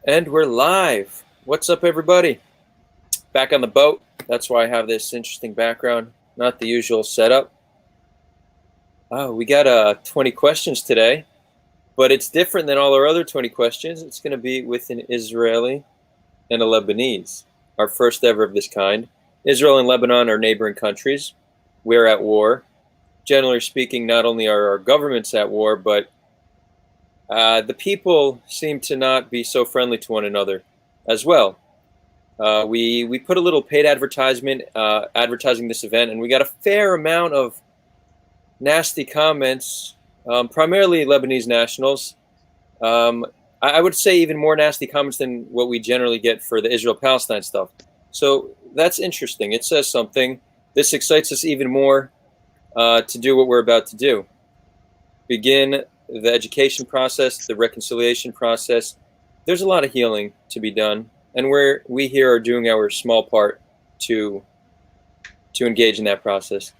And we're live. What's up, everybody? Back on the boat. That's why I have this interesting background, not the usual setup. Oh, we got 20 questions today, but it's different than all our other 20 questions. It's going to be with an Israeli and a Lebanese, our first ever of this kind. Israel and Lebanon are neighboring countries. We're at war. Generally speaking, not only are our governments at war, but the people seem to not be so friendly to one another as well. We put a little paid advertisement advertising this event, and we got a fair amount of nasty comments, primarily Lebanese nationals. I would say even more nasty comments than what we generally get for the Israel-Palestine stuff. So that's interesting. It says something. This excites us even more to do what we're about to do. Begin the education process, the reconciliation process. There's a lot of healing to be done, and we here are doing our small part to engage in that process.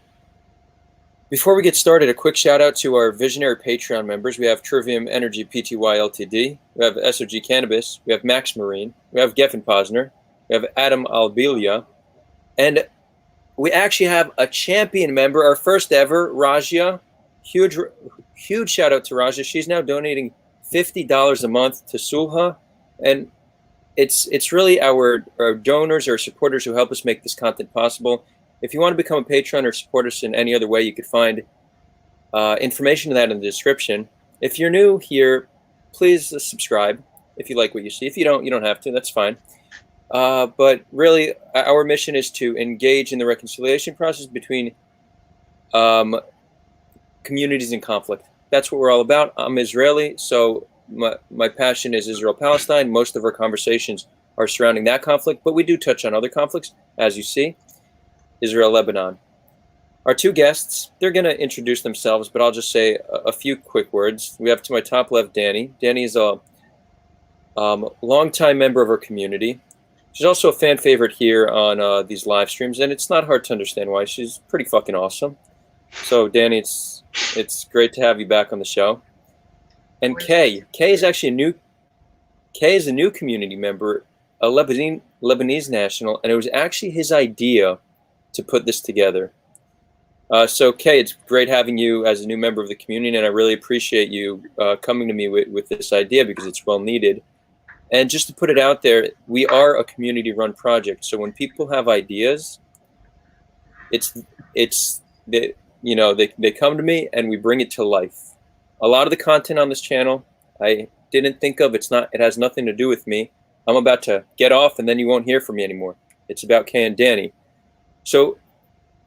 Before we get started, a quick shout out to our visionary Patreon members. We have Trivium Energy Pty Ltd, we have SOG Cannabis, we have Max Marine, we have Geffen Posner, we have Adam Albilia, and we actually have a champion member, our first ever, Rajia. Huge shout out to Rajia. She's now donating $50 a month to Sulha, and it's really our donors or supporters who help us make this content possible. If you want to become a patron or support us in any other way, you could find information on that in the description. If you're new here, please subscribe if you like what you see. If you don't have to. That's fine. But really, our mission is to engage in the reconciliation process between communities in conflict. That's what we're all about. I'm Israeli, so my passion is Israel-Palestine. Most of our conversations are surrounding that conflict, but we do touch on other conflicts, as you see. Israel-Lebanon. Our two guests, they're going to introduce themselves, but I'll just say a few quick words. We have to my top left, Dani. Dani is a longtime member of our community. She's also a fan favorite here on these live streams, and it's not hard to understand why. She's pretty fucking awesome. So, Dani, it's great to have you back on the show. And Kay is actually a new community member, a Lebanese national, and it was actually his idea to put this together. So, Kay, it's great having you as a new member of the community, and I really appreciate you coming to me with this idea because it's well needed. And just to put it out there, we are a community-run project. So when people have ideas, they come to me and we bring it to life. A lot of the content on this channel, I didn't think of. It has nothing to do with me. I'm about to get off, and then you won't hear from me anymore. It's about Kay and Dani. So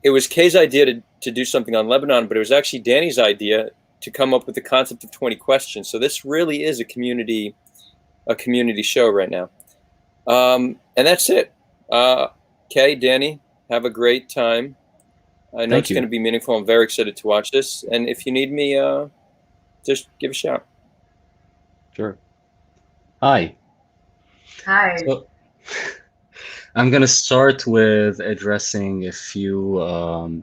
it was Kay's idea to do something on Lebanon, but it was actually Dani's idea to come up with the concept of 20 questions. So this really is a community show right now. And that's it. Kay, Dani, have a great time. I know it's going to be meaningful. I'm very excited to watch this. And if you need me, just give a shout. Sure. Hi. So, I'm going to start with addressing a few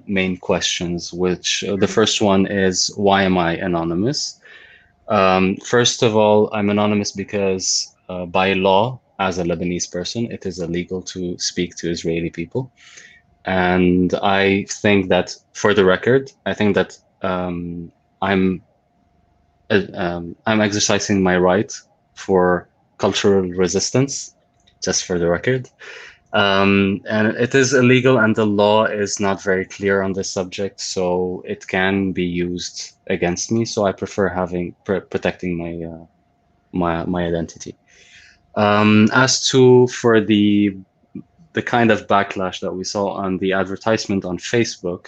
main questions, which the first one is, why am I anonymous? First of all, I'm anonymous because by law, as a Lebanese person, it is illegal to speak to Israeli people. And I think that, for the record, I think that I'm exercising my right for cultural resistance, just for the record. And it is illegal, and the law is not very clear on this subject, so it can be used against me. So I prefer protecting my identity. As to for the kind of backlash that we saw on the advertisement on Facebook,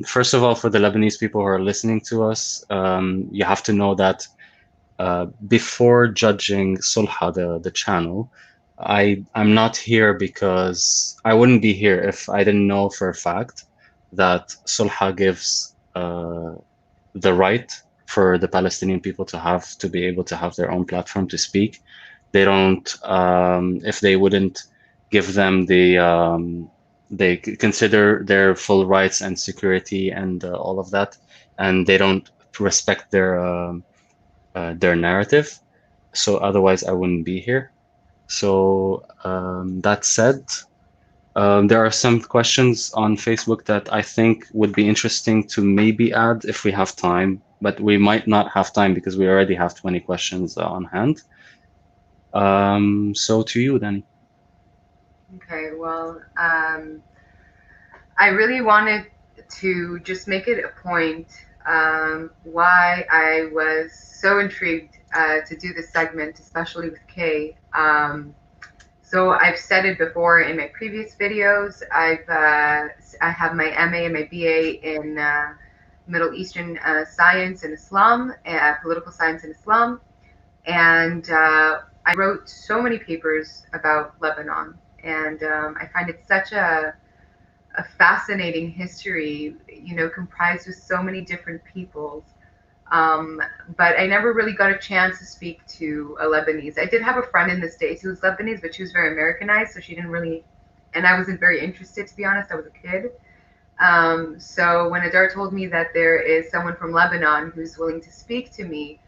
first of all, for the Lebanese people who are listening to us, you have to know that before judging Sulha, the channel, I'm not here because I wouldn't be here if I didn't know for a fact that Sulha gives the right for the Palestinian people to be able to have their own platform to speak. They don't, if they wouldn't give them they consider their full rights and security and all of that, and they don't respect their narrative, so otherwise I wouldn't be here. So that said, there are some questions on Facebook that I think would be interesting to maybe add if we have time, but we might not have time because we already have 20 questions on hand. So to you, Danny. Okay, well, I really wanted to just make it a point why I was so intrigued to do this segment, especially with Kay. So I've said it before in my previous videos. I have my MA and my BA in Middle Eastern science and Islam, political science and Islam, and I wrote so many papers about Lebanon, and I find it such a fascinating history, you know, comprised with so many different peoples. Um, but I never really got a chance to speak to a Lebanese. I did have a friend in the States who was Lebanese, but she was very Americanized, so she didn't really, and I wasn't very interested, to be honest. I was a kid. So when Adar told me that there is someone from Lebanon who's willing to speak to me,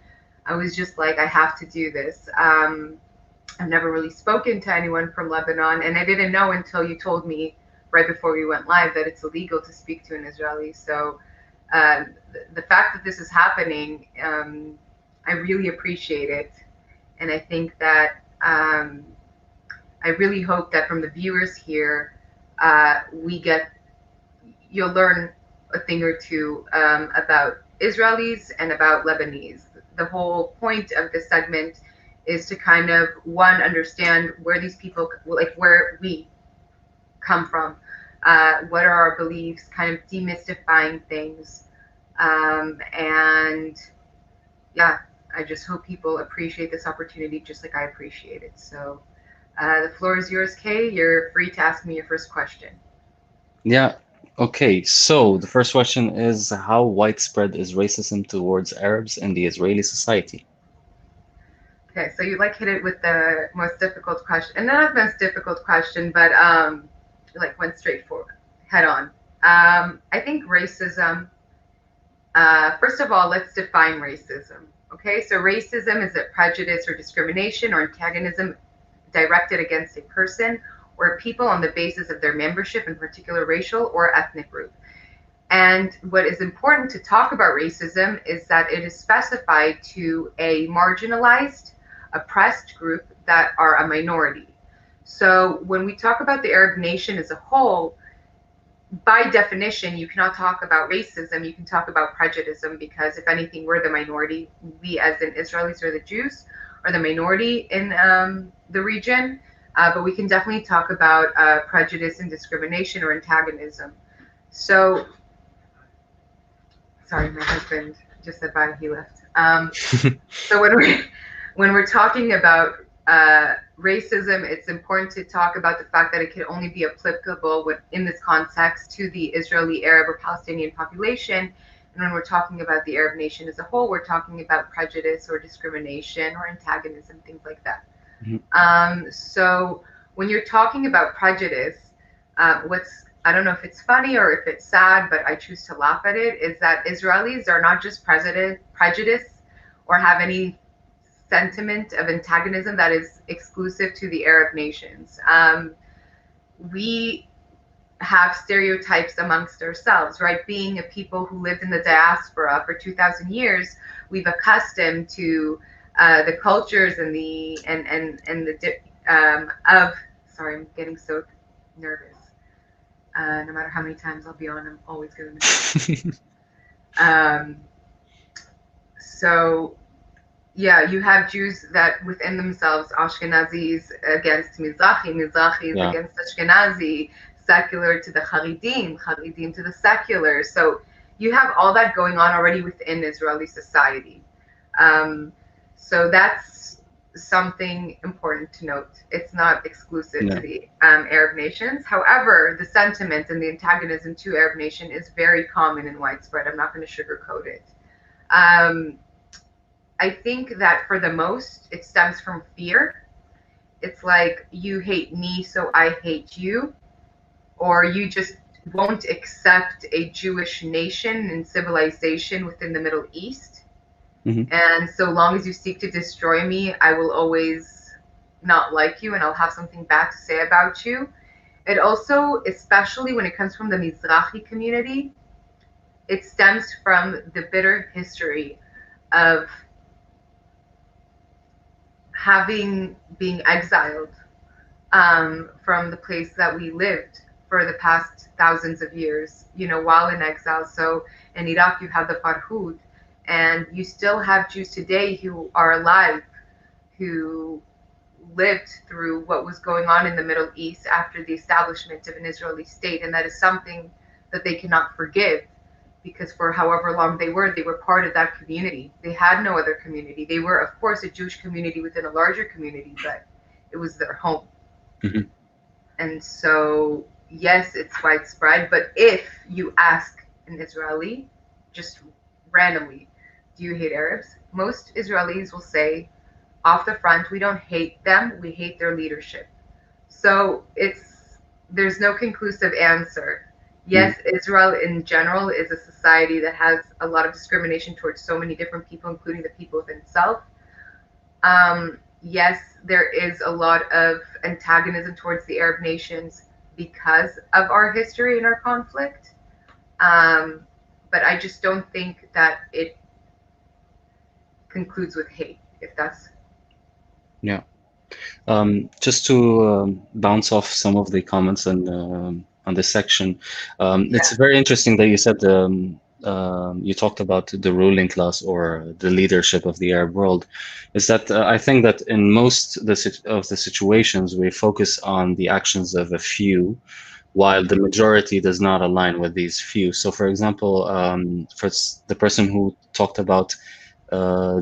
I was just like, I have to do this. I've never really spoken to anyone from Lebanon, and I didn't know until you told me right before we went live that it's illegal to speak to an Israeli. So the fact that this is happening, I really appreciate it, and I think that I really hope that from the viewers here, you'll learn a thing or two about Israelis and about Lebanese. The whole point of this segment is to kind of understand where these people, like where we come from, what are our beliefs, kind of demystifying things, and yeah, I just hope people appreciate this opportunity just like I appreciate it. So the floor is yours, Kay. You're free to ask me your first question. Yeah. Okay. So the first question is, how widespread is racism towards Arabs in the Israeli society? Okay, so you like hit it with the most difficult question, and not the most difficult question, but like went straight forward, head on. I think racism. First of all, let's define racism. Okay, so racism is a prejudice or discrimination or antagonism directed against a person or people on the basis of their membership in particular racial or ethnic group. And what is important to talk about racism is that it is specified to a marginalized, oppressed group that are a minority. So when we talk about the Arab nation as a whole, by definition, you cannot talk about racism. You can talk about prejudice because, if anything, we're the minority. We, as in Israelis or the Jews, are the minority in the region. But we can definitely talk about prejudice and discrimination or antagonism. So, sorry, my husband just said bye. He left. So when we're talking about racism, it's important to talk about the fact that it can only be applicable in this context to the Israeli, Arab, or Palestinian population. And when we're talking about the Arab nation as a whole, we're talking about prejudice or discrimination or antagonism, things like that. So when you're talking about prejudice, I don't know if it's funny or if it's sad, but I choose to laugh at it, is that Israelis are not just prejudiced or have any sentiment of antagonism that is exclusive to the Arab nations. We have stereotypes amongst ourselves, right? Being a people who lived in the diaspora for 2,000 years, we've accustomed to the cultures and the of. Sorry, I'm getting so nervous. No matter how many times I'll be on, I'm always going to. So yeah, you have Jews that within themselves, Ashkenazis against Mizrahis Yeah. against Ashkenazi, secular to the Haredim to the secular. So you have all that going on already within Israeli society. So that's something important to note. It's not exclusive to the Arab nations. However, the sentiment and the antagonism to Arab nation is very common and widespread. I'm not going to sugarcoat it. I think that for the most, it stems from fear. It's like, you hate me, so I hate you, or you just won't accept a Jewish nation and civilization within the Middle East. Mhm. And so long as you seek to destroy me, I will always not like you and I'll have something bad to say about you. It also, especially when it comes from the Mizrahi community, it stems from the bitter history of having being exiled from the place that we lived for the past thousands of years, while in exile. So in Iraq, you have the Farhud, and you still have Jews today who are alive, who lived through what was going on in the Middle East after the establishment of an Israeli state. And that is something that they cannot forgive, because for however long they were part of that community. They had no other community. They were, of course, a Jewish community within a larger community, but it was their home. Mhm. And so, yes, it's widespread, but if you ask an Israeli, just randomly, do you hate Arabs? Most Israelis will say, off the front, we don't hate them, we hate their leadership. So there's no conclusive answer. Yes, Israel in general is a society that has a lot of discrimination towards so many different people, including the people within itself. Yes, there is a lot of antagonism towards the Arab nations because of our history and our conflict. But I just don't think that it concludes with hate, if that's. Yeah. Just to bounce off some of the comments on this section, it's Yeah. very interesting that you said you talked about the ruling class or the leadership of the Arab world. Is that I think that in most of the situations we focus on the actions of a few, while the majority does not align with these few. So, for example, for the person who talked about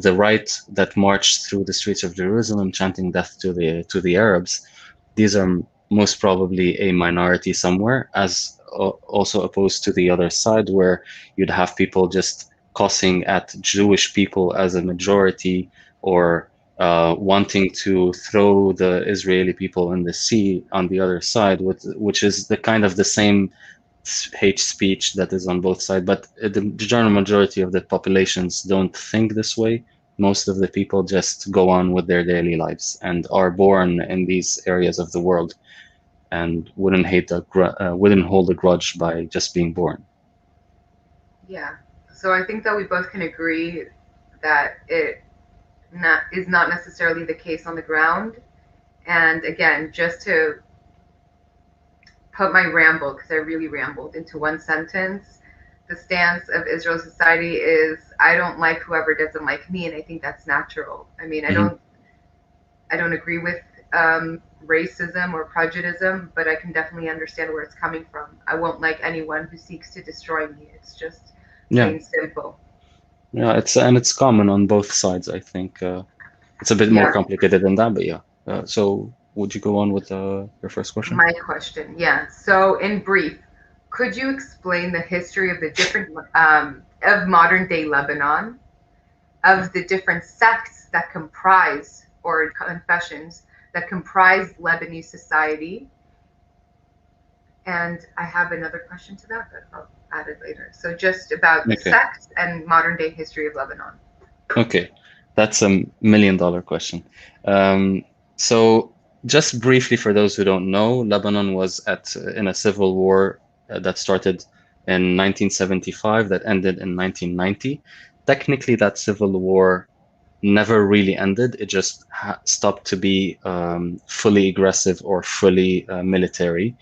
the right that marched through the streets of Jerusalem chanting death to the Arabs, these are most probably a minority somewhere, as also opposed to the other side where you'd have people just cussing at Jewish people as a majority or wanting to throw the Israeli people in the sea on the other side, which is the kind of the same hate speech that is on both sides, but the general majority of the populations don't think this way. Most of the people just go on with their daily lives and are born in these areas of the world and wouldn't hold a grudge by just being born. Yeah. So I think that we both can agree that is not necessarily the case on the ground. And again, just to put my ramble, because I really rambled, into one sentence, the stance of Israel society is I don't like whoever doesn't like me, and I think that's natural. I mean, Mhm. I don't agree with racism or prejudice, but I can definitely understand where it's coming from. I won't like anyone who seeks to destroy me. It's just Yeah, plain simple. yeah, it's common on both sides. I think it's a bit more Yeah. complicated than that, but yeah. So would you go on with your first question? My question, yeah. So, in brief, could you explain the history of the different of modern day Lebanon, of the different sects that comprise or confessions that comprise Lebanese society? And I have another question to that, but I'll add it later. So, just about the Okay. sects and modern day history of Lebanon. Okay, that's $1 million question. So just briefly for those who don't know, Lebanon was in a civil war that started in 1975 that ended in 1990. Technically, that civil war never really ended. It just stopped to be fully aggressive or fully military.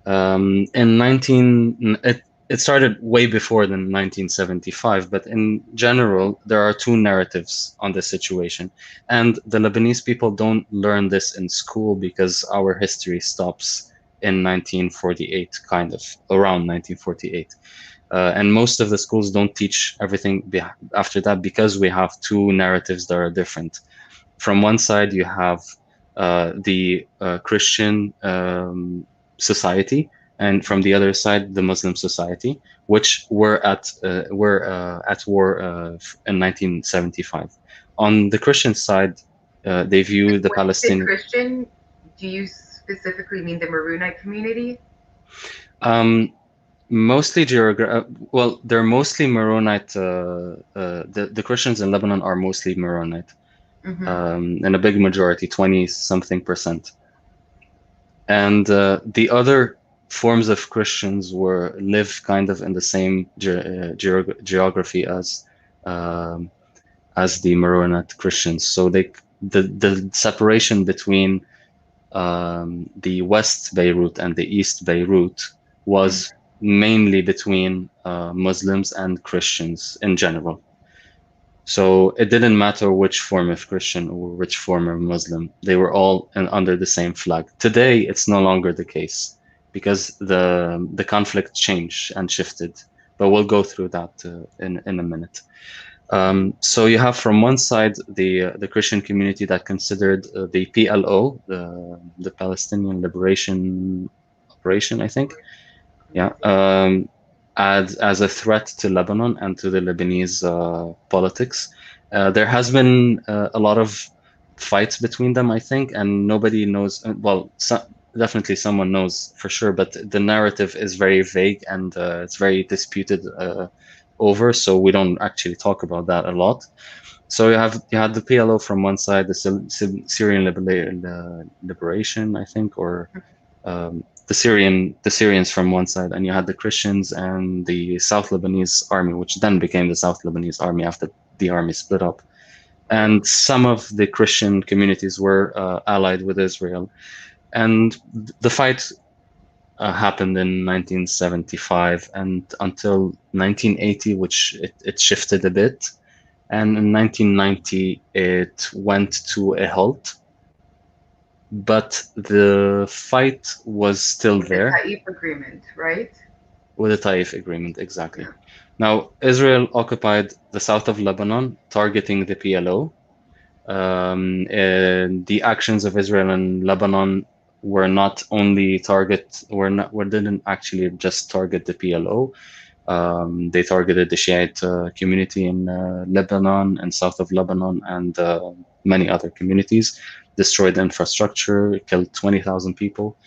In 19, it started way before than 1975, but in general, there are two narratives on this situation. And the Lebanese people don't learn this in school because our history stops in 1948, kind of around 1948. And most of the schools don't teach everything after that because we have two narratives that are different. From one side, you have the Christian society, and from the other side, the Muslim society, which were at war in 1975. On the Christian side, they view the When you say Palestinian. Christian, do you specifically mean the Maronite community? Um, Mostly well, they're mostly Maronite. The Christians in Lebanon are mostly Maronite, Mm-hmm. and a big majority, 20 something percent. And the other forms of Christians were live kind of in the same geography as the Maronite Christians. So the separation between the West Beirut and the East Beirut was mainly between Muslims and Christians in general. So it didn't matter which form of Christian or which form of Muslim, they were all under the same flag. Today, it's no longer the case because the conflict changed and shifted. But we'll go through that in a minute. So you have from one side the Christian community that considered the PLO, the Palestinian Liberation Operation, I think, yeah, as a threat to Lebanon and to the Lebanese politics. There has been a lot of fights between them, I think, and nobody knows. Well, definitely someone knows for sure, but the narrative is very vague and it's very disputed over, so we don't actually talk about that a lot. So you had the PLO from one side, the Syrian Liberation, I think, or the Syrians from one side, and you had the Christians and the South Lebanese army, which then became the South Lebanese army after the army split up. And some of the Christian communities were allied with Israel. And the fight happened in 1975 and until 1980, which it shifted a bit. And in 1990, it went to a halt. But the fight was still there. The Taif agreement, right? With the Taif agreement, exactly. Yeah. Now, Israel occupied the south of Lebanon, targeting the PLO. And the actions of Israel and Lebanon were not only didn't actually just target the PLO. They targeted the Shiite community in Lebanon and south of Lebanon and many other communities, destroyed infrastructure, killed 20,000 people.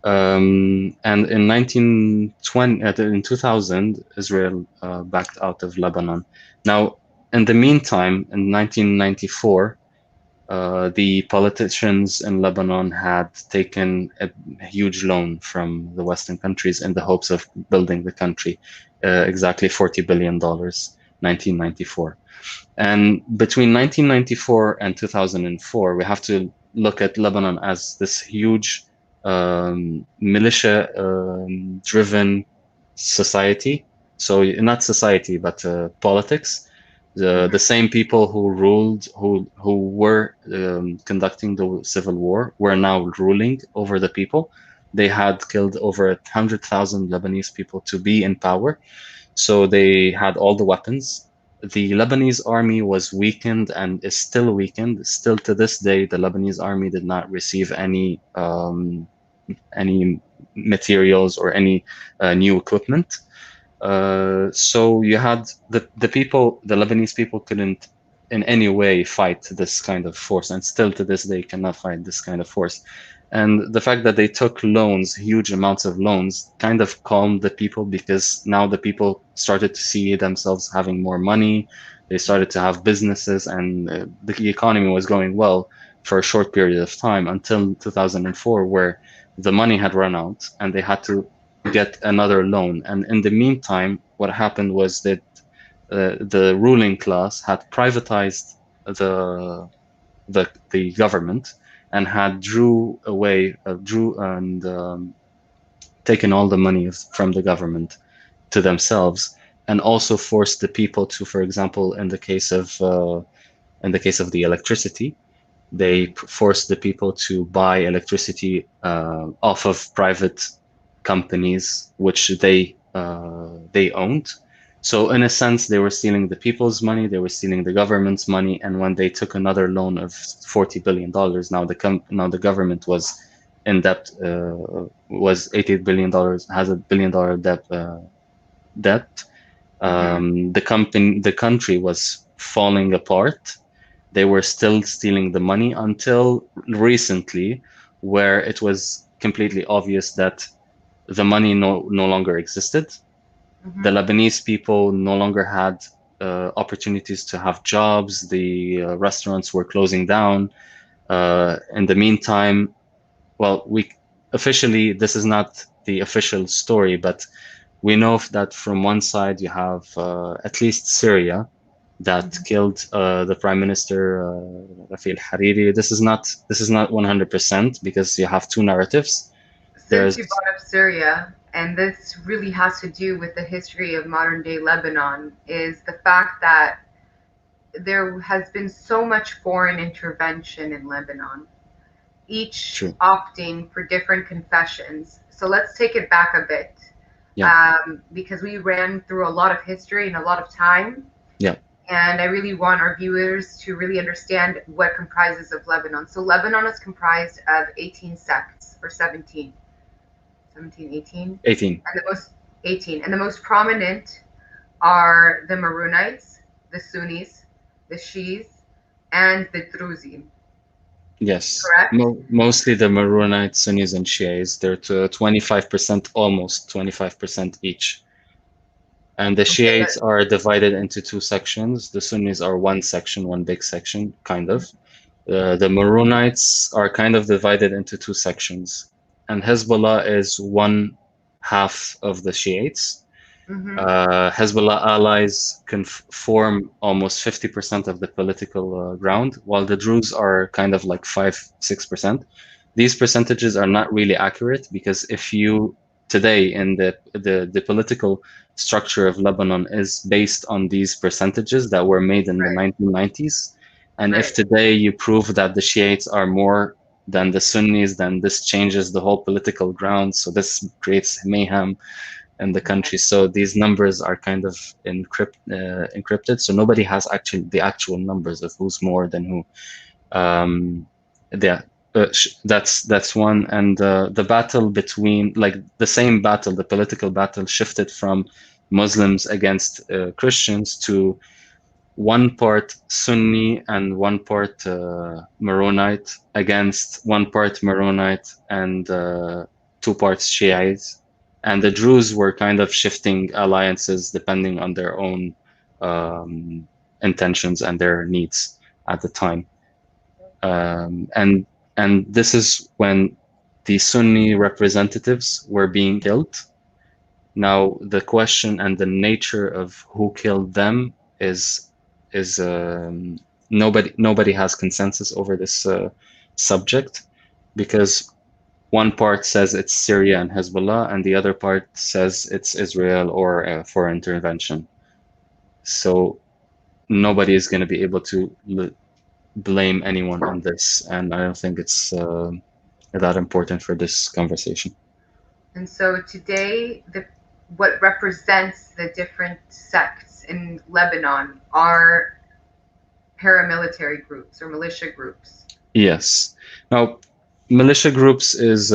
And in 2000, Israel backed out of Lebanon. Now, in the meantime, in 1994, the politicians in Lebanon had taken a huge loan from the Western countries in the hopes of building the country, exactly $40 billion, 1994. And between 1994 and 2004, we have to look at Lebanon as this huge militia driven society. So not society, but politics. The same people who ruled, who were conducting the civil war, were now ruling over the people. They had killed over 100,000 Lebanese people to be in power. So they had all the weapons. The Lebanese army was weakened and is still weakened. Still to this day, the Lebanese army did not receive any materials or any new equipment. So you had the people, the Lebanese people couldn't in any way fight this kind of force, and still to this day cannot fight this kind of force. And the fact that they took loans, huge amounts of loans, kind of calmed the people because now the people started to see themselves having more money. They started to have businesses, and the economy was going well for a short period of time until 2004, where the money had run out and they had to get another loan. And in the meantime, what happened was that the ruling class had privatized the government and had drew and taken all the money from the government to themselves, and also forced the people to, for example, in the case of the electricity, they forced the people to buy electricity off of private companies, which they owned. So in a sense, they were stealing the people's money, they were stealing the government's money, and when they took another loan of $40 billion, now the government was in debt, was $80 billion, has $1 billion debt. The country was falling apart. They were still stealing the money until recently, where it was completely obvious that the money no longer existed. The Lebanese people no longer had opportunities to have jobs. The restaurants were closing down. In the meantime, well, we officially, this is not the official story, but we know that from one side you have at least Syria that killed the Prime Minister Rafi al-Hariri. This is not 100% because you have two narratives. Since There's you brought up Syria, and this really has to do with the history of modern day Lebanon, is the fact that there has been so much foreign intervention in Lebanon, each true. opting for different confessions. So let's take it back a bit, Yeah. because we ran through a lot of history and a lot of time. Yeah. And I really want our viewers to really understand what comprises of Lebanon. So Lebanon is comprised of 18 sects, or 17, 18. 18. And the most 18. And the most prominent are the Maronites, the Sunnis, the Shiis, and the Druzi. Yes. Correct? Mostly the Maronites, Sunnis, and Shias. They're to 25%, almost 25% each. And the Okay, Shiites are divided into two sections. The Sunnis are one section, one big section, kind of. The Maronites are kind of divided into two sections. And Hezbollah is one half of the Shiites. Hezbollah allies can form almost 50% of the political ground, while the Druze are kind of like 5-6%. These percentages are not really accurate because if you today in the political structure of Lebanon is based on these percentages that were made in the 1990s, and if today you prove that the Shiites are more than the Sunnis, then this changes the whole political ground. So this creates mayhem in the country. So these numbers are kind of encrypted. So nobody has actually the actual numbers of who's more than who. Yeah, that's one. And the battle between, like the same battle, the political battle shifted from Muslims against Christians to one part Sunni and one part Maronite against one part Maronite and two parts Shiites. And the Druze were kind of shifting alliances depending on their own intentions and their needs at the time. And this is when the Sunni representatives were being killed. Now, the question and the nature of who killed them is nobody has consensus over this subject because one part says it's Syria and Hezbollah, and the other part says it's Israel or foreign intervention. So nobody is going to be able to blame anyone on this, and I don't think it's that important for this conversation. And so today, what represents the different sects in Lebanon are paramilitary groups or militia groups. Yes. Now, militia groups is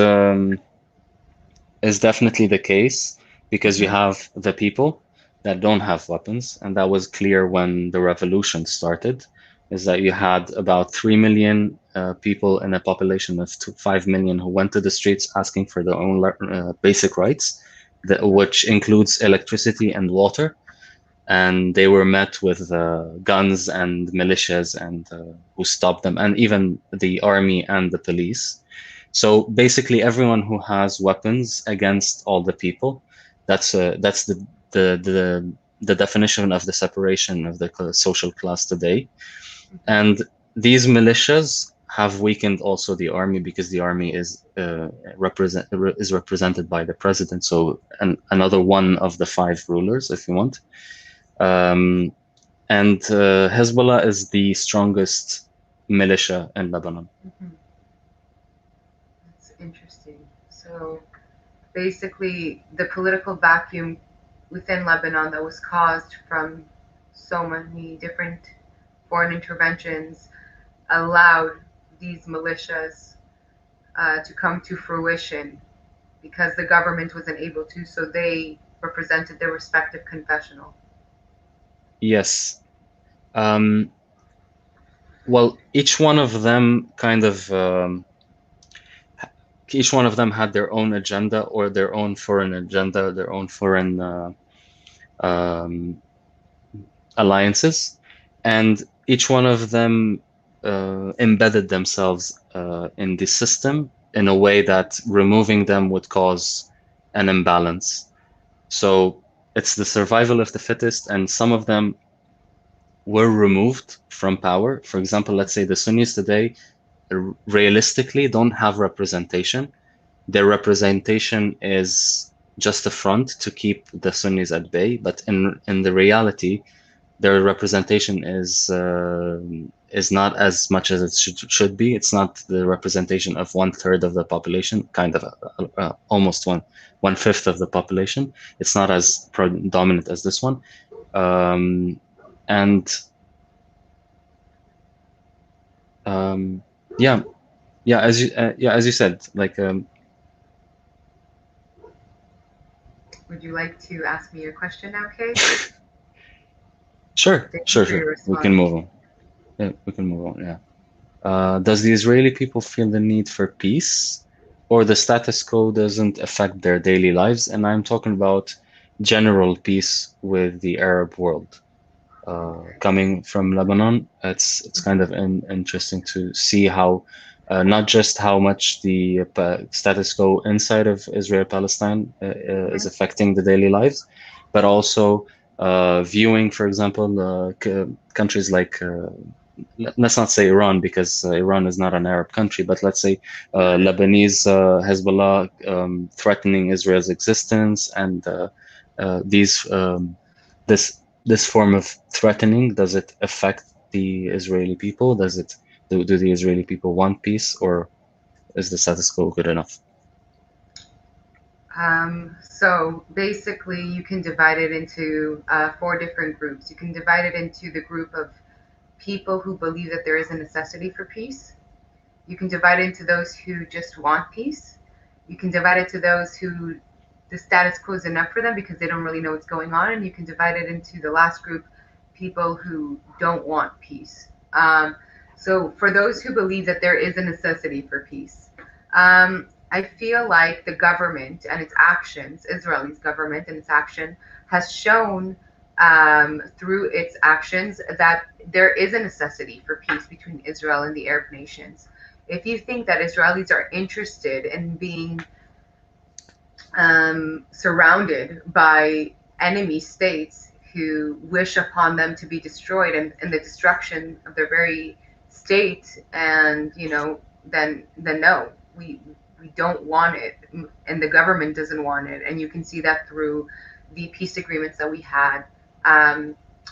definitely the case because you have the people that don't have weapons, and that was clear when the revolution started, is that you had about 3 million people in a population of 5 million who went to the streets asking for their own basic rights, which includes electricity and water. And they were met with guns and militias and who stopped them, and even the army and the police. So basically, everyone who has weapons against all the people. That's the definition of the separation of the social class today. And these militias have weakened also the army because the army is represented by the president. So another one of the 5 rulers, if you want. And Hezbollah is the strongest militia in Lebanon. That's interesting. So basically, the political vacuum within Lebanon that was caused from so many different foreign interventions allowed these militias to come to fruition because the government wasn't able to, so they represented their respective confessional. Yes. Well, each one of them kind of each one of them had their own agenda or their own foreign agenda, their own foreign um, alliances, and each one of them embedded themselves in the system in a way that removing them would cause an imbalance. So it's the survival of the fittest, and some of them were removed from power. For example, let's say the Sunnis today realistically don't have representation. Their representation is just a front to keep the Sunnis at bay, but in the reality, their representation is not as much as it should be. It's not the representation of 1/3 of the population, kind of almost one fifth of the population. It's not as predominant as this one, and um, yeah, as you said, like Would you like to ask me your question now, Kay? sure, Thank you sure, for your sure. We response. can move on. Yeah, we can move on. Yeah. Does the Israeli people feel the need for peace, or the status quo doesn't affect their daily lives? And I'm talking about general peace with the Arab world. Coming from Lebanon, it's kind of interesting to see how not just how much the status quo inside of Israel-Palestine is affecting the daily lives, but also viewing, for example, countries like let's not say Iran because Iran is not an Arab country, but let's say Lebanese Hezbollah threatening Israel's existence, and these this form of threatening, does it affect the Israeli people? Do the Israeli people want peace, or is the status quo good enough? So basically, you can divide it into 4 different groups. You can divide it into the group of people who believe that there is a necessity for peace. You can divide it into those who just want peace. You can divide it to those who the status quo is enough for them because they don't really know what's going on. And you can divide it into the last group, people who don't want peace. So for those who believe that there is a necessity for peace, I feel like the government and its actions, Israel's government and its action, has shown through its actions that there is a necessity for peace between Israel and the Arab nations. If you think that Israelis are interested in being surrounded by enemy states who wish upon them to be destroyed and the destruction of their very state, and then no, we don't want it, and the government doesn't want it, and you can see that through the peace agreements that we had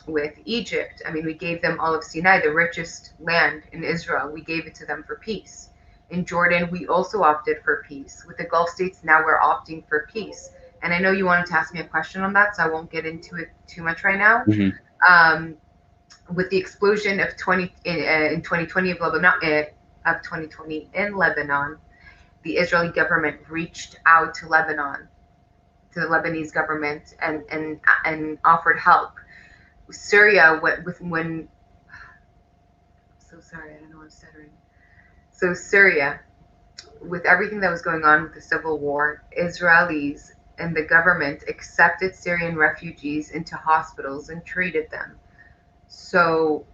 with Egypt. I mean, we gave them all of Sinai, the richest land in Israel. We gave it to them for peace. In Jordan, we also opted for peace. With the Gulf states, now we're opting for peace. And I know you wanted to ask me a question on that, so I won't get into it too much right now. Mm-hmm. With the explosion of 2020 of Lebanon, of 2020 in Lebanon, the Israeli government reached out to Lebanon, to the Lebanese government, and offered help. Syria, when so sorry, I don't know what I'm stuttering. So Syria, with everything that was going on with the civil war, Israelis and the government accepted Syrian refugees into hospitals and treated them. So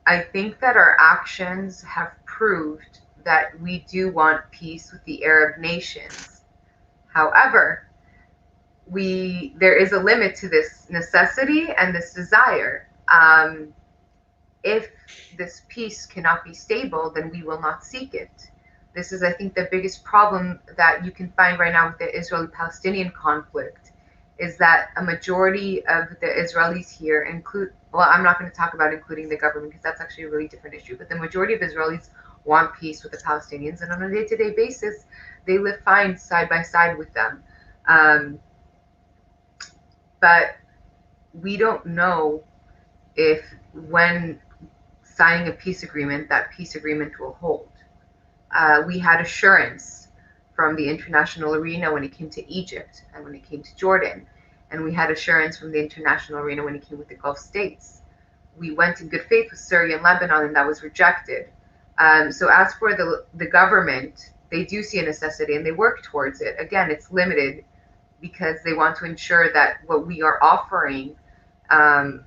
I think that our actions have proved that we do want peace with the Arab nations. However, there is a limit to this necessity and this desire. If this peace cannot be stable, then we will not seek it. This is, I think, the biggest problem that you can find right now with the Israeli-Palestinian conflict, is that a majority of the Israelis here well, I'm not going to talk about including the government because that's actually a really different issue, but the majority of Israelis want peace with the Palestinians, and on a day-to-day basis, they live fine side by side with them. But we don't know if when signing a peace agreement, that peace agreement will hold. We had assurance from the international arena when it came to Egypt and when it came to Jordan, and we had assurance from the international arena when it came with the Gulf states. We went in good faith with Syria and Lebanon, and that was rejected. So as for the government, they do see a necessity and they work towards it. Again, it's limited because they want to ensure that what we are offering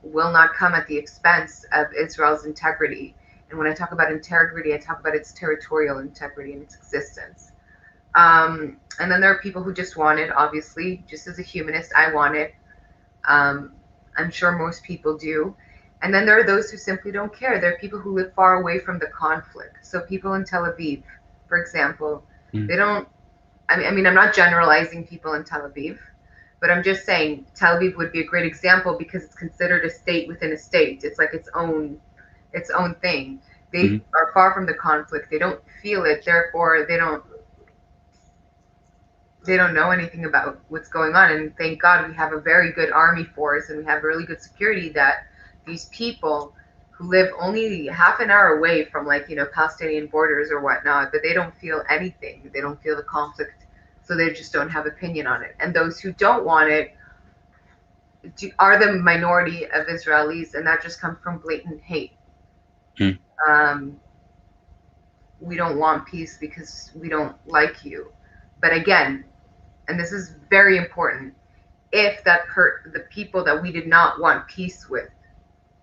will not come at the expense of Israel's integrity. And when I talk about integrity, I talk about its territorial integrity and its existence. And then there are people who just want it, obviously. Just as a humanist, I want it. I'm sure most people do. And then there are those who simply don't care. There are people who live far away from the conflict. So people in Tel Aviv, for example, they don't, I mean, I'm not generalizing people in Tel Aviv, but I'm just saying Tel Aviv would be a great example because it's considered a state within a state. It's like its own thing. They are far from the conflict. They don't feel it. Therefore, they don't know anything about what's going on. And thank God we have a very good army force and we have really good security that these people who live only half an hour away from, like, Palestinian borders or whatnot, but they don't feel anything. They don't feel the conflict, so they just don't have opinion on it. And those who don't want it are the minority of Israelis, and that just comes from blatant hate. We don't want peace because we don't like you. But again, and this is very important, if the people that we did not want peace with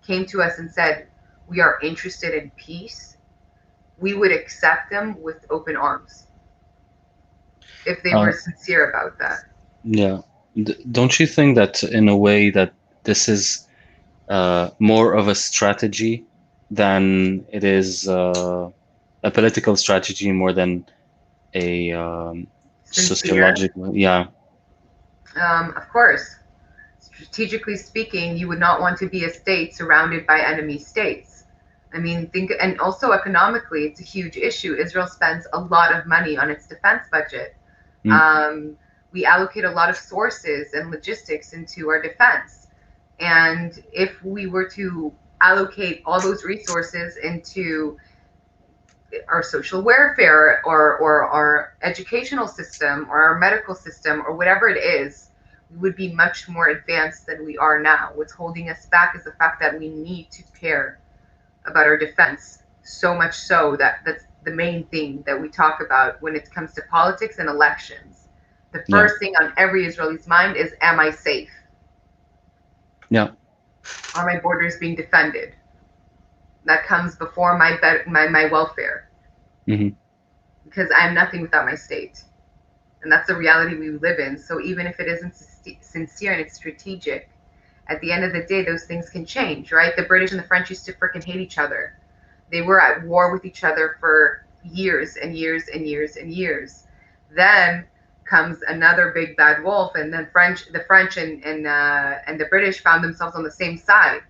came to us and said, we are interested in peace, we would accept them with open arms if they were sincere about that. Yeah. Don't you think that in a way that this is more of a strategy than it is a political strategy more than a sociological? Yeah. Of course. Strategically speaking, you would not want to be a state surrounded by enemy states. I mean, and also economically, it's a huge issue. Israel spends a lot of money on its defense budget. We allocate a lot of sources and logistics into our defense. And if we were to allocate all those resources into our social welfare or our educational system or our medical system or whatever it is, we would be much more advanced than we are now. What's holding us back is the fact that we need to care about our defense so much so that that's the main thing that we talk about when it comes to politics and elections. The first thing on every Israeli's mind is, am I safe? Yeah. Are my borders being defended? That comes before my welfare. Because I'm nothing without my state. And that's the reality we live in. So even if it isn't sincere and it's strategic, at the end of the day, those things can change, right? The British and the French used to freaking hate each other. They were at war with each other for years and years and years and years. Then comes another big bad wolf, and then the French and the British found themselves on the same side.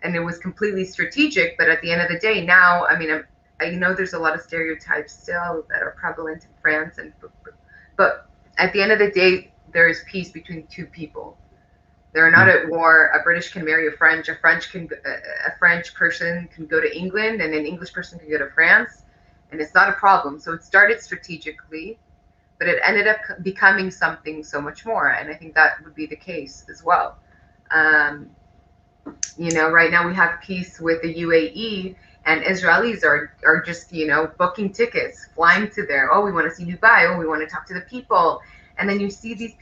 And it was completely strategic, but at the end of the day, now, I mean, I know there's a lot of stereotypes still that are prevalent in France, but at the end of the day, there is peace between two people. They're not at war. A British can marry a French. A French person can go to England, and an English person can go to France, and it's not a problem. So it started strategically, but it ended up becoming something so much more. And I think that would be the case as well. Right now we have peace with the UAE, and Israelis are just, booking tickets, flying to there. Oh, we want to see Dubai. Oh, we want to talk to the people. And then you see these,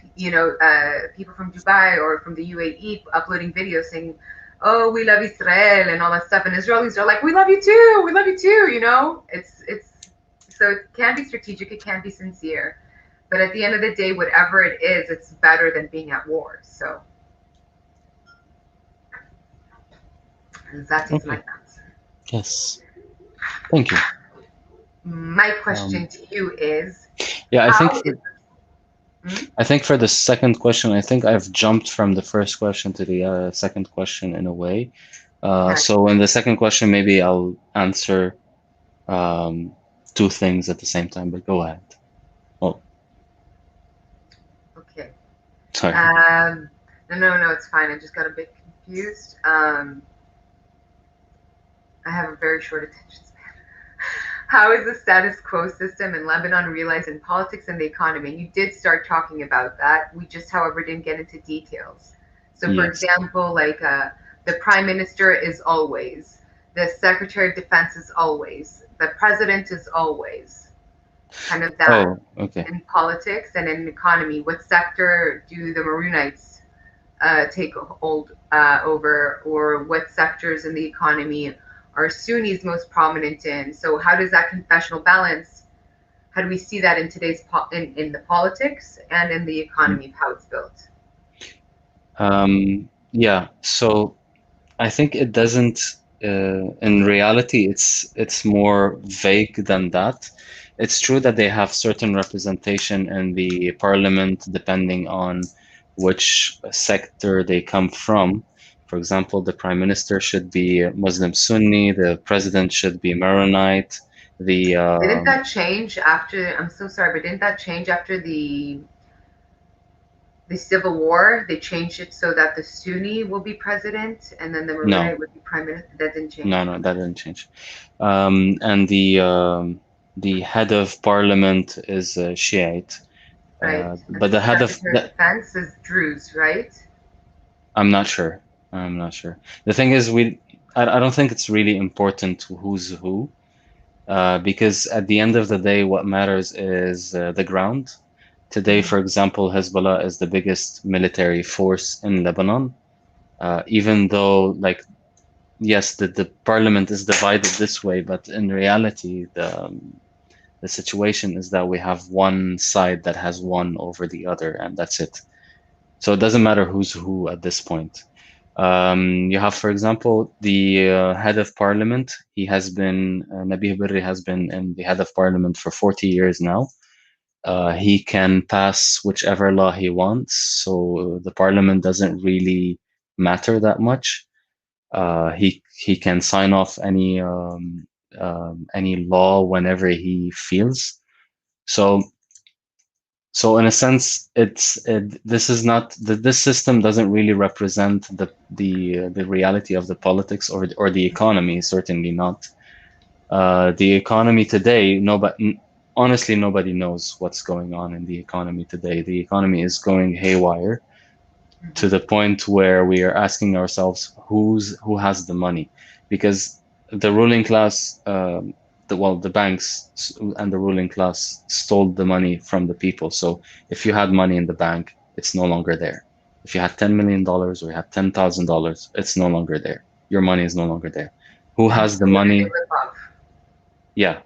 people from Dubai or from the UAE uploading videos saying, oh, we love Israel and all that stuff. And Israelis are like, we love you too. We love you too. So it can be strategic. It can be sincere. But at the end of the day, whatever it is, it's better than being at war. So that is my answer. Yes. Thank you. My question to you is, I think for the second question, I think I've jumped from the first question to the second question in a way. So in the second question, maybe I'll answer two things at the same time, but go ahead. Oh. Okay. Sorry. No, it's fine. I just got a bit confused. I have a very short attention span. How is the status quo system in Lebanon realized in politics and the economy? You did start talking about that. We just, however, didn't get into details. So, for example, like the prime minister is always, the secretary of defense is always, the president is always. kind of that. Oh, okay. In politics and in economy, what sector do the Maroonites take hold over, or what sectors in the economy are Sunnis most prominent in? So how does that confessional balance, how do we see that in today's in the politics and in the economy of how it's built? Yeah, so I think it doesn't, in reality, it's more vague than that. It's true that they have certain representation in the parliament depending on which sector they come from. For example, the prime minister should be Muslim Sunni, the president should be Maronite, the Didn't that change after? I'm so sorry, but didn't that change after the civil war? They changed it so that the Sunni will be president and then the no, Maronite would be prime minister. That didn't change. no, that didn't change. And the head of parliament is Shiite. Right. And But the head of Secretary of Defense is Druze, right? I'm not sure. I'm not sure. The thing is, I don't think it's really important who's who, because at the end of the day, what matters is the ground. Today, Mhm. for example, Hezbollah is the biggest military force in Lebanon. Even though, like, yes, the parliament is divided this way, but in reality, the situation is that we have one side that has won over the other, and that's it. So it doesn't matter who's who at this point. You have, for example, the head of parliament. He has been, Nabih Berri has been in the head of parliament for 40 years now. He can pass whichever law he wants, so the parliament doesn't really matter that much. He can sign off any law whenever he feels. So so in a sense, this is not this system doesn't really represent the reality of the politics or the economy. Certainly not. The economy today, nobody honestly nobody knows what's going on in the economy today. The economy is going haywire to Mhm. the point where we are asking ourselves who has the money, because the ruling class, the banks and the ruling class stole the money from the people. So if you had money in the bank, it's no longer there. If you had $10 million or you had $10,000, it's no longer there. Your money is no longer there. Who And has so the what do they money? live off? Yeah,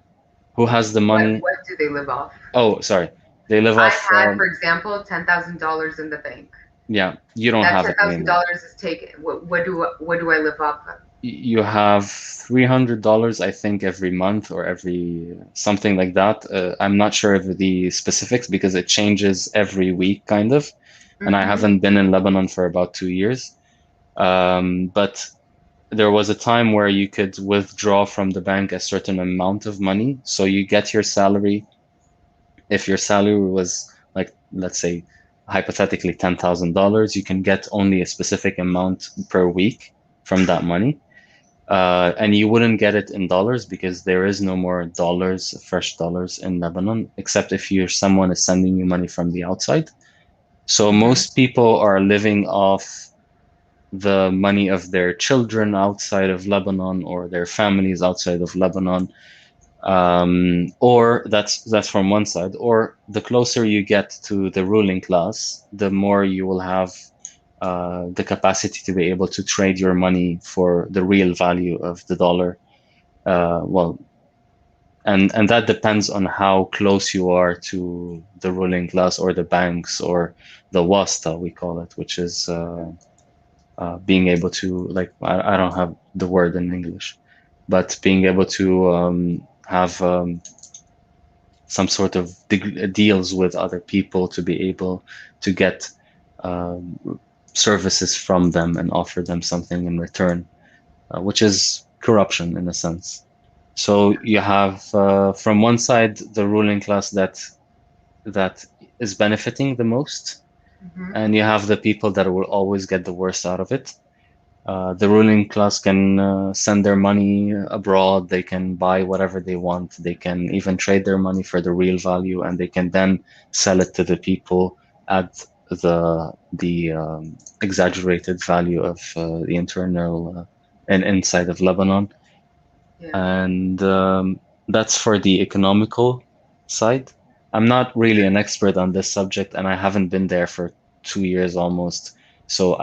who has the money? What do they live off? Oh, sorry, they live I off. had, for example, $10,000 in the bank. Yeah, you don't That have ten it thousand anymore. dollars is taken. What do I live off of? You have $300, I think, every month or every something like that. I'm not sure of the specifics because it changes every week, kind of. And I Mm-hmm. haven't been in Lebanon for about 2 years. But there was a time where you could withdraw from the bank a certain amount of money. So you get your salary. If your salary was, like, let's say, hypothetically $10,000, you can get only a specific amount per week from that money. And you wouldn't get it in dollars because there is no more dollars, fresh dollars in Lebanon, except if someone is sending you money from the outside. So Mm-hmm. most people are living off the money of their children outside of Lebanon or their families outside of Lebanon. Or that's from one side. Or the closer you get to the ruling class, the more you will have the capacity to be able to trade your money for the real value of the dollar. Well, and that depends on how close you are to the ruling class or the banks or the wasta, we call it, which is being able to, like, I don't have the word in English, but being able to have some sort of deals with other people to be able to get um, services from them and offer them something in return, which is corruption in a sense. So you have from one side the ruling class that is benefiting the most, Mm-hmm. and you have the people that will always get the worst out of it. The ruling class can send their money abroad. They can buy whatever they want. They can even trade their money for the real value, and they can then sell it to the people at the exaggerated value of the internal and inside of Lebanon. Yeah. And that's for the economical. side. I'm not really an expert on this subject, and I haven't been there for 2 years almost. So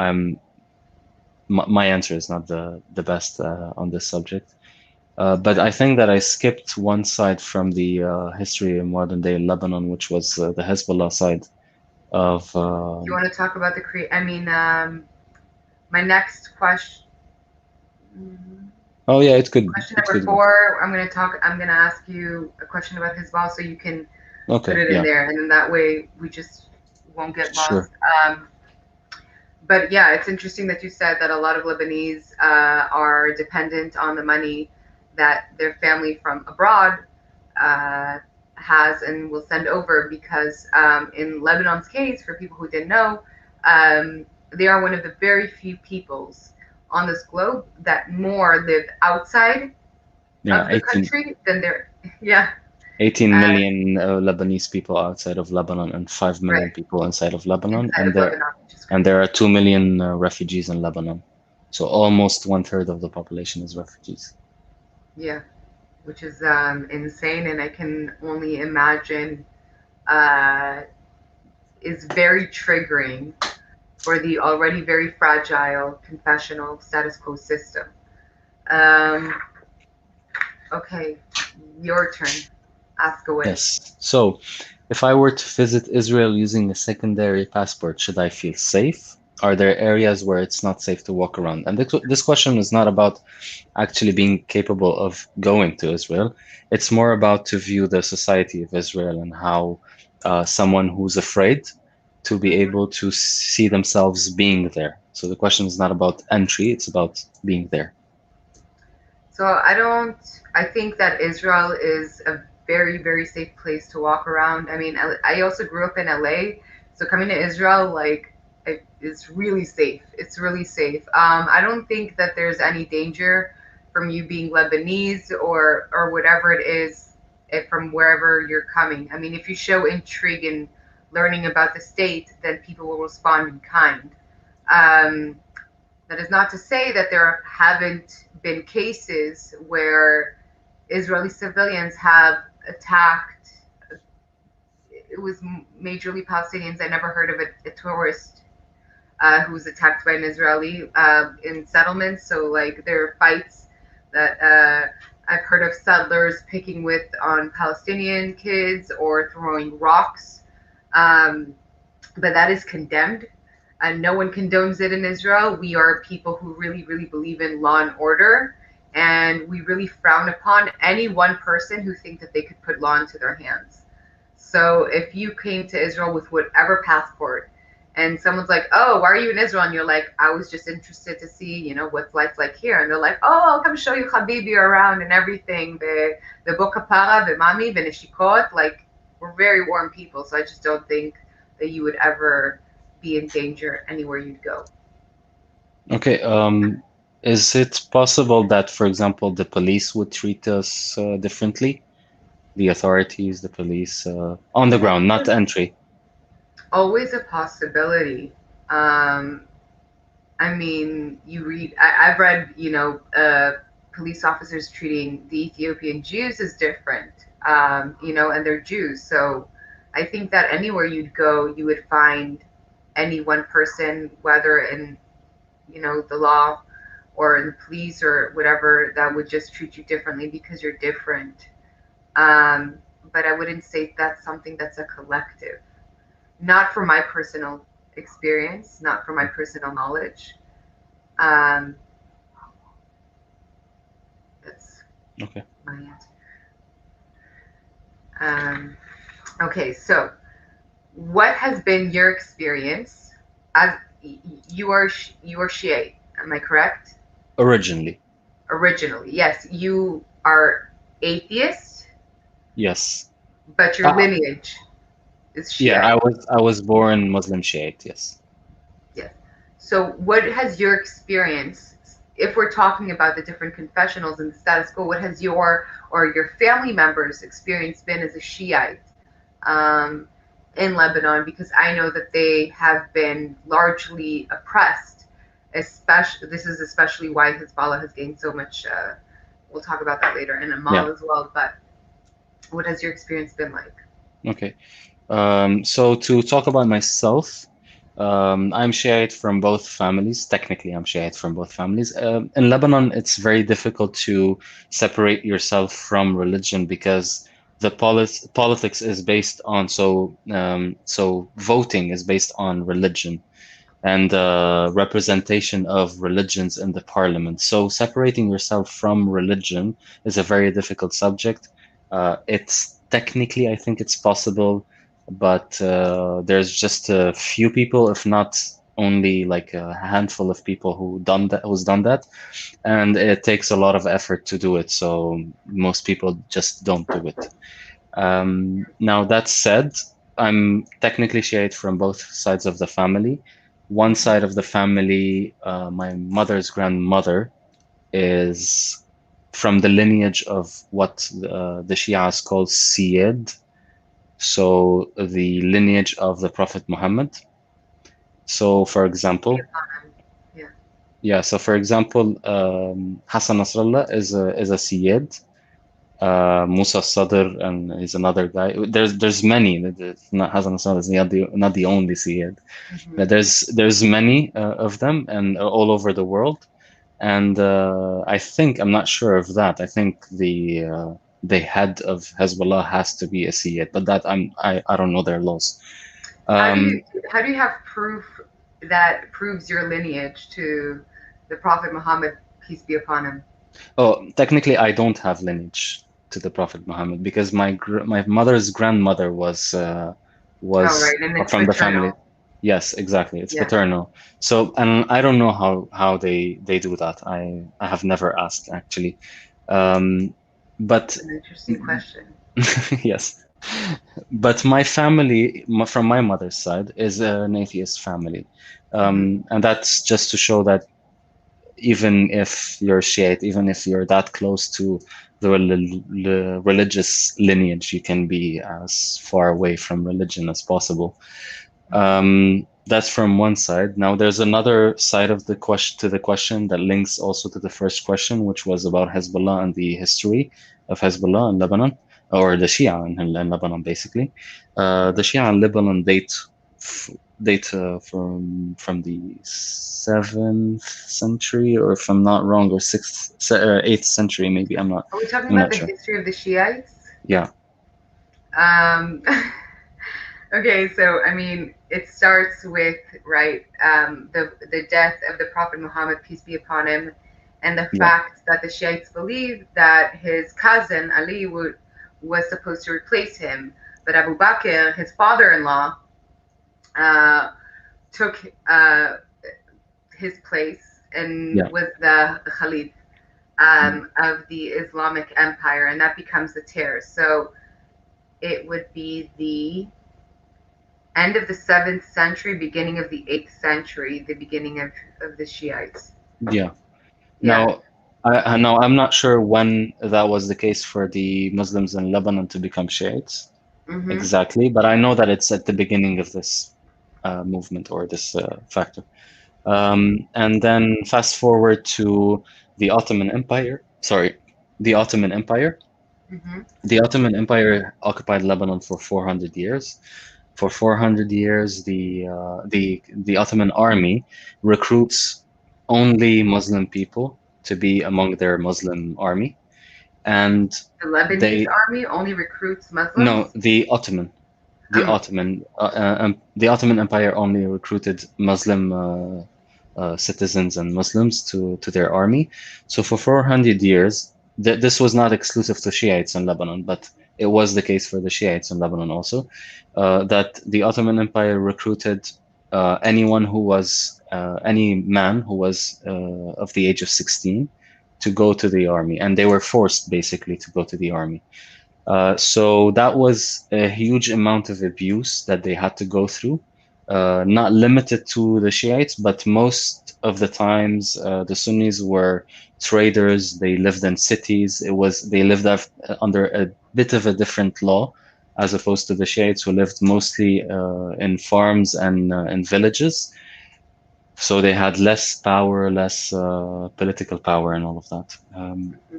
my answer is not the best on this subject. But I think that I skipped one side from the history of modern day Lebanon, which was the Hezbollah side of. Do you want to talk about my next question? Oh yeah, Question it number could go. 4. I'm gonna ask you a question about Hezbollah, so you can put Okay, it in yeah, there, and then that way we just won't get sure. lost. But yeah, it's interesting that you said that a lot of Lebanese are dependent on the money that their family from abroad uh, has and will send over, because in Lebanon's case, for people who didn't know, they are one of the very few peoples on this globe that more live outside Yeah, of the country than they're, yeah, 18 uh, million Lebanese people outside of Lebanon and 5 million right, people inside of Lebanon, inside of Lebanon, which is and there crazy. are 2 million refugees in Lebanon. So almost one third of the population is refugees. Yeah, which is insane, and I can only imagine uh, is very triggering for the already very fragile confessional status quo system. Um, okay, your turn. Ask away. Yes. So if I were to visit Israel using a secondary passport, should I feel safe? Are there areas where it's not safe to walk around? And this question is not about actually being capable of going to Israel. It's more about to view the society of Israel and how someone who's afraid to be Mhm. able to see themselves being there. So the question is not about entry, it's about being there. So I think that Israel is a very, very safe place to walk around. I mean, I also grew up in LA, so coming to Israel, like, it's really safe. It's really safe. I don't think that there's any danger from you being Lebanese or whatever it is, from wherever you're coming. I mean, if you show intrigue in learning about the state, then people will respond in kind. Um, that is not to say that there haven't been cases where Israeli civilians have attacked. It was majorly Palestinians. I never heard of a tourist who was attacked by an Israeli in settlements. So, like, there are fights that I've heard of settlers picking with on Palestinian kids or throwing rocks. Um, but that is condemned, and no one condones it in Israel. We are people who really, really believe in law and order, and we really frown upon any one person who think that they could put law into their hands. So if you came to Israel with whatever passport, and someone's like, "Oh, why are you in Israel?" and you're like, "I was just interested to see, what life's like here," and they're like, "Oh, I'll come show you Habibi around and everything, the Bokapara, the Mami, the Nishikot." Like, we're very warm people, so I just don't think that you would ever be in danger anywhere you'd go. Okay, is it possible that, for example, the police would treat us differently? The authorities, the police, on the I ground, think not there's entry. always a possibility. Um, I mean, I've read, police officers treating the Ethiopian Jews as different, and they're Jews. So I think that anywhere you'd go, you would find any one person, whether in, the law or in the police or whatever, that would just treat you differently because you're different. Um, but I wouldn't say that's something that's a collective. Not from my personal experience, not from my personal knowledge. Um, that's Okay. my answer. Um, okay, so what has been your experience as you are Shiite? Am I correct? Originally, Originally, yes, you are atheist, yes. but your Uh, lineage is yeah, Shiite. I was born Muslim Shiite, yes. Yes. So, what has your experience, if we're talking about the different confessionals and the status quo, what has your or your family members' experience been as a Shiite um, in Lebanon? Because I know that they have been largely oppressed. Especially, this is especially why Hezbollah has gained so much. We'll talk about that later, and Yeah. Amal as well. But What has your experience been like? Okay. So to talk about myself, I'm Shiite from both families. Technically, I'm Shiite from both families. In Lebanon, it's very difficult to separate yourself from religion because the politics is based on so voting is based on religion and representation of religions in the parliament. So separating yourself from religion is a very difficult subject. It's technically, I think it's possible, but there's just a few people, if not only like a handful of people who's done that, and it takes a lot of effort to do it. So most people just don't do it. Now, that said, I'm technically Shiite from both sides of the family. One side of the family, my mother's grandmother, is from the lineage of what the Shias call Siyed, so the lineage of the Prophet Muhammad. So, for example, Yeah. yeah, so for example, Hassan Nasrallah is a Siyed. Musa Sadr, and he's another guy. There's many. It's not Hassan Nasrallah is not the only Syed. Hmm. But there's many of them, and all over the world. And I think I'm not sure of that. I think the head of Hezbollah has to be a Syed, but I don't know their laws. How do Um, you how do you have proof that proves your lineage to the Prophet Muhammad, peace be upon him? oh, technically, I don't have lineage to the Prophet Muhammad because my mother's grandmother Oh, was right, and it's from the family. paternal. Yes, exactly. It's Yeah, paternal. So, and I don't know how they do that. I have never asked actually. Um, but it's an interesting question. yes, but my family from my mother's side is an atheist family, Hmm. and that's just to show that even if you're Shiite, even if you're that close to the religious lineage, you can be as far away from religion as possible. That's from one side. Now, there's another side of the question to the question that links also to the first question, which was about Hezbollah and the history of Hezbollah in Lebanon, or the Shia in Lebanon, basically. The Shia in Lebanon f- date from the 7th century, or if I'm not wrong, or 8th century, maybe. Are we talking I'm about not the sure. history of the Shiites? Yeah, Um, okay, so I mean, it starts with right the death of the Prophet Muhammad, peace be upon him, and the yeah, fact that the Shiites believe that his cousin Ali was supposed to replace him, but Abu Bakr, his father-in-law, uh, took his place and yeah, was the Khalif of the Islamic Empire, and that becomes the terror. So it would be the end of the 7th century, beginning of the 8th century, the beginning of the Shiites. yeah. Yeah. Now, now I'm not sure when that was the case for the Muslims in Lebanon to become Shiites Hmm. exactly, but I know that it's at the beginning of this movement or this factor. And then fast forward to the Ottoman Empire. Sorry, the Ottoman Empire. Hmm. The Ottoman Empire occupied Lebanon for 400 years. For 400 years, the Ottoman army recruits only Muslim people to be among their Muslim army, and The Lebanese they army only recruits no, Muslims. Um, the Ottoman Empire only recruited Muslim citizens and Muslims to their army. So for 400 years, this was not exclusive to Shiites in Lebanon, but it was the case for the Shiites in Lebanon also, that the Ottoman Empire recruited any man who was of the age of 16 to go to the army, and they were forced basically to go to the army. So that was a huge amount of abuse that they had to go through, not limited to the Shiites, but most of the times the Sunnis were traders. They lived in cities. They lived under a bit of a different law as opposed to the Shiites who lived mostly in farms and in villages. So they had less power, less political power, and all of that.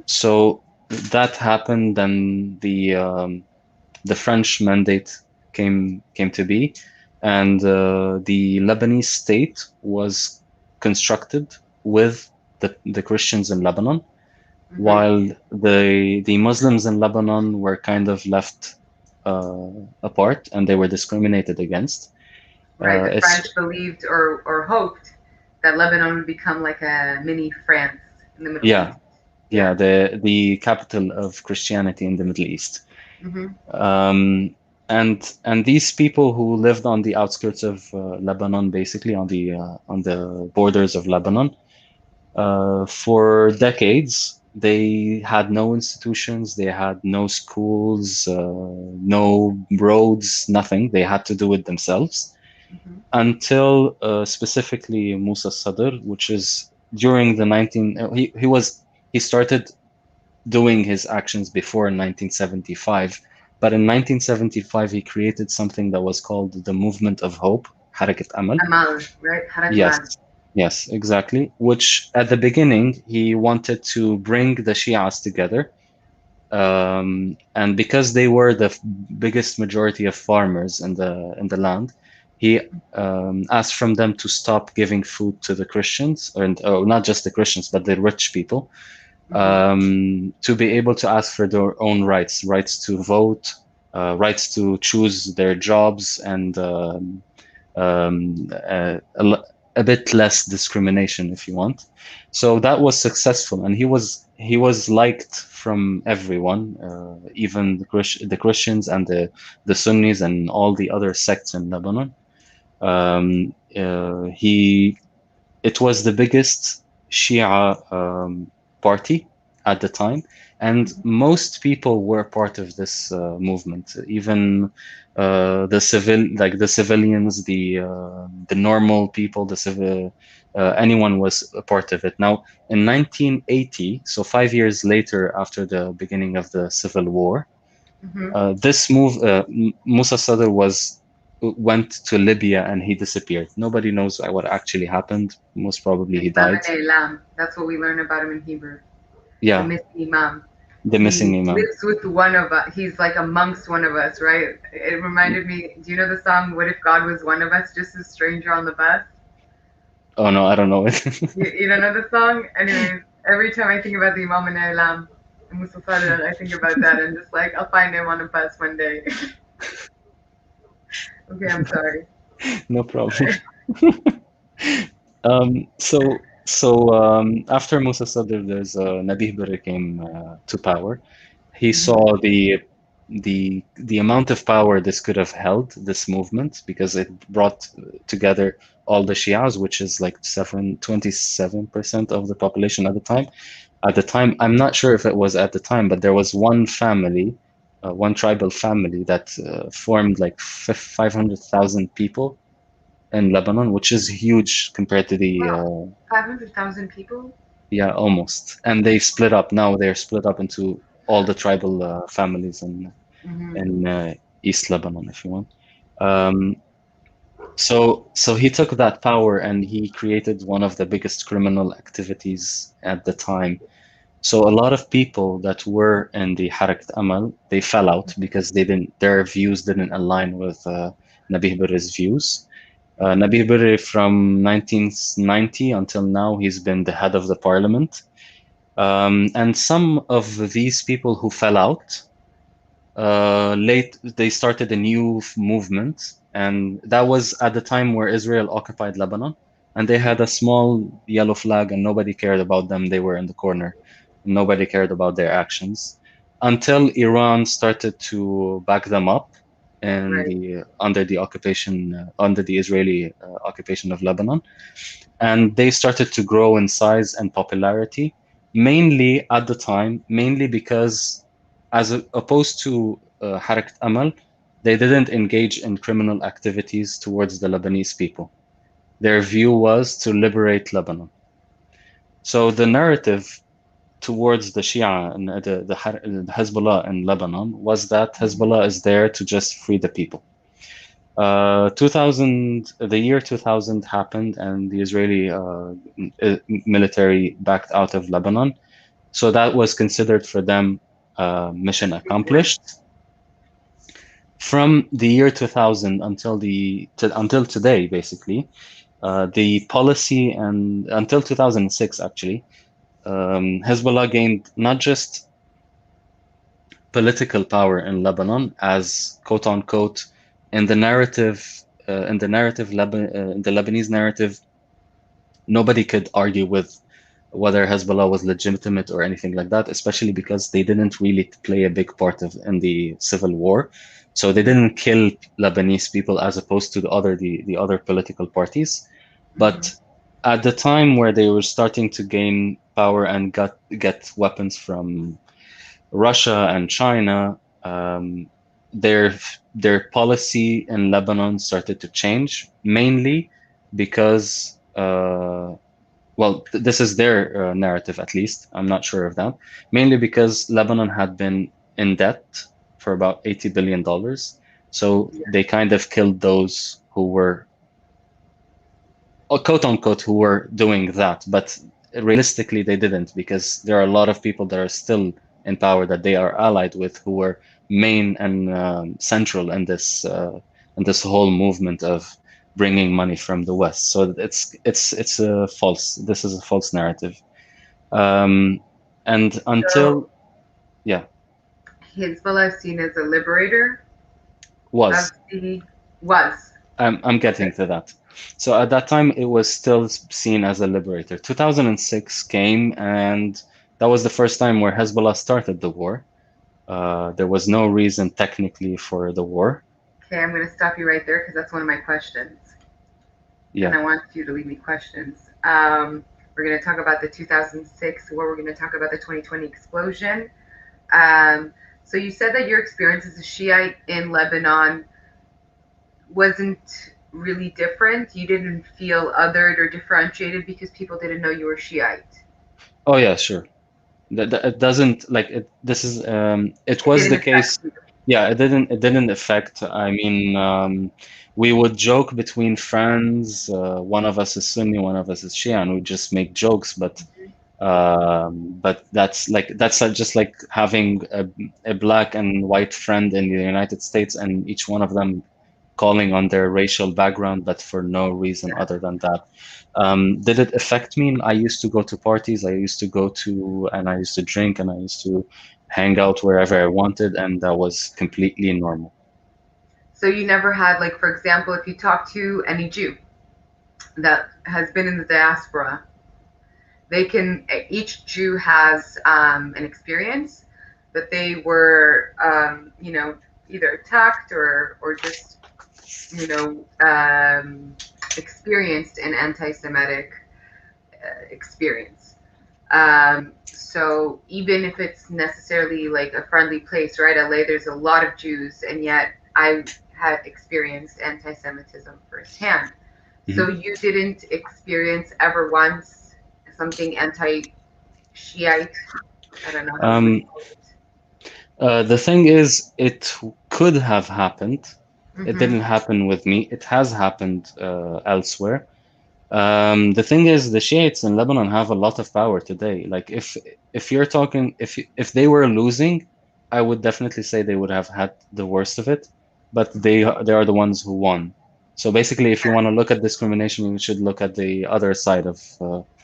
So that happened, then the French mandate came to be, and the Lebanese state was constructed with the Christians in Lebanon, Mm-hmm. while the Muslims in Lebanon were kind of left apart and they were discriminated against. Right. The It's French believed or hoped that Lebanon would become like a mini France in the Middle yeah, East. yeah, Yeah. the capital of Christianity in the Middle East. Mm-hmm. And these people who lived on the outskirts of Lebanon, basically on the borders of Lebanon, for decades, they had no institutions, they had no schools, no roads, nothing. They had to do it themselves Mm-hmm. until specifically Musa Sadr, which is during the 19 he started doing his actions before 1975, but in 1975 he created something that was called the Movement of Hope, Harakat Amal. Amal, right? Harat Yes, Amal. yes, exactly. Which at the beginning he wanted to bring the Shias together, and because they were the biggest majority of farmers in the land, he asked from them to stop giving food to the Christians, or oh, not just the Christians, but the rich people, Mm-hmm. to be able to ask for their own rights, rights to vote, rights to choose their jobs, and a bit less discrimination, if you want. So that was successful, and he was liked from everyone, even the Christians and the Sunnis and all the other sects in Lebanon. He It was the biggest Shia party at the time, and most people were part of this movement. Even the civilians, the normal people, the civil anyone was a part of it. Now, in 1980, so 5 years later, after the beginning of the civil war, Mm-hmm. Musa Sadr went to Libya and he disappeared. Nobody knows what actually happened. Most probably he Imam died. and Elam. That's what we learn about him in Hebrew. The Yeah, missing Imam. the missing He imam. lives with one of us. He's like amongst one of us, right? It reminded me. Do you know the song "What If God Was One of Us, Just a Stranger on the Bus"? Oh no, I don't know it. You don't know the song? Anyways, every time I think about the Imam and Elam and Musa Sadr, I think about that and just like I'll find him on a bus one day. Okay, I'm sorry. No problem. So after Musa Sadr, there's Nabih Berri came to power. He Mm-hmm. saw the amount of power this could have held, this movement, because it brought together all the Shias, which is like 27% of the population at the time. At the time, I'm not sure if it was at the time, but there was one family, one tribal family that formed like 500,000 people in Lebanon, which is huge compared to the Wow, 500,000 people. yeah, almost. And they split up. Now they're split up into all the tribal families Mm-hmm. in East Lebanon, if you want. Um, so he took that power and he created one of the biggest criminal activities at the time. So a lot of people that were in the Harakat Amal, they fell out because their views didn't align with Nabih Berri's views. Nabih Berri from 1990 until now, he's been the head of the parliament. And some of these people who fell out, they started a new movement, and that was at the time where Israel occupied Lebanon, and they had a small yellow flag, and nobody cared about them. They were in the corner. Nobody cared about their actions until Iran started to back them up in Right. the under the Israeli occupation of Lebanon, and they started to grow in size and popularity, mainly at the time, mainly because, opposed to Harakat Amal, they didn't engage in criminal activities towards the Lebanese people. Their view was to liberate Lebanon. So the narrative towards the Shia and the Hezbollah in Lebanon was that Hezbollah is there to just free the people. 2000, the year 2000 happened, and the Israeli military backed out of Lebanon. So that was considered for them mission accomplished. From the year 2000 until today, basically, the policy, and until 2006 actually, Hezbollah gained not just political power in Lebanon as quote unquote in the narrative in the Lebanese narrative, nobody could argue with whether Hezbollah was legitimate or anything like that, especially because they didn't really play a big part in the civil war. So they didn't kill Lebanese people as opposed to the other political parties. But at the time where they were starting to gain power and get weapons from Russia and China, their policy in Lebanon started to change, mainly because this is their narrative, at least. I'm not sure of that. Mainly because Lebanon had been in debt for about $80 billion. So they kind of killed those who were, quote unquote, who were doing that. But realistically, they didn't, because there are a lot of people that are still in power that they are allied with who were main and central in this whole movement of bringing money from the West. So it's a false. This is a false narrative. And until, yeah, Hezbollah is seen as a liberator was. of the was. I'm getting to that. So at that time, it was still seen as a liberator. 2006 came, and that was the first time where Hezbollah started the war. There was no reason technically for the war. Okay, I'm going to stop you right there because that's one of my questions. Yeah. And I want you to leave me questions. We're going to talk about the 2006 war. We're going to talk about the 2020 explosion. So you said that your experience as a Shiite in Lebanon wasn't really different. You didn't feel othered or differentiated because people didn't know you were Shiite. Oh yeah, sure. It doesn't like it. This is it was the case. Yeah, it didn't affect. I mean, we would joke between friends. One of us is Sunni, one of us is Shia, and we just make jokes. But that's just like having a black and white friend in the United States, and each one of them calling on their racial background, but for no reason other than that. Did it affect me? I used to go to parties, and I used to drink, and I used to hang out wherever I wanted, and that was completely normal. So you never had, like, for example, if you talk to any Jew that has been in the diaspora, each Jew has an experience that they were, either attacked or just, experienced an anti-Semitic experience. So even if it's necessarily like a friendly place, right? LA, there's a lot of Jews, and yet I had experienced anti-Semitism firsthand. Mm-hmm. So you didn't experience ever once something anti-Shiite? I don't know. The thing is, it could have happened. Mm-hmm. It didn't happen with me. It has happened elsewhere. The thing is, the Shiites in Lebanon have a lot of power today. Like if you're talking, if they were losing, I would definitely say they would have had the worst of it. But they are the ones who won. So basically, if you want to look at discrimination, you should look at the other side of,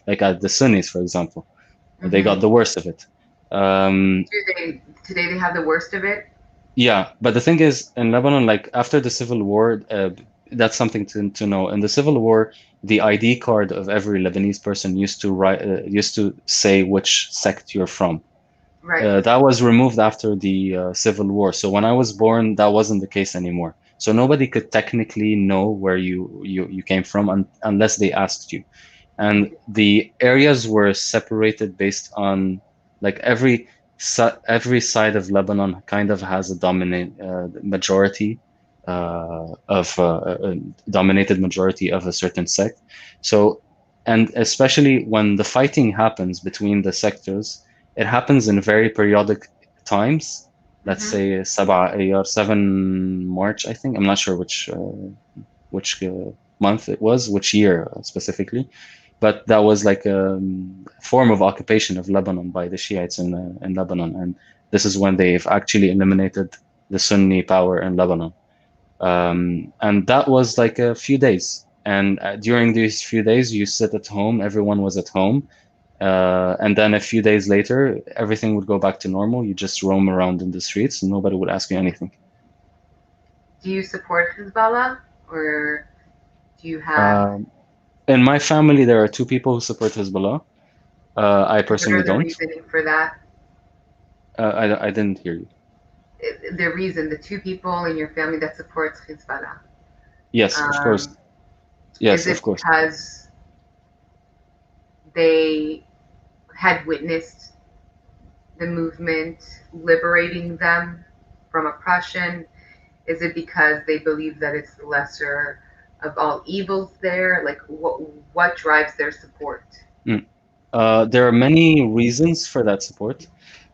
like at the Sunnis, for example. Mm-hmm. They got the worst of it. Today they have the worst of it? Yeah, but the thing is, in Lebanon, like after the civil war, that's something to know. In the civil war, the ID card of every Lebanese person used to say which sect you're from. Right. That was removed after the civil war. So when I was born, that wasn't the case anymore. So nobody could technically know where you came from unless they asked you. And the areas were separated based on, like, every side of Lebanon kind of has a dominated majority dominated majority of a certain sect. So, and especially when the fighting happens between the sectors, it happens in very periodic times. Let's say 7 March, I think. I'm not sure which month it was, which year specifically. but that was like a form of occupation of Lebanon by the Shiites in Lebanon, and this is when they've actually eliminated the Sunni power in Lebanon. And that was like a few days. And during these few days, you sit at home, everyone was at home. And then a few days later, everything would go back to normal. You just roam around in the streets and nobody would ask you anything. Do you support Hezbollah, or do you have? In my family, there are two people who support Hezbollah. I What are personally the don't. reasoning for that? I didn't hear you. The reason, the two people in your family that supports Hezbollah. Yes, of course. Yes, Is of it course. because they had witnessed the movement liberating them from oppression? Is it because they believe that it's the lesser of all evils there? Like, what drives their support? There are many reasons for that support.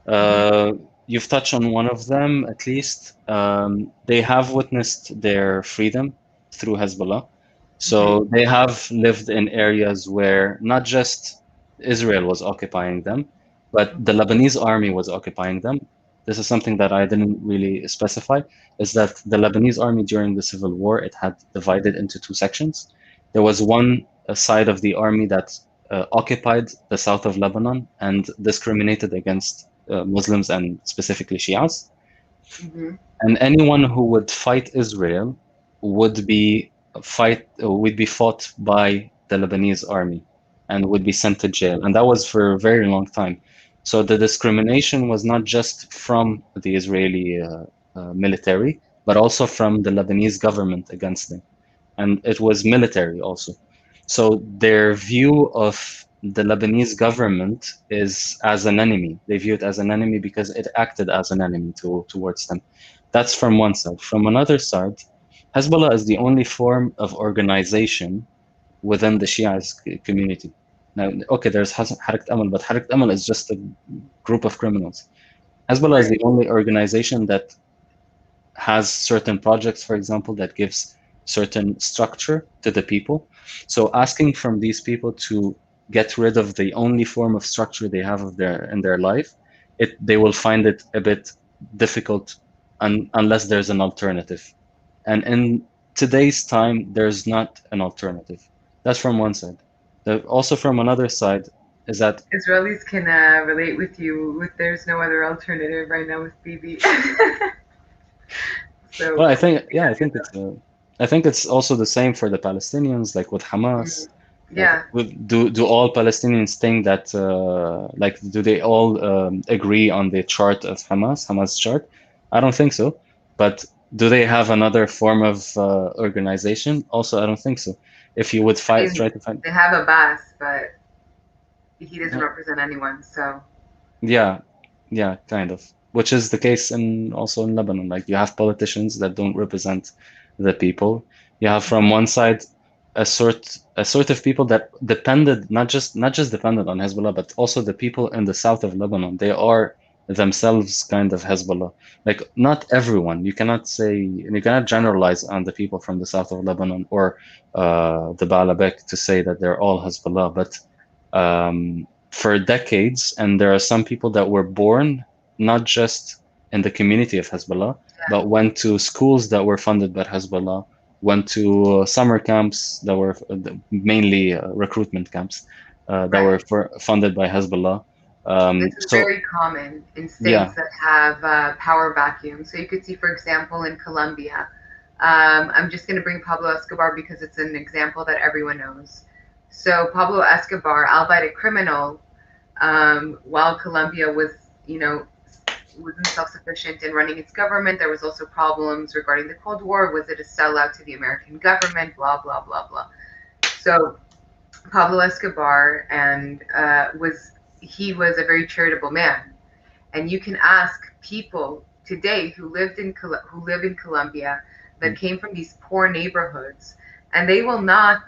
Mm-hmm. You've touched on one of them, at least. They have witnessed their freedom through Hezbollah. Mm-hmm. So they have lived in areas where not just Israel was occupying them, but the Lebanese army was occupying them. This is something that I didn't really specify, is that the Lebanese army during the civil war, it had divided into two sections. There was one side of the army that occupied the south of Lebanon and discriminated against Muslims and specifically Shias. Mm-hmm. And anyone who would fight Israel would be fought by the Lebanese army and would be sent to jail. And that was for a very long time. So the discrimination was not just from the Israeli military, but also from the Lebanese government against them, and it was military also. So their view of the Lebanese government is as an enemy. They view it as an enemy because it acted as an enemy towards them. That's from one side. From another side, Hezbollah is the only form of organization within the Shia community. Now, okay, there's Harakat Amal, but Harakat Amal is just a group of criminals. Hezbollah is Right. the only organization that has certain projects, for example, that gives certain structure to the people. So asking from these people to get rid of the only form of structure they have of in their life, they will find it a bit difficult unless there's an alternative. And in today's time, there's not an alternative. That's from one side. Also from another side is that Israelis can relate with you with there's no other alternative right now with Bibi. well, So, I think yeah, I think it's also the same for the Palestinians, like with Hamas. Like, yeah. do all Palestinians think that like do they all agree on the chart of Hamas chart? I don't think so. But do they have another form of organization? Also, I don't think so. If you would I fight, mean, try to find, they have a boss, but he doesn't uh, represent anyone. So, yeah, yeah, kind of. Which is the case in also in Lebanon. Like you have politicians that don't represent the people. You have from one side a sort of people that depended not just depended on Hezbollah, but also the people in the south of Lebanon. They are themselves kind of Hezbollah. Like not everyone. You cannot generalize on the people from the south of Lebanon or the Baalabek to say that they're all Hezbollah. But for decades, and there are some people that were born not just in the community of Hezbollah, yeah, but went to schools that were funded by Hezbollah, went to summer camps that were mainly recruitment camps that right. were funded by Hezbollah. This is So very common in yeah, states that have power vacuums. So you could see, for example, in Colombia. I'm just going to bring Pablo Escobar because it's an example that everyone knows. So Pablo Escobar, albeit a criminal, while Colombia was, you know, wasn't self-sufficient in running its government, there was also problems regarding the Cold War. Was it a sellout to the American government? Blah blah blah blah. So Pablo Escobar and was a very charitable man, and you can ask people today who live in Colombia that came from these poor neighborhoods, and they will not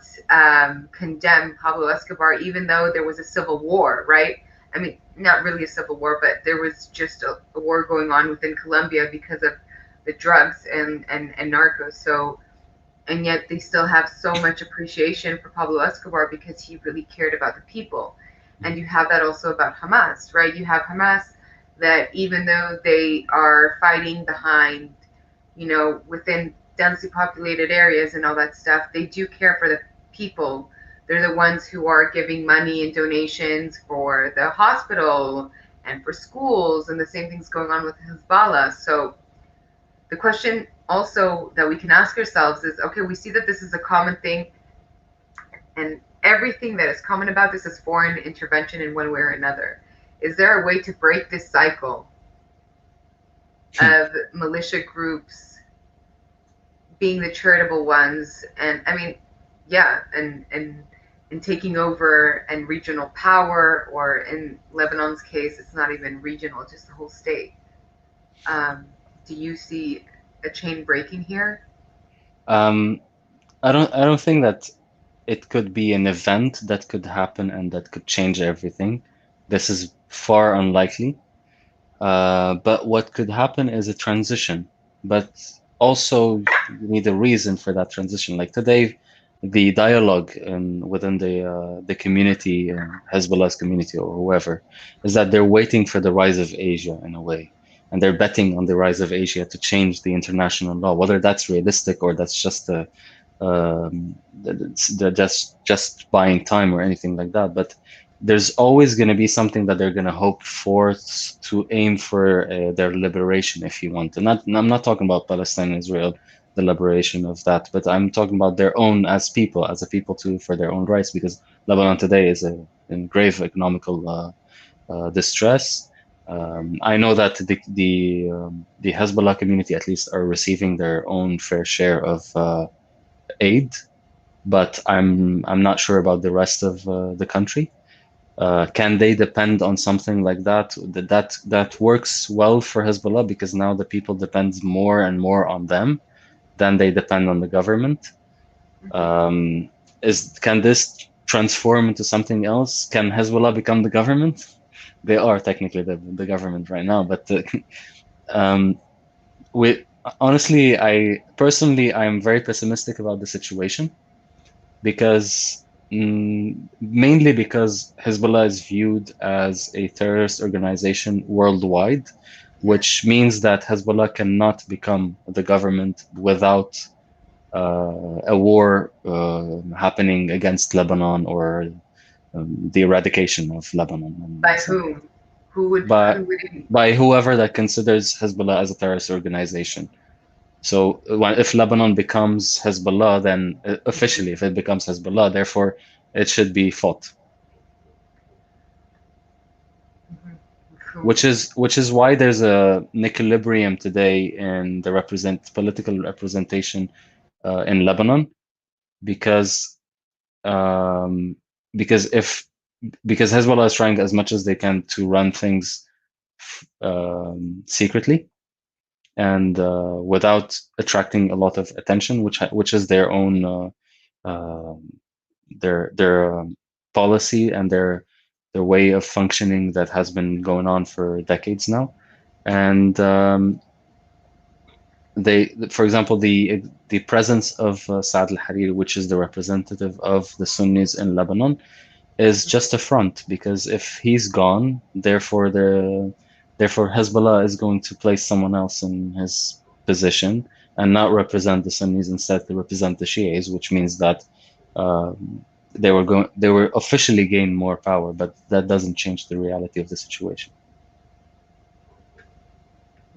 condemn Pablo Escobar, even though there was a civil war, right? I mean, not really a civil war, but there was just a war going on within Colombia because of the drugs and narcos. So and yet they still have so much appreciation for Pablo Escobar because he really cared about the people. And you have that also about Hamas, right? You have Hamas that even though they are fighting behind, within densely populated areas and all that stuff, they do care for the people. They're the ones who are giving money and donations for the hospital and for schools, and the same thing's going on with Hezbollah. So the question also that we can ask ourselves is, okay, we see that this is a common thing, and everything that is common about this is foreign intervention in one way or another. Is there a way to break this cycle of militia groups being the charitable ones, and and taking over and regional power, or in Lebanon's case, it's not even regional, just the whole state. Do you see a chain breaking here? I don't think that it could be an event that could happen and that could change everything. This is far unlikely. But what could happen is a transition, but also you need a reason for that transition. Like today, the dialogue within the community, Hezbollah's community or whoever, is that they're waiting for the rise of Asia in a way, and they're betting on the rise of Asia to change the international law. Whether that's realistic or that's just just buying time or anything like that, but there's always going to be something that they're going to hope for to aim for their liberation, if you want. And I'm not talking about Palestine and Israel, the liberation of that, but I'm talking about their own as a people too, for their own rights, because Lebanon today is in grave economical distress. I know that the Hezbollah community at least are receiving their own fair share of aid, but I'm not sure about the rest of the country. Can they depend on something like that? That works well for Hezbollah because now the people depend more and more on them than they depend on the government. Can this transform into something else? Can Hezbollah become the government? They are technically the government right now, but um, we honestly, I'm very pessimistic about the situation because mainly because Hezbollah is viewed as a terrorist organization worldwide, which means that Hezbollah cannot become the government without a war happening against Lebanon or the eradication of Lebanon. By whom? By Who would by whoever that considers Hezbollah as a terrorist organization. So if Lebanon becomes Hezbollah, then officially, if it becomes Hezbollah, therefore it should be fought. Which is why there's an equilibrium today in the political representation in Lebanon, because um, because if because Hezbollah is trying as much as they can to run things secretly and without attracting a lot of attention, which is their own their policy and their way of functioning that has been going on for decades now. And for example, the presence of Saad al-Hariri, which is the representative of the Sunnis in Lebanon, is just a front, because if he's gone, therefore Hezbollah is going to place someone else in his position and not represent the Sunnis, instead they represent the Shias, which means that they were officially gain more power, but that doesn't change the reality of the situation.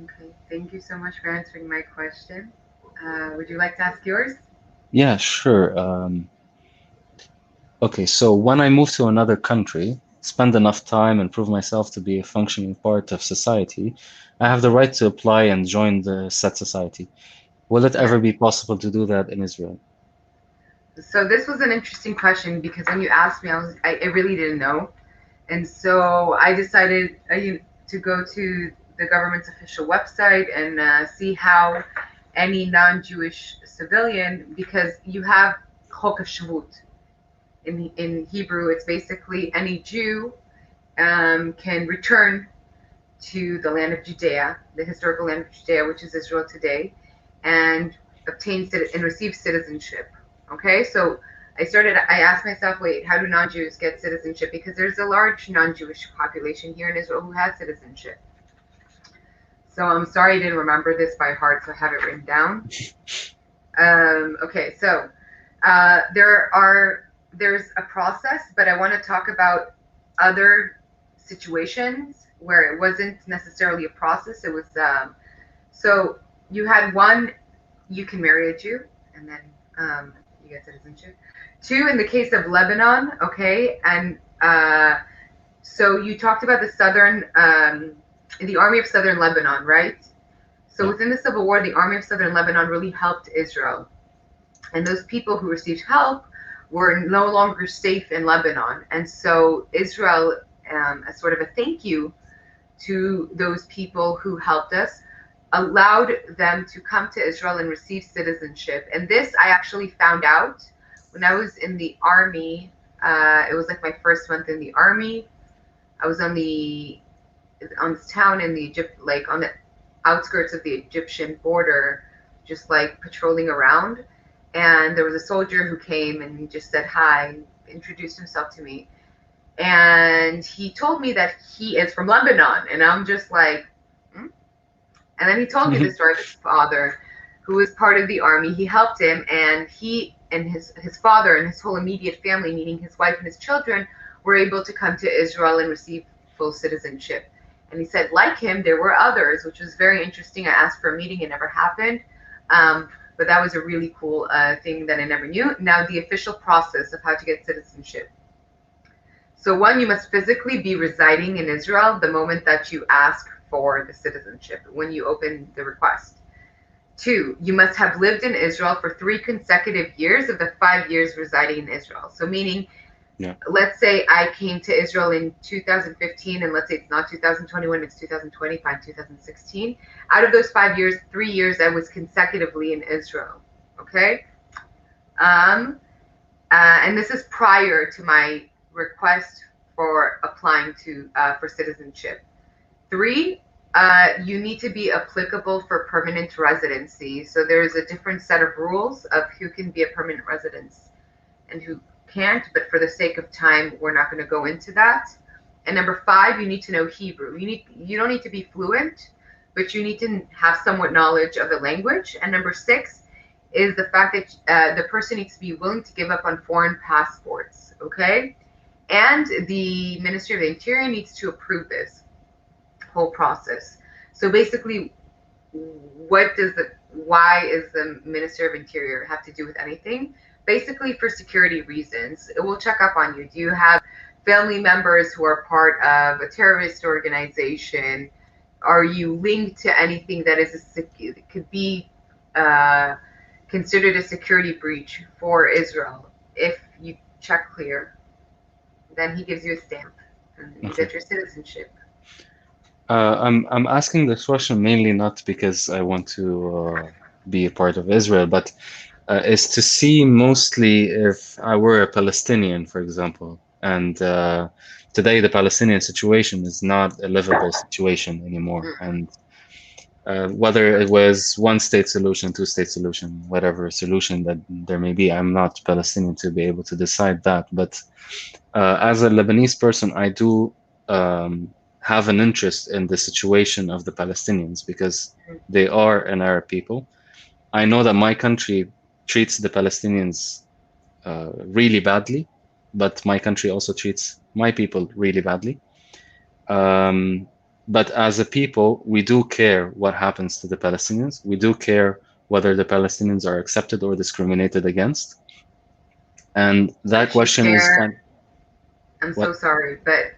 Okay, thank you so much for answering my question. Would you like to ask yours? Yeah, sure. Okay, so when I move to another country, spend enough time and prove myself to be a functioning part of society, I have the right to apply and join the said society. Will it ever be possible to do that in Israel? So this was an interesting question because when you asked me, I really didn't know, and so I decided to go to the government's official website and see how any non-Jewish civilian, because you have Chok Shvut. In Hebrew, it's basically any Jew can return to the land of Judea, the historical land of Judea, which is Israel today, and obtain and receive citizenship. Okay, so I asked myself, wait, how do non-Jews get citizenship? Because there's a large non-Jewish population here in Israel who has citizenship. So I'm sorry I didn't remember this by heart, so I have it written down. Okay, so there's a process, but I want to talk about other situations where it wasn't necessarily a process. It was so you had one, you can marry a Jew, and then you get citizenship. Two, in the case of Lebanon, okay, and so you talked about the army of southern Lebanon, right? So within the civil war, the army of southern Lebanon really helped Israel. And those people who received help were no longer safe in Lebanon. And so Israel, as sort of a thank you to those people who helped us, allowed them to come to Israel and receive citizenship. And this I actually found out when I was in the army. It was like my first month in the army. I was on this town in the like on the outskirts of the Egyptian border, just like patrolling around. And there was a soldier who came and he just said hi, introduced himself to me. And he told me that he is from Lebanon. And I'm just like, hmm? And then he told me the story of his father, who was part of the army. He helped him, and he and his father and his whole immediate family, meaning his wife and his children, were able to come to Israel and receive full citizenship. And he said, like him, there were others, which was very interesting. I asked for a meeting, it never happened. But that was a really cool thing that I never knew. Now, the official process of how to get citizenship. So one, you must physically be residing in Israel the moment that you ask for the citizenship, when you open the request. Two, you must have lived in Israel for 3 consecutive years of the 5 years residing in Israel. So meaning, let's say I came to Israel in 2015, and let's say it's not 2021, it's 2020, fine, 2016. Out of those 5 years, 3 years I was consecutively in Israel. Okay? And this is prior to my request for applying for citizenship. 3, you need to be applicable for permanent residency. So there's a different set of rules of who can be a permanent resident and who can't, but for the sake of time, we're not going to go into that. And number 5, you need to know Hebrew. You don't need to be fluent, but you need to have somewhat knowledge of the language. And number 6 is the fact that the person needs to be willing to give up on foreign passports, okay? And the Ministry of the Interior needs to approve this whole process. So basically, why is the Minister of Interior have to do with anything? Basically, for security reasons. It will check up on you. Do you have family members who are part of a terrorist organization? Are you linked to anything that could be considered a security breach for Israel? If you check clear, then he gives you a stamp and you get your citizenship. I'm asking this question mainly not because I want to be a part of Israel, but is to see mostly if I were a Palestinian, for example, and today the Palestinian situation is not a livable situation anymore, and whether it was one-state solution, two-state solution, whatever solution that there may be, I'm not Palestinian to be able to decide that, but as a Lebanese person, I do have an interest in the situation of the Palestinians because they are an Arab people. I know that my country treats the Palestinians really badly, but my country also treats my people really badly. But as a people, we do care what happens to the Palestinians. We do care whether the Palestinians are accepted or discriminated against. And that question is... I'm so sorry, but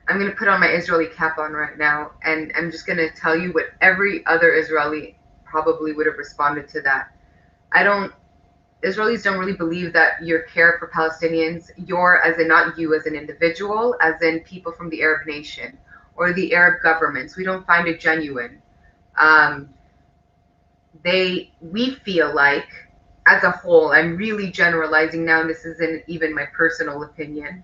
I'm going to put on my Israeli cap on right now, and I'm just going to tell you what every other Israeli probably would have responded to that. Israelis don't really believe that your care for Palestinians, as in not you as an individual, as in people from the Arab nation or the Arab governments. We don't find it genuine. We feel like, as a whole, I'm really generalizing now, and this isn't even my personal opinion,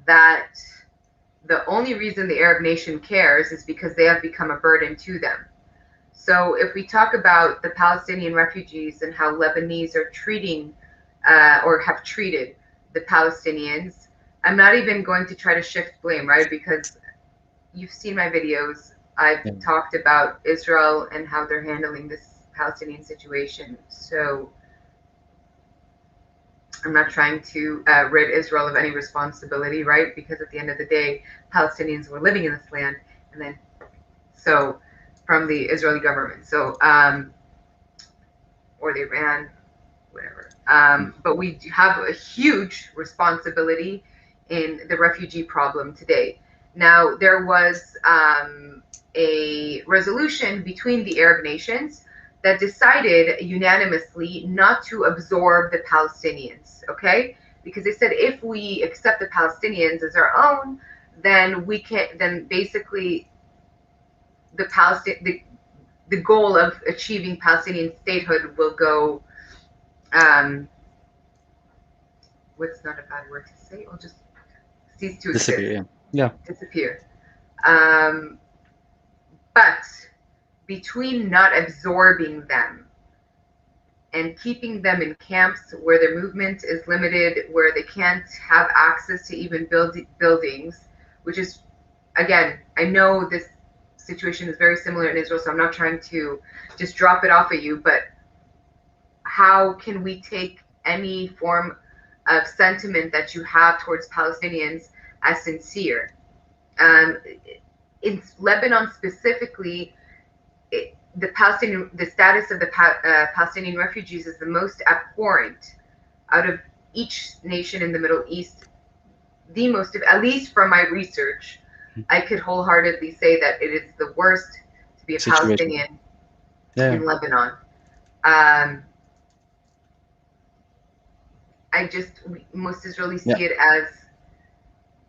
that the only reason the Arab nation cares is because they have become a burden to them. So if we talk about the Palestinian refugees and how Lebanese are treating or have treated the Palestinians, I'm not even going to try to shift blame, right? Because you've seen my videos. I've talked about Israel and how they're handling this Palestinian situation. So I'm not trying to rid Israel of any responsibility, right? Because at the end of the day, Palestinians were living in this land, and then so from the Israeli government, so or the Iran, whatever. But we have a huge responsibility in the refugee problem today. Now, there was a resolution between the Arab nations that decided unanimously not to absorb the Palestinians, okay? Because they said if we accept the Palestinians as our own, then we can, then basically the goal of achieving Palestinian statehood will go, what's not a bad word to say? I'll just cease to Disappear. exist. Yeah. Disappear. But between not absorbing them and keeping them in camps where their movement is limited, where they can't have access to even buildings, which is, again, I know this situation is very similar in Israel, so I'm not trying to just drop it off at you, but how can we take any form of sentiment that you have towards Palestinians as sincere? In Lebanon specifically, the status of the Palestinian refugees is the most abhorrent out of each nation in the Middle East. The most, at least from my research, I could wholeheartedly say that it is the worst to be a Palestinian in Lebanon. Most Israelis see it as,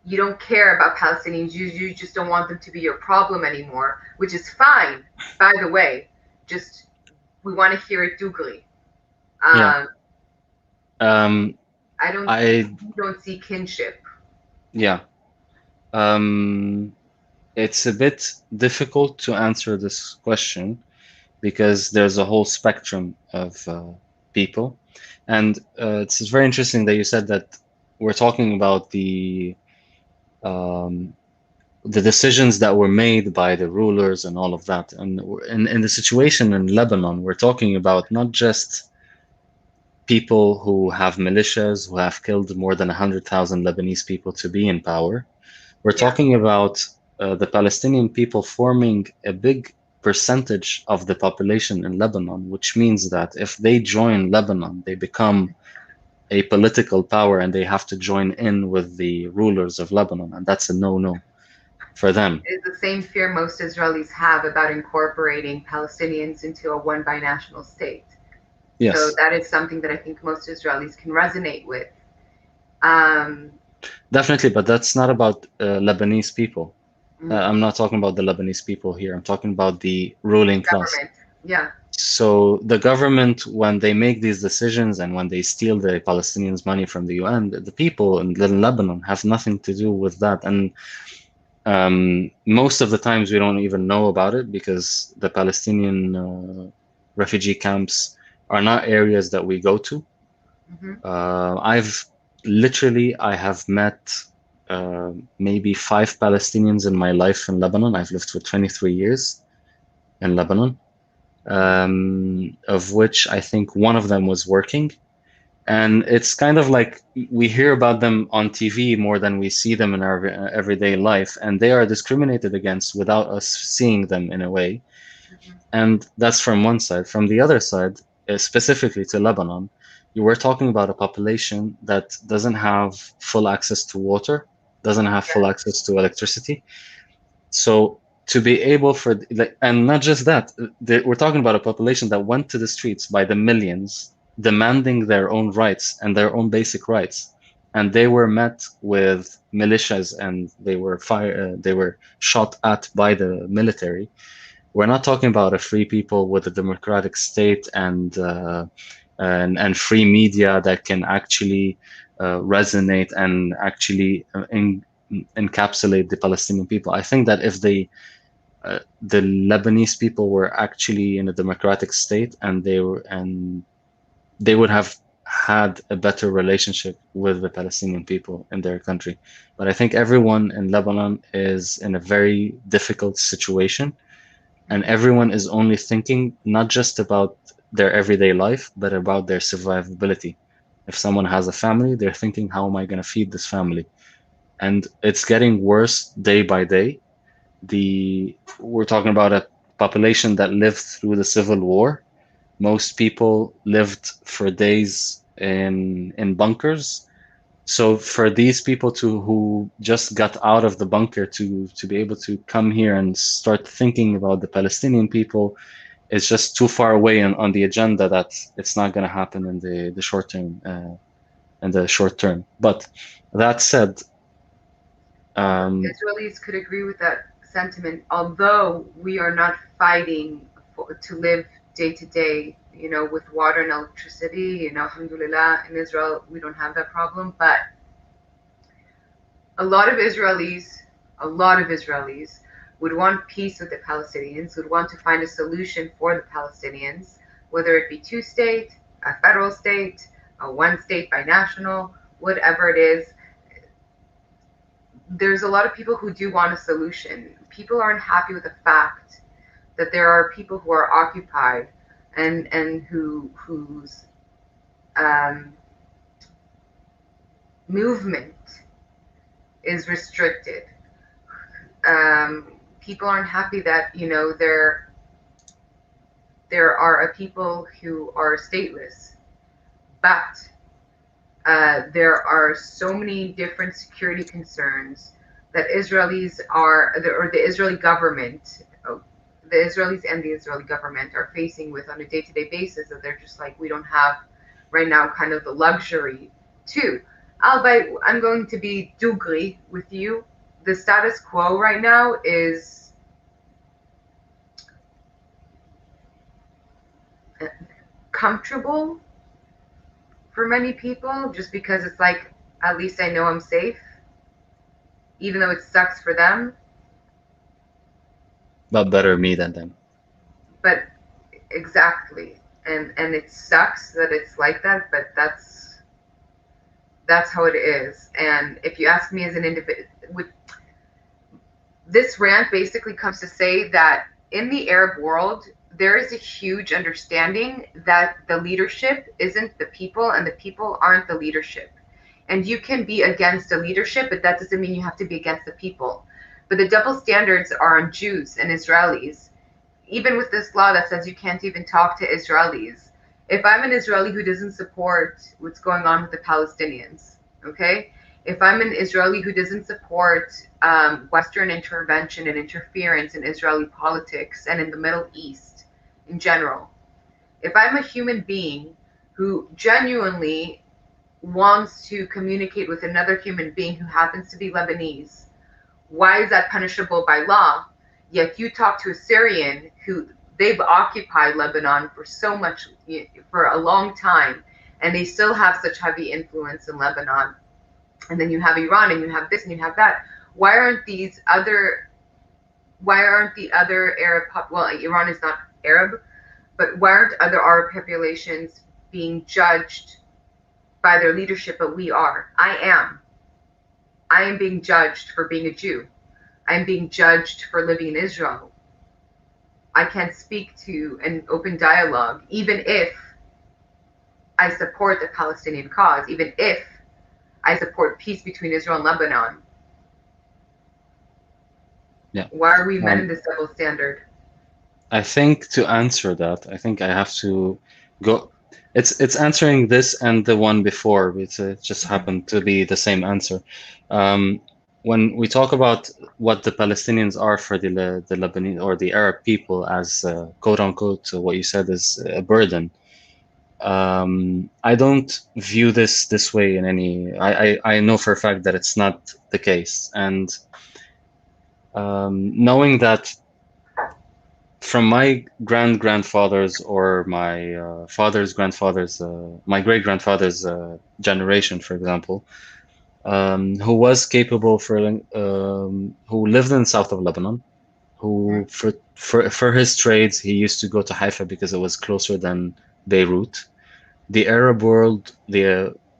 you don't care about Palestinians, you just don't want them to be your problem anymore, which is fine, by the way. Just, we want to hear it dugly. I don't see kinship. Yeah. It's a bit difficult to answer this question because there's a whole spectrum of people. And it's very interesting that you said that we're talking about the decisions that were made by the rulers and all of that. And in the situation in Lebanon, we're talking about not just people who have militias, who have killed more than 100,000 Lebanese people to be in power. We're talking about the Palestinian people forming a big percentage of the population in Lebanon, which means that if they join Lebanon, they become a political power and they have to join in with the rulers of Lebanon. And that's a no-no for them. It's the same fear most Israelis have about incorporating Palestinians into a one binational state. Yes. So that is something that I think most Israelis can resonate with. Definitely, but that's not about Lebanese people. I'm not talking about the Lebanese people here. I'm talking about the ruling class. Yeah. So the government, when they make these decisions and when they steal the Palestinians' money from the UN, the people in Lebanon have nothing to do with that. And most of the times we don't even know about it because the Palestinian refugee camps are not areas that we go to. I have met maybe 5 Palestinians in my life in Lebanon. I've lived for 23 years in Lebanon, of which I think one of them was working. And it's kind of like we hear about them on TV more than we see them in our everyday life, and they are discriminated against without us seeing them in a way. And that's from one side. From the other side, specifically to Lebanon, you were talking about a population that doesn't have full access to water, doesn't have full access to electricity. So to be able for, and not just that, we're talking about a population that went to the streets by the millions, demanding their own rights and their own basic rights. And they were met with militias and they were shot at by the military. We're not talking about a free people with a democratic state and free media that can actually resonate and actually encapsulate the Palestinian people. I think that if they the Lebanese people were actually in a democratic state, and they would have had a better relationship with the Palestinian people in their country. But I think everyone in Lebanon is in a very difficult situation, and everyone is only thinking not just about their everyday life, but about their survivability. If someone has a family, they're thinking, how am I going to feed this family? And it's getting worse day by day. We're talking about a population that lived through the civil war. Most people lived for days in bunkers. So for these people who just got out of the bunker to be able to come here and start thinking about the Palestinian people, it's just too far away on the agenda that it's not going to happen in the short term. In the short term. But that said, Israelis could agree with that sentiment, although we are not fighting to live day to day, with water and electricity. Alhamdulillah, in Israel, we don't have that problem. But a lot of Israelis would want peace with the Palestinians, would want to find a solution for the Palestinians, whether it be two-state, a federal state, a one-state binational, whatever it is. There's a lot of people who do want a solution. People aren't happy with the fact that there are people who are occupied and whose movement is restricted. People aren't happy that there are a people who are stateless, but there are so many different security concerns that Israelis or the Israeli government, the Israelis and the Israeli government are facing with on a day-to-day basis, that they're just like, we don't have right now kind of the luxury to. Albeit, I'm going to be dugri with you. The status quo right now is comfortable for many people, just because it's like, at least I know I'm safe, even though it sucks for them. but better me than them. But exactly, and it sucks that it's like that, but that's how it is. And if you ask me as an individual, this rant basically comes to say that in the Arab world, there is a huge understanding that the leadership isn't the people and the people aren't the leadership. And you can be against the leadership, but that doesn't mean you have to be against the people. But the double standards are on Jews and Israelis. Even with this law that says you can't even talk to Israelis. If I'm an Israeli who doesn't support what's going on with the Palestinians, okay? If I'm an Israeli who doesn't support Western intervention and interference in Israeli politics and in the Middle East in general, if I'm a human being who genuinely wants to communicate with another human being who happens to be Lebanese, why is that punishable by law? Yet you talk to a Syrian who they've occupied Lebanon for a long time, and they still have such heavy influence in Lebanon. And then you have Iran, and you have this, and you have that. Why aren't the other Arab well, Iran is not Arab, but why aren't other Arab populations being judged by their leadership? But we are. I am being judged for being a Jew. I'm being judged for living in Israel. I can't speak to an open dialogue, even if I support the Palestinian cause, even if I support peace between Israel and Lebanon. Yeah. Why are we men in this double standard? I think to answer that, I think I have to go. It's answering this and the one before, which just happened to be the same answer. When we talk about what the Palestinians are for the Lebanese or the Arab people as quote unquote, what you said is a burden. I don't view this way in any. I know for a fact that it's not the case, and knowing that from my grandfathers or my father's grandfathers, my great grandfather's generation, for example, who was capable who lived in the south of Lebanon, who for his trades he used to go to Haifa because it was closer than Beirut. The Arab world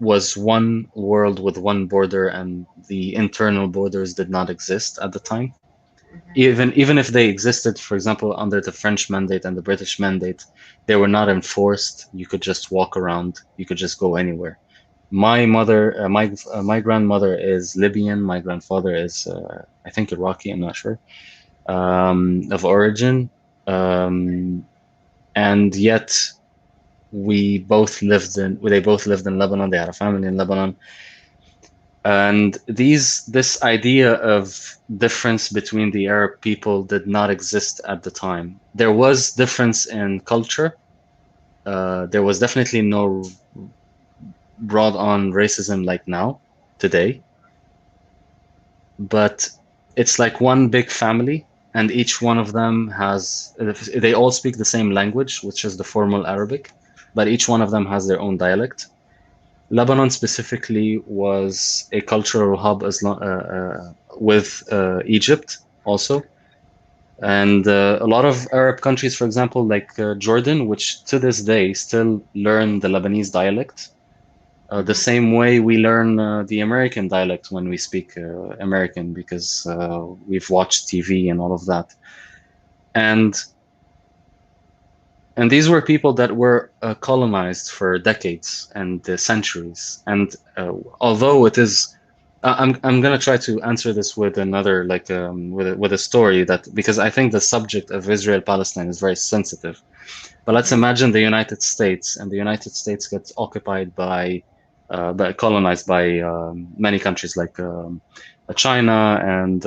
was one world with one border, and the internal borders did not exist at the time. Even if they existed, for example, under the French mandate and the British mandate, they were not enforced. You could just walk around. You could just go anywhere. My grandmother is Libyan. My grandfather is, I think, Iraqi. I'm not sure, of origin, and yet they both lived in Lebanon. They had a family in Lebanon. And this idea of difference between the Arab people did not exist at the time. There was difference in culture. There was definitely no brought on racism like now, today. But it's like one big family, and each one of them they all speak the same language, which is the formal Arabic, but each one of them has their own dialect. Lebanon specifically was a cultural hub with Egypt also. And a lot of Arab countries, for example, like Jordan, which to this day still learn the Lebanese dialect, the same way we learn the American dialect when we speak American, because we've watched TV and all of that. And these were people that were colonized for decades and centuries. And although it is, I'm gonna try to answer this with another, like with a story, because I think the subject of Israel-Palestine is very sensitive. But let's imagine the United States, and the United States gets occupied colonized by many countries like China and.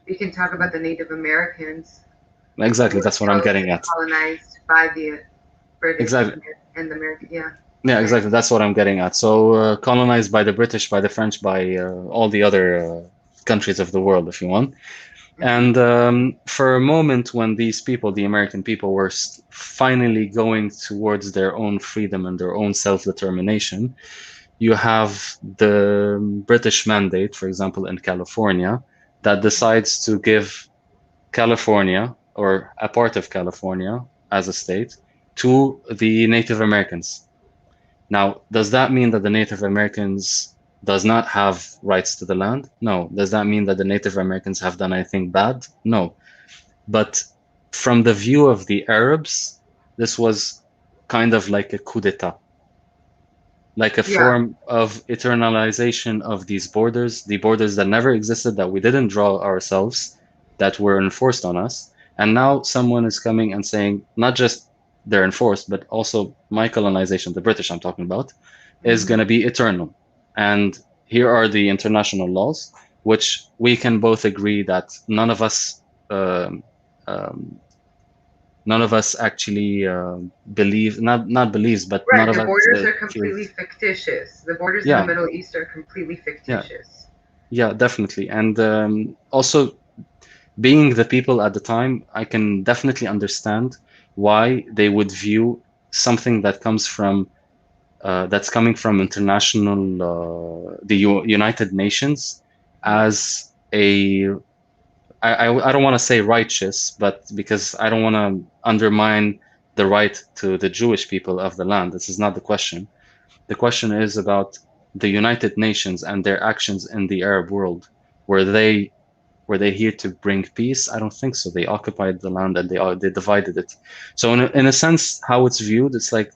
We can talk about the Native Americans. Exactly, that's what I'm getting at. Colonized by the British. Exactly. And the American, yeah. Yeah, exactly. That's what I'm getting at. So colonized by the British, by the French, by all the other countries of the world, if you want. And for a moment, when these people, the American people, were finally going towards their own freedom and their own self-determination, you have the British mandate, for example, in California, that decides to give California, or a part of California as a state, to the Native Americans. Now, does that mean that the Native Americans does not have rights to the land? No. Does that mean that the Native Americans have done anything bad? No. But from the view of the Arabs, this was kind of like a coup d'etat, like a form of eternalization of these borders, the borders that never existed, that we didn't draw ourselves, that were enforced on us. And now someone is coming and saying, not just they're enforced, but also my colonization, the British I'm talking about, is going to be eternal. And here are the international laws, which we can both agree that none of us actually believe, not believes, but right, none of us. The borders are completely fictitious. The borders in the Middle East are completely fictitious. Yeah, definitely. And also, being the people at the time, I can definitely understand why they would view something that comes from that's coming from international, the United Nations, as I don't want to say righteous, but because I don't want to undermine the right to the Jewish people of the land. This is not the question. The question is about the United Nations and their actions in the Arab world. Were they here to bring peace? I don't think so. They occupied the land and they divided it. So in a sense, how it's viewed, it's like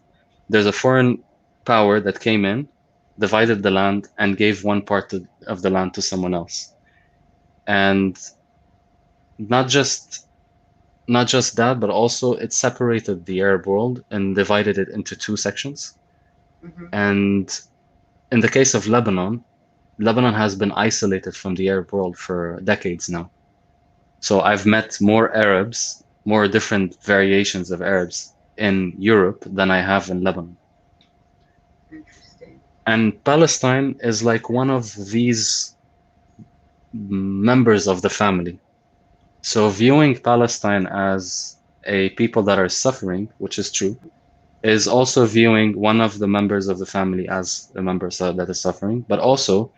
there's a foreign power that came in, divided the land, and gave one part of the land to someone else. And not just that, but also it separated the Arab world and divided it into two sections. And in the case of Lebanon has been isolated from the Arab world for decades now. So I've met more Arabs, more different variations of Arabs in Europe than I have in Lebanon. Interesting. And Palestine is like one of these members of the family. So viewing Palestine as a people that are suffering, which is true, is also viewing one of the members of the family as a member that is suffering, but also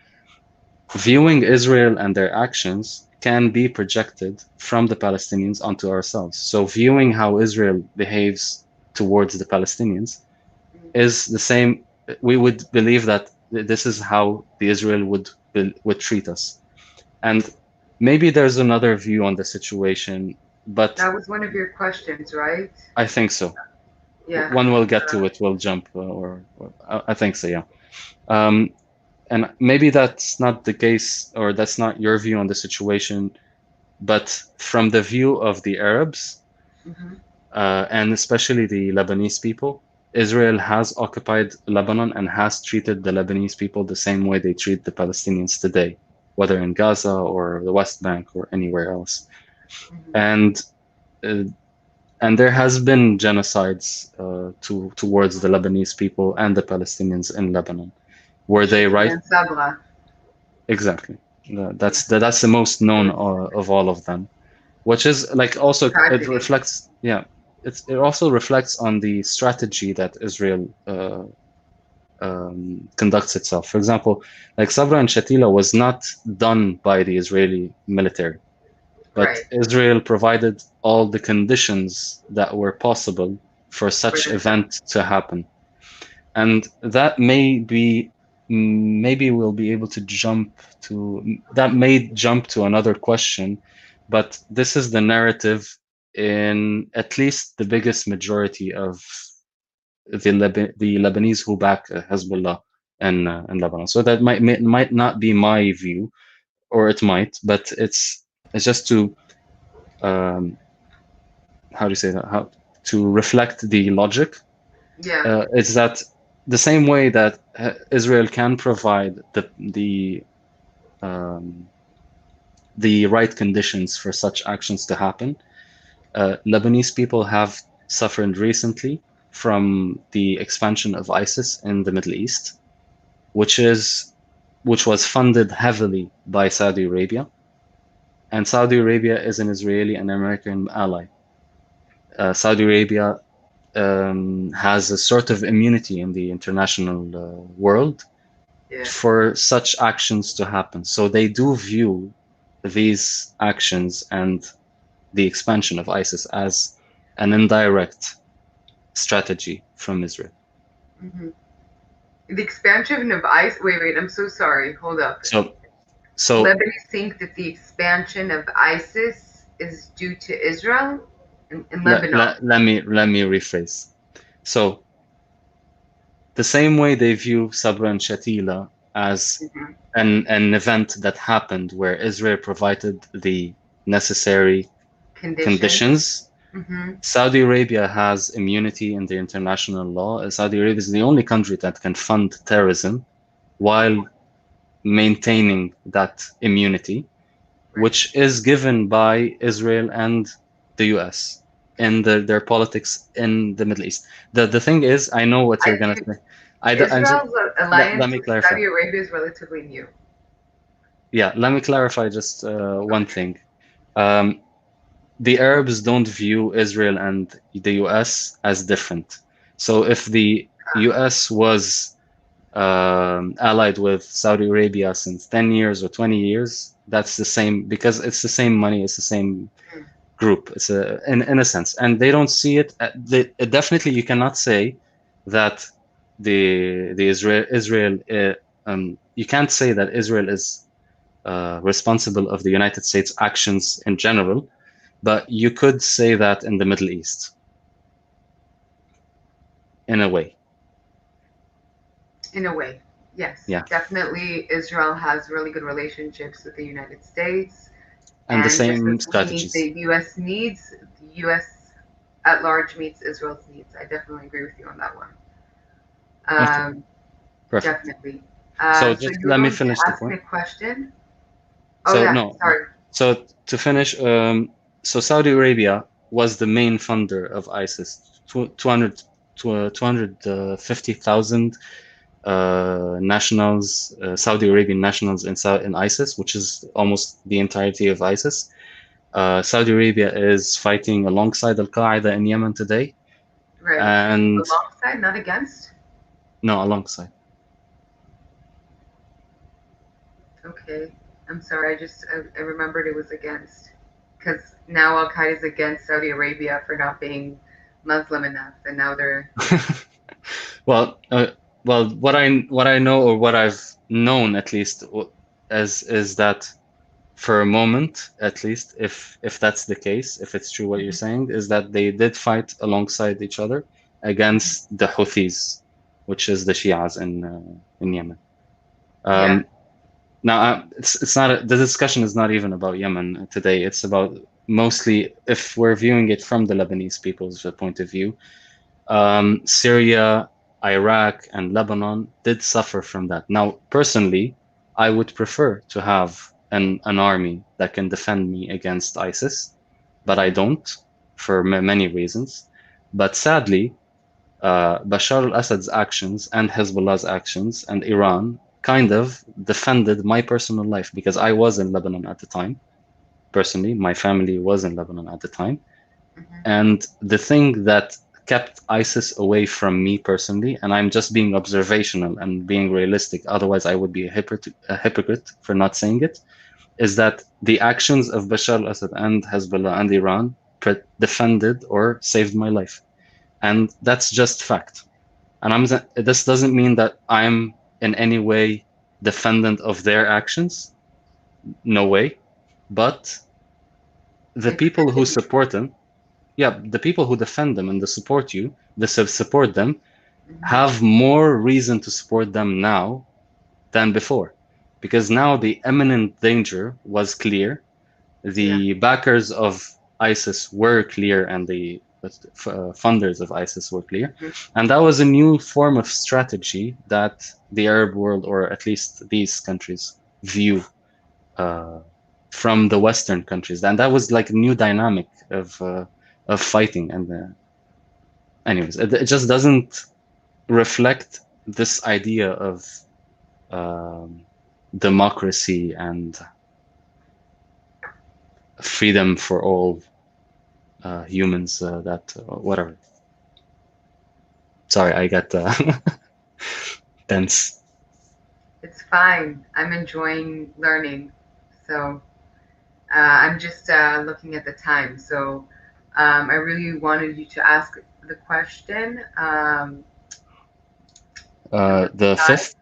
viewing Israel and their actions can be projected from the Palestinians onto ourselves. So viewing how Israel behaves towards the Palestinians is the same. We would believe that this is how the Israel would treat us. And maybe there's another view on the situation, but That was one of your questions, right? I think so. Yeah. When we'll get to it, we'll jump, I think so, yeah. Um, and maybe that's not the case, or that's not your view on the situation, but from the view of the Arabs, Mhm. and especially the Lebanese people, Israel has occupied Lebanon and has treated the Lebanese people the same way they treat the Palestinians today, whether in Gaza or the West Bank or anywhere else. Mhm. And uh, and there has been genocides towards the Lebanese people and the Palestinians in Lebanon. Were they Shatila right? and Sabra. Exactly. Yeah. That's the most known Yes. of all of them, which is like also it Tragedy. reflects, yeah, it also reflects on the strategy that Israel conducts itself. For example, like Sabra and Shatila was not done by the Israeli military, but Right. Israel provided all the conditions that were possible for For such the event to happen. And that may be, maybe we'll be able to jump to, that may jump to another question, but this is the narrative in at least the biggest majority of the Lebanese who back Hezbollah in Lebanon. So that might not be my view, or it might, but it's just to how do you say that? How to reflect the logic. yeah. It's that the same way that Israel can provide um, the right conditions for such actions to happen. Lebanese people have suffered recently from the expansion of ISIS in the Middle East, which is which was funded heavily by Saudi Arabia, and Saudi Arabia is an Israeli and American ally. Saudi Arabia has a sort of immunity in the international world Yeah. for such actions to happen. So they do view these actions and the expansion of ISIS as an indirect strategy from Israel. Hmm. The expansion of ISIS. Wait. I'm so sorry. Hold up. So, so Lebanese think that the expansion of ISIS is due to Israel in Lebanon. let me rephrase. So the same way they view Sabra and Shatila as Hmm. an event that happened where Israel provided the necessary Conditions. conditions. Hmm. Saudi Arabia has immunity in the international law. Saudi Arabia is the only country that can fund terrorism while maintaining that immunity, Right. which is given by Israel and the US in their politics in the Middle East. The thing is, I know what you're gonna say. I just Israel's let alliance me with clarify. Saudi Arabia is relatively new. Yeah, let me clarify just one Okay. thing. Um, the Arabs don't view Israel and the US as different. So if the US was allied with Saudi Arabia since 10 years or 20 years, that's the same because it's the same money, it's the same Mm. group. It's in a sense, and they don't see it. Definitely, you cannot say that the Israel you can't say that Israel is responsible of the United States actions in general, but you could say that in the Middle East in a way. In a way, yes, Yeah, definitely. Israel has really good relationships with the United States, and the and just as same we need strategies. the U.S. needs, the U.S. at large meets Israel's needs. I definitely agree with you on that one. Okay, Um, perfect. definitely. So So just you were let me going to finish the ask me point. a question? Oh So yeah, no, no. sorry. So to finish, so Saudi Arabia was the main funder of ISIS. 200 to 250,000 nationals, Saudi Arabian nationals in ISIS, which is almost the entirety of ISIS. Saudi Arabia is fighting alongside Al Qaeda in Yemen today, Right. and Alongside, not against. no, alongside. Okay. I'm sorry, I remembered it was against, because now Al Qaeda is against Saudi Arabia for not being Muslim enough, and now they're Well, what I know, or what I've known at least, is that for a moment, at least, if that's the case, if it's true what you're Mhm. saying, is that they did fight alongside each other against the Houthis, which is the Shias in Yemen. Yeah. Um, Now, it's not the discussion is not even about Yemen today. It's about mostly, if we're viewing it from the Lebanese people's point of view, Syria, Iraq, and Lebanon did suffer from that. Now, personally, I would prefer to have an army that can defend me against ISIS, but I don't for many reasons. But sadly, Bashar al-Assad's actions and Hezbollah's actions and Iran kind of defended my personal life, because I was in Lebanon at the time. Personally, my family was in Lebanon at the time. Hmm. And the thing that kept ISIS away from me personally, and I'm just being observational and being realistic, otherwise I would be a hypocrite for not saying it, is that the actions of Bashar al-Assad and Hezbollah and Iran defended or saved my life. And that's just fact. And this doesn't mean that I'm in any way defendant of their actions. No way. But the It's people good to who be. support them, yeah, the people who defend them and the support you, support them, Hmm. have more reason to support them now than before. Because now the imminent danger was clear. Yeah. The backers of ISIS were clear, and the funders of ISIS were clear. Hmm. And that was a new form of strategy that the Arab world, or at least these countries, view uh, from the Western countries. And that was like a new dynamic of fighting. And anyways, it just doesn't reflect this idea of um, democracy and freedom for all humans, that whatever. Sorry, I got tense. It's fine. I'm enjoying learning. So I'm just looking at the time. So I really wanted you to ask the question. Number The 5. fifth.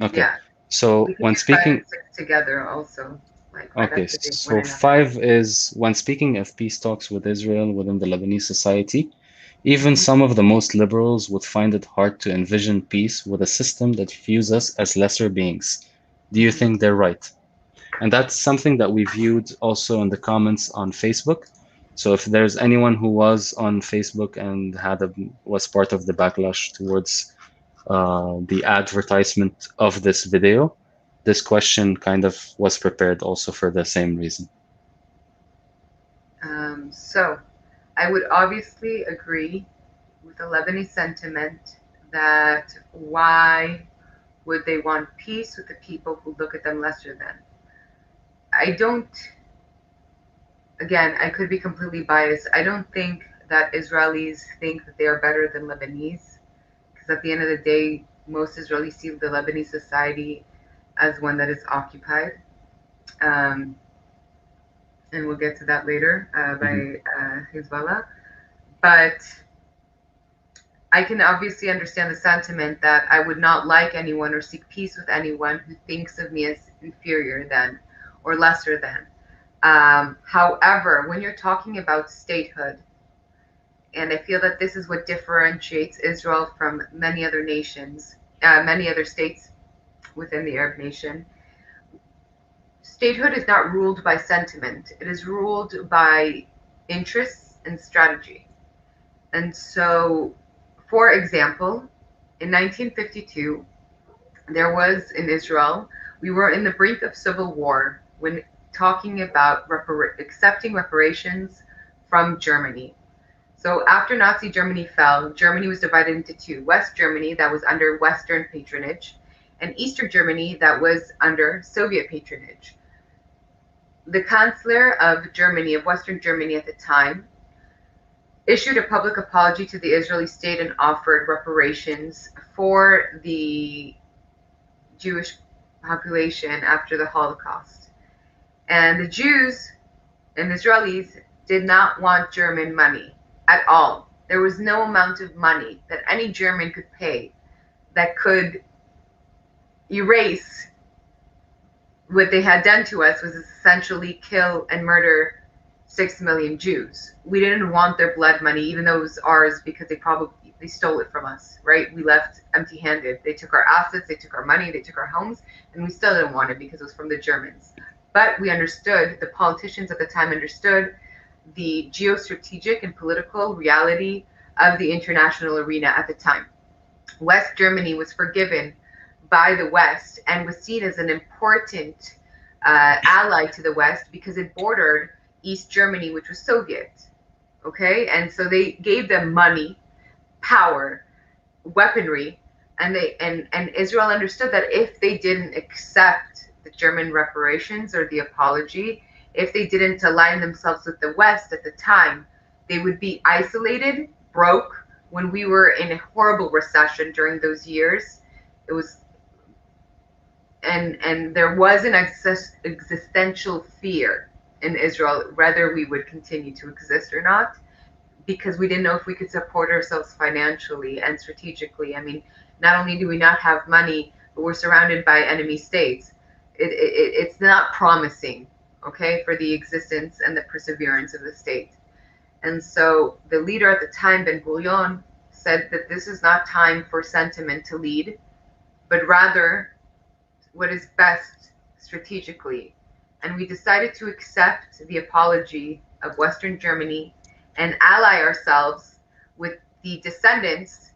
Okay. Yeah. We So can when do 5 and speaking, 6 together also, like right okay, after one so another. five is when speaking of peace talks with Israel within the Lebanese society, even Hmm. some of the most liberals would find it hard to envision peace with a system that views us as lesser beings. Do you Hmm. think they're right? And that's something that we viewed also in the comments on Facebook. So if there's anyone who was on Facebook and was part of the backlash towards the advertisement of this video, this question kind of was prepared also for the same reason. So I would obviously agree with the Lebanese sentiment that why would they want peace with the people who look at them lesser than? I don't, again, I could be completely biased. I don't think that Israelis think that they are better than Lebanese, because at the end of the day, most Israelis see the Lebanese society as one that is occupied. Um, and we'll get to that later Mhm. by Hezbollah. But I can obviously understand the sentiment that I would not like anyone or seek peace with anyone who thinks of me as inferior than or lesser than. However, when you're talking about statehood, and I feel that this is what differentiates Israel from many other nations, many other states within the Arab nation, statehood is not ruled by sentiment, it is ruled by interests and strategy. And so, for example, in 1952, there was in Israel, we were in the brink of civil war when talking about accepting reparations from Germany. So after Nazi Germany fell, Germany was divided into two: West Germany, that was under Western patronage, and Eastern Germany, that was under Soviet patronage. The Chancellor of Germany, of Western Germany at the time, issued a public apology to the Israeli state and offered reparations for the Jewish population after the Holocaust. And the Jews and Israelis did not want German money at all. There was no amount of money that any German could pay that could erase what they had done to us, was essentially kill and murder 6 million Jews. We didn't want their blood money, even though it was ours, because they stole it from us, right? We left empty-handed. They took our assets, they took our money, they took our homes, and we still didn't want it because it was from the Germans. But we understood, the politicians at the time understood the geostrategic and political reality of the international arena at the time. West Germany was forgiven by the West and was seen as an important ally to the West because it bordered East Germany, which was Soviet. Okay, and so they gave them money, power, weaponry, and Israel understood that if they didn't accept the German reparations or the apology, if they didn't align themselves with the West at the time, they would be isolated, broke. When we were in a horrible recession during those years, it was, and there was an existential fear in Israel whether we would continue to exist or not, because we didn't know if we could support ourselves financially and strategically. I mean, not only do we not have money, but we're surrounded by enemy states. It's not promising, okay, for the existence and the perseverance of the state. And so the leader at the time, Ben-Gurion, said that this is not time for sentiment to lead, but rather what is best strategically. And we decided to accept the apology of Western Germany and ally ourselves with the descendants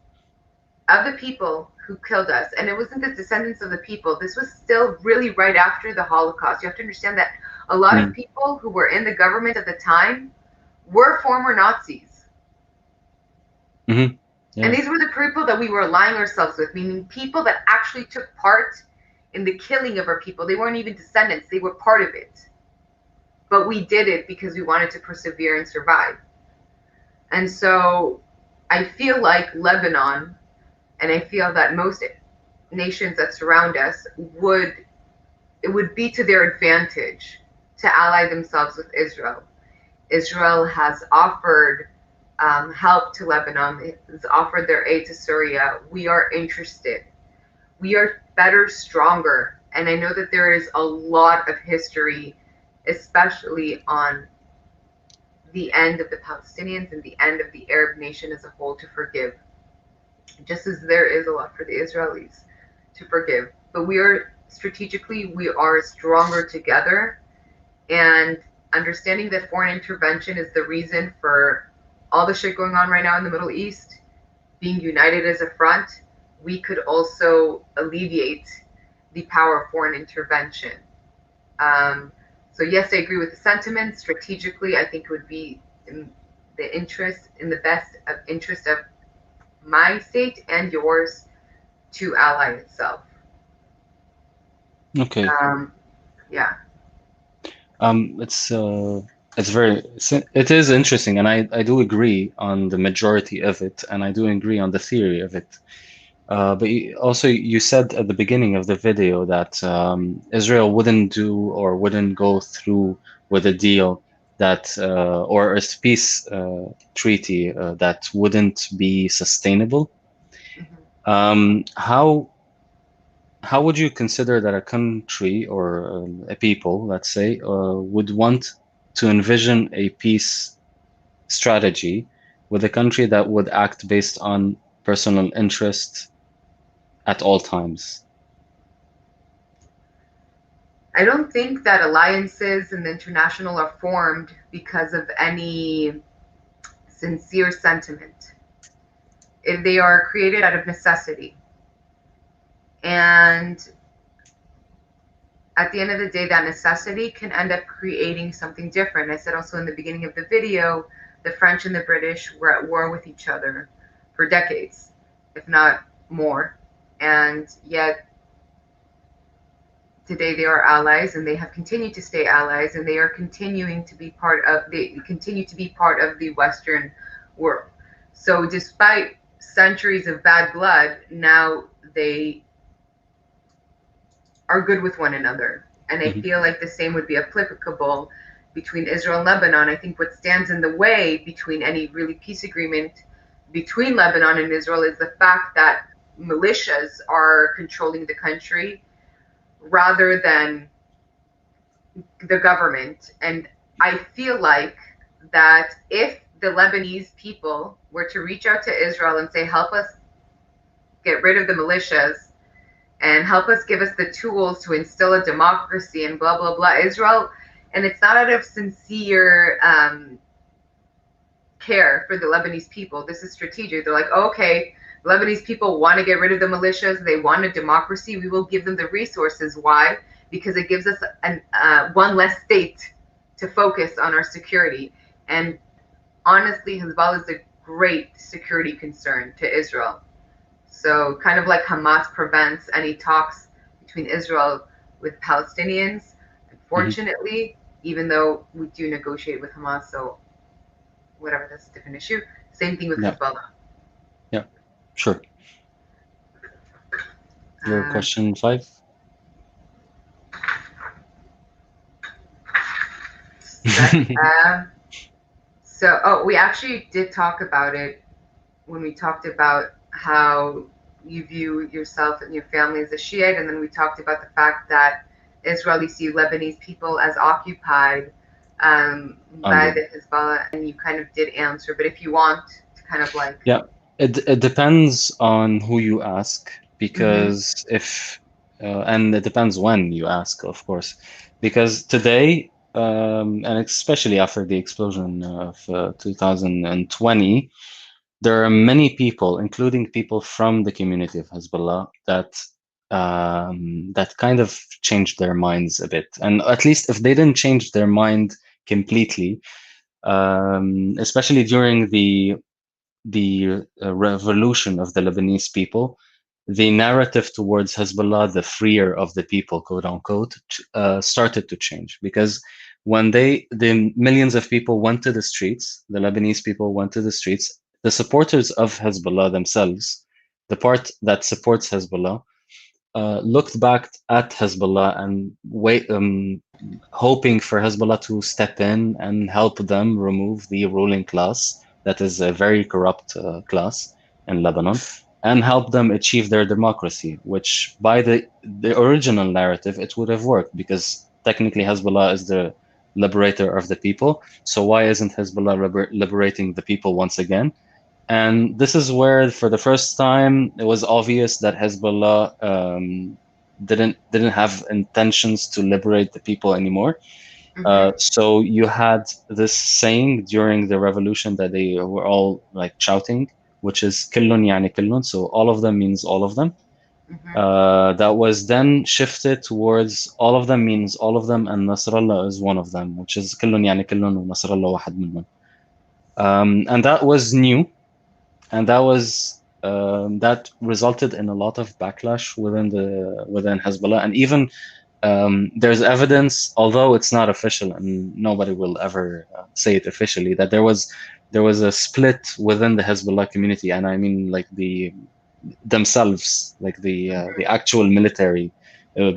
of the people who killed us. And it wasn't the descendants of the people. This was still really right after the Holocaust. You have to understand that a lot of people who were in the government at the time were former Nazis. Mm-hmm. Yeah. And these were the people that we were aligning ourselves with, meaning people that actually took part in the killing of our people. They weren't even descendants. They were part of it. But we did it because we wanted to persevere and survive. And so I feel like Lebanon, and I feel that most nations that surround us it would be to their advantage to ally themselves with Israel. Israel has offered help to Lebanon, it has offered their aid to Syria. We are interested. We are better, stronger. And I know that there is a lot of history, especially on the end of the Palestinians and the end of the Arab nation as a whole, to forgive. Just as there is a lot for the Israelis to forgive. But we are strategically, we are stronger together. And understanding that foreign intervention is the reason for all the shit going on right now in the Middle East, being united as a front, we could also alleviate the power of foreign intervention. So yes, I agree with the sentiment. Strategically, I think it would be in the best interest of my state and yours to ally itself. Okay. Yeah. It is interesting, and I do agree on the majority of it, and I do agree on the theory of it. But you said at the beginning of the video that Israel wouldn't do or wouldn't go through with a deal that or a peace treaty that wouldn't be sustainable. How would you consider that a country or a people, let's say, would want to envision a peace strategy with a country that would act based on personal interest at all times? I don't think that alliances in the international are formed because of any sincere sentiment. They are created out of necessity. And at the end of the day, that necessity can end up creating something different. I said also in the beginning of the video, the French and the British were at war with each other for decades, if not more. And yet today they are allies, and they have continued to stay allies, and they are continuing to be they continue to be part of the Western world. So despite centuries of bad blood, now they are good with one another. And I Hmm. feel like the same would be applicable between Israel and Lebanon. I think what stands in the way between any really peace agreement between Lebanon and Israel is the fact that militias are controlling the country rather than the government. And I feel like that if the Lebanese people were to reach out to Israel and say, help us get rid of the militias and help us, give us the tools to instill a democracy and blah, blah, blah, Israel, and it's not out of sincere care for the Lebanese people. This is strategic. They're like, okay, Lebanese people want to get rid of the militias. They want a democracy. We will give them the resources. Why? Because it gives us one less state to focus on our security. And honestly, Hezbollah is a great security concern to Israel. So kind of like Hamas prevents any talks between Israel with Palestinians, Hmm. unfortunately, even though we do negotiate with Hamas, so whatever, that's a different issue. Same thing with Yeah, Hezbollah. yeah, sure. Your Um, question 5. um, so, we actually did talk about it when we talked about how you view yourself and your family as a Shiite, and then we talked about the fact that Israelis see Lebanese people as occupied by Under. the Hezbollah, and you kind of did answer. But if you want to kind of like, Yeah, it depends on who you ask, mm-hmm, because if and it depends when you ask, of course, because today, and especially after the explosion of 2020, there are many people, including people from the community of Hezbollah, that kind of changed their minds a bit, and at least if they didn't change their mind completely, especially during the revolution of the Lebanese people, the narrative towards Hezbollah, the freer of the people, quote unquote, started to change because when the millions of people went to the streets, the Lebanese people went to the streets, the supporters of Hezbollah themselves, the part that supports Hezbollah, looked back at Hezbollah and hoping for Hezbollah to step in and help them remove the ruling class, that is a very corrupt class in Lebanon, and help them achieve their democracy, which by the original narrative, it would have worked because technically Hezbollah is the liberator of the people. So why isn't Hezbollah liberating the people once again? And this is where, for the first time, it was obvious that Hezbollah didn't have intentions to liberate the people anymore. mm-hmm, So you had this saying during the revolution that they were all like shouting, which is "Kullun yani kullun," so all of them means all of them. mm-hmm, That was then shifted towards all of them means all of them, and Nasrallah is one of them, which is "Kullun yani kullun wa Nasrallah wahad minhum." And that was new, and that resulted in a lot of backlash within Hezbollah, and even there's evidence, although it's not official and nobody will ever say it officially, that there was a split within the Hezbollah community, and I mean like themselves, like the mm-hmm, actual military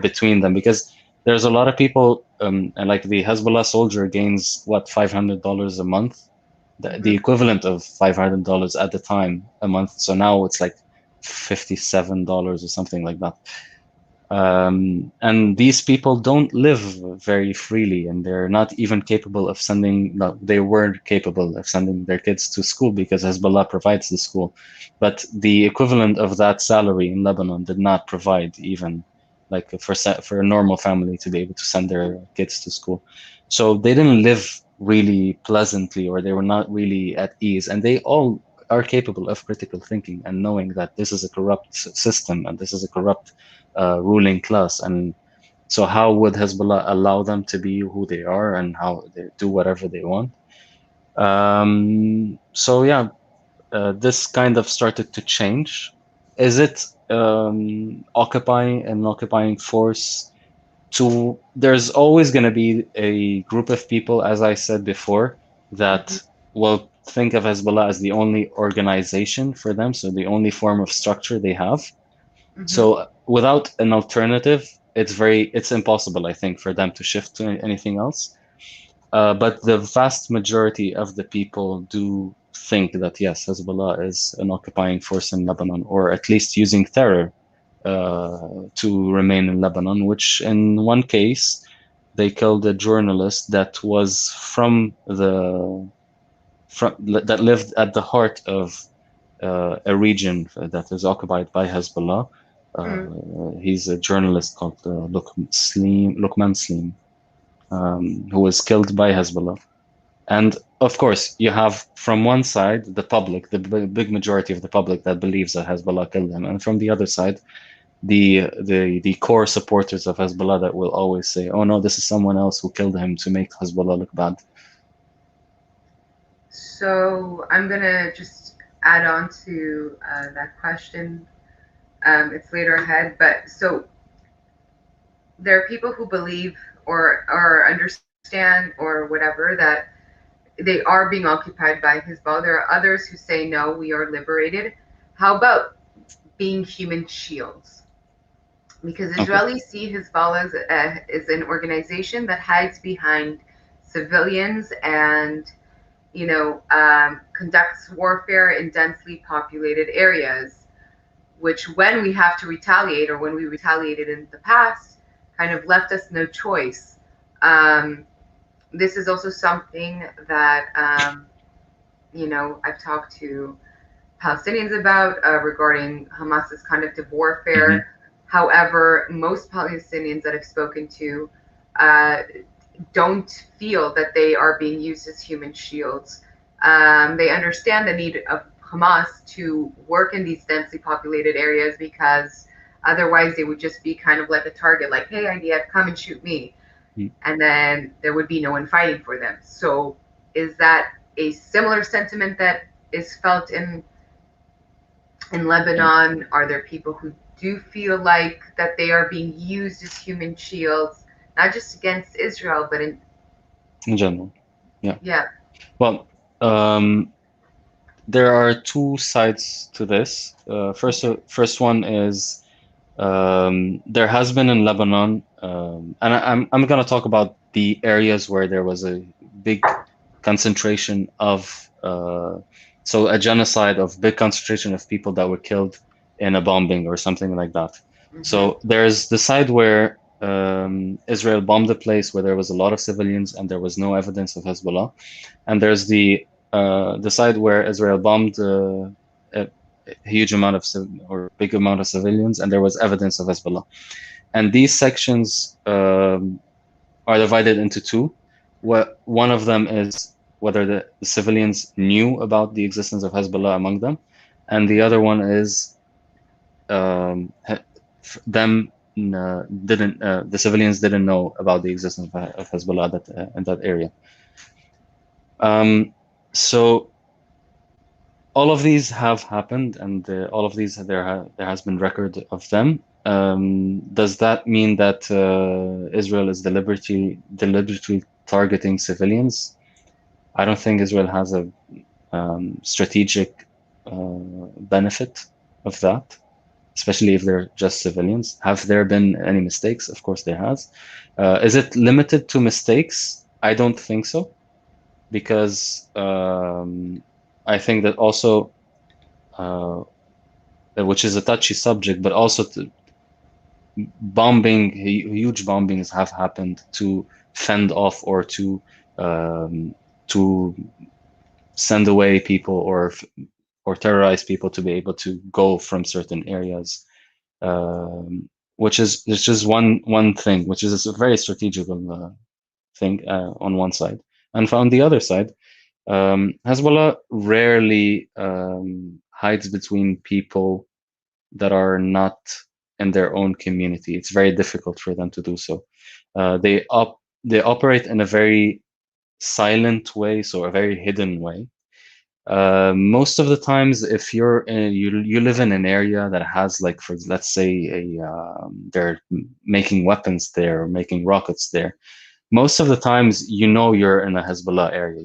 between them, because there's a lot of people, and like the Hezbollah soldier gains what $500 a month, the mm-hmm, equivalent of $500 at the time a month. So now it's like $57 or something like that. And these people don't live very freely, and they're not even capable of sending, no, they weren't capable of sending their kids to school because Hezbollah provides the school. But the equivalent of that salary in Lebanon did not provide even like for a normal family to be able to send their kids to school. So they didn't live really pleasantly, or they were not really at ease. And they all are capable of critical thinking and knowing that this is a corrupt system and this is a corrupt ruling class. And so, how would Hezbollah allow them to be who they are and how they do whatever they want? So, yeah, this kind of started to change. Is it occupying an occupying force? There's always going to be a group of people, as I said before, mm-hmm, that will think of Hezbollah as the only organization for them, so the only form of structure they have. mm-hmm, So without an alternative, it's impossible, I think, for them to shift to anything else. But the vast majority of the people do think that yes, Hezbollah is an occupying force in Lebanon, or at least using terror to remain in Lebanon, which in one case they killed a journalist that was that lived at the heart of a region that is occupied by Hezbollah. He's a journalist called Lukman Slim, who was killed by Hezbollah. And of course, you have from one side the public, the big majority of the public that believes that Hezbollah killed him, and from the other side, the core supporters of Hezbollah that will always say, "Oh no, this is someone else who killed him to make Hezbollah look bad." So I'm gonna just add on to that question. It's later ahead, but so there are people who believe or understand or whatever that they are being occupied by Hezbollah. There are others who say no, we are liberated. How about being human shields? Because Israelis see Hezbollah as an organization that hides behind civilians and conducts warfare in densely populated areas, which when we have to retaliate or when we retaliated in the past, kind of left us no choice. This is also something that, I've talked to Palestinians about regarding Hamas's conduct of warfare. Mm-hmm. However, most Palestinians that I've spoken to don't feel that they are being used as human shields. They understand the need of Hamas to work in these densely populated areas because otherwise they would just be kind of like a target, like, hey, IDF, come and shoot me. And then there would be no one fighting for them. So is that a similar sentiment that is felt in Lebanon? Are there people who do feel like that they are being used as human shields, not just against Israel, but in general? Yeah. Well, there are two sides to this. First one is there has been in Lebanon, and I'm going to talk about the areas where there was a big concentration of so a genocide of big concentration of people that were killed in a bombing or something like that. Mm-hmm. So there's the side where Israel bombed a place where there was a lot of civilians and there was no evidence of Hezbollah, and there's the side where Israel bombed a huge amount of or big amount of civilians and there was evidence of Hezbollah. And these sections are divided into two. One of them is whether the civilians knew about the existence of Hezbollah among them, and the other one is the civilians didn't know about the existence of Hezbollah in that area. So all of these have happened, and all of these there has been record of them. Does that mean that Israel is deliberately targeting civilians? I don't think Israel has a strategic benefit of that, especially if they're just civilians. Have there been any mistakes? Of course there has. Is it limited to mistakes? I don't think so, because I think that also, which is a touchy subject, but also huge bombings have happened to fend off or to send away people or terrorize people to be able to go from certain areas, which is just one thing, which is a very strategical thing on one side, and on the other side, Hezbollah rarely hides between people that are not in their own community. It's very difficult for them to do so. They operate in a very silent way, so a very hidden way. Most of the times, if you live in an area that has, like, for let's say they're making weapons there or making rockets there, most of the times you're in a Hezbollah area.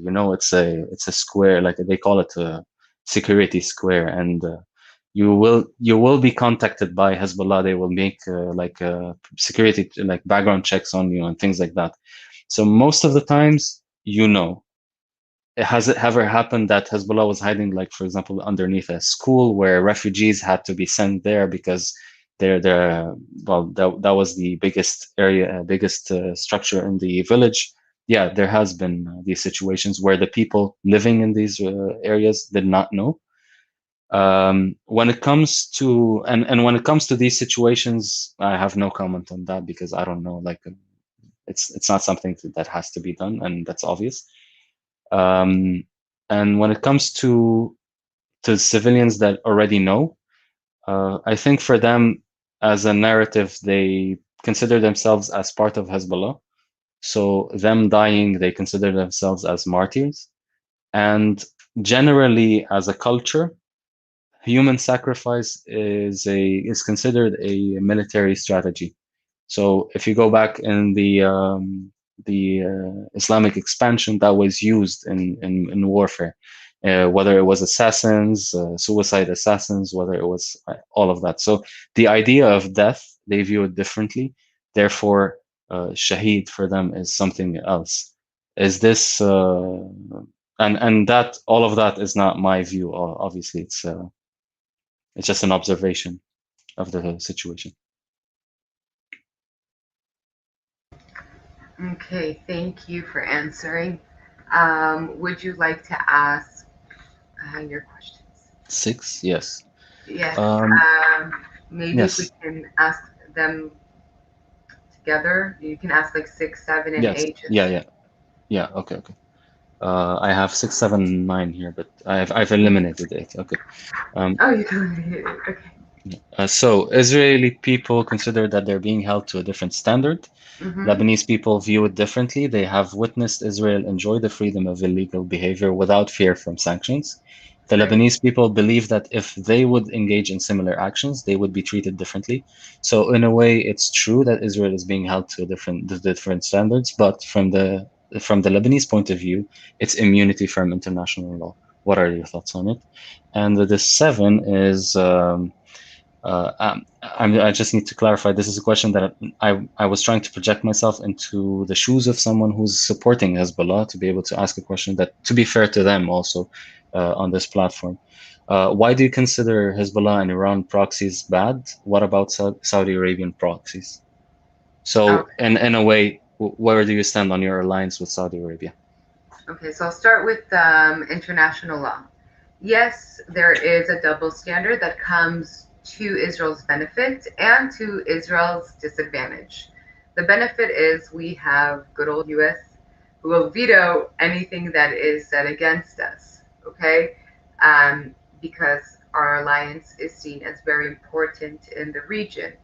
It's a square, like they call it a security square, and you will be contacted by Hezbollah. They will make security like background checks on you and things like that. So most of the times, has it ever happened that Hezbollah was hiding, like for example, underneath a school where refugees had to be sent there because they're well, that was the biggest area, biggest structure in the village. Yeah, there has been these situations where the people living in these areas did not know. When it comes to and when it comes to these situations, I have no comment on that because I don't know. Like, it's not something that has to be done, and that's obvious. And when it comes to civilians that already know, I think for them, as a narrative, they consider themselves as part of Hezbollah. So them dying, they consider themselves as martyrs. And generally, as a culture, human sacrifice is considered a military strategy. So if you go back in the Islamic expansion, that was used in warfare, whether it was assassins, suicide assassins, whether it was all of that. So the idea of death, they view it differently. Therefore, shaheed for them is something else. Is this and that all of that is not my view. Obviously, it's just an observation of the situation. Okay, thank you for answering. Would you like to ask your questions? 6, yes. Yes. Um, Maybe if we yes, can ask them together, you can ask like 6, 7, and yes, 8. yeah. Okay, okay. I have 6, 7, 9 here, but I've eliminated 8. Okay. Oh, you can. Okay. So Israeli people consider that they're being held to a different standard. Mm-hmm. Lebanese people view it differently. They have witnessed Israel enjoy the freedom of illegal behavior without fear from sanctions. The Right. Lebanese people believe that if they would engage in similar actions, they would be treated differently. So in a way, it's true that Israel is being held to different standards, but from the Lebanese point of view, it's immunity from international law. What are your thoughts on it? And the 7 is I just need to clarify. This is a question that I was trying to project myself into the shoes of someone who's supporting Hezbollah to be able to ask a question that, to be fair to them, also on this platform. Why do you consider Hezbollah and Iran proxies bad? What about Saudi Arabian proxies? So, Okay. in a way, where do you stand on your alliance with Saudi Arabia? Okay, so I'll start with international law. Yes, there is a double standard that comes to Israel's benefit and to Israel's disadvantage. The benefit is we have good old US who will veto anything that is said against us, okay? Because our alliance is seen as very important in the region.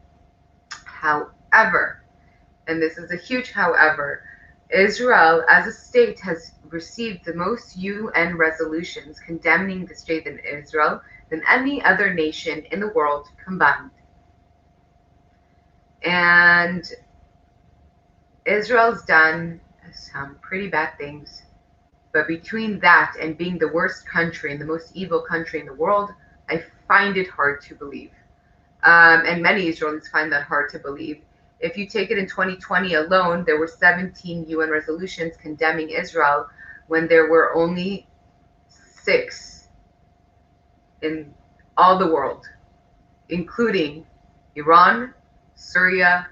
However, and this is a huge however, Israel as a state has received the most UN resolutions condemning the state of Israel than any other nation in the world combined. And Israel's done some pretty bad things. But between that and being the worst country and the most evil country in the world, I find it hard to believe. And many Israelis find that hard to believe. If you take it in 2020 alone, there were 17 UN resolutions condemning Israel when there were only 6 in all the world, including Iran, Syria,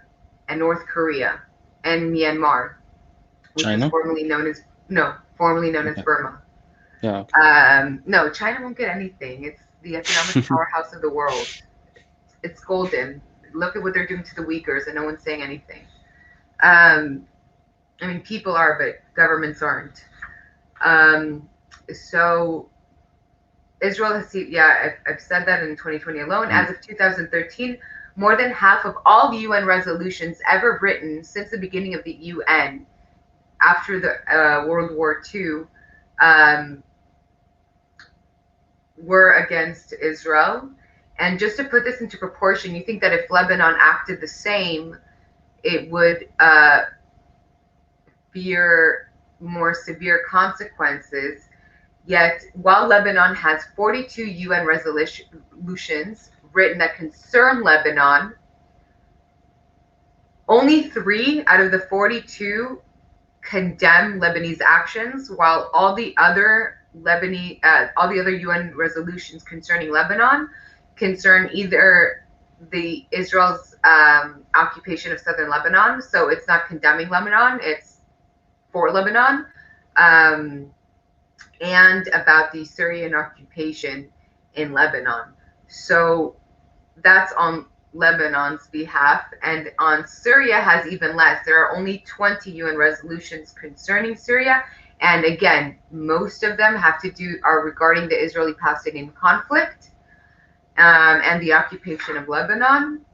and North Korea, and Myanmar, which was China? formerly known as Okay. Burma. Yeah. Okay. No, China won't get anything. It's the economic powerhouse of the world. It's golden. Look at what they're doing to the Uyghurs, and no one's saying anything. I mean, people are, but governments aren't. So Israel has seen, yeah, I've said that in 2020 alone. As of 2013, more than half of all the UN resolutions ever written since the beginning of the UN after the World War II were against Israel. And just to put this into proportion, you think that if Lebanon acted the same, it would fear more severe consequences. Yet, while Lebanon has 42 UN resolutions written that concern Lebanon, only 3 out of the 42 condemn Lebanese actions, while all the other UN resolutions concerning Lebanon concern either the Israel's occupation of southern Lebanon, so it's not condemning Lebanon, it's for Lebanon, and about the Syrian occupation in Lebanon. So that's on Lebanon's behalf, and on Syria has even less. There are only 20 UN resolutions concerning Syria, and again, most of them are regarding the Israeli-Palestinian conflict and the occupation of Lebanon.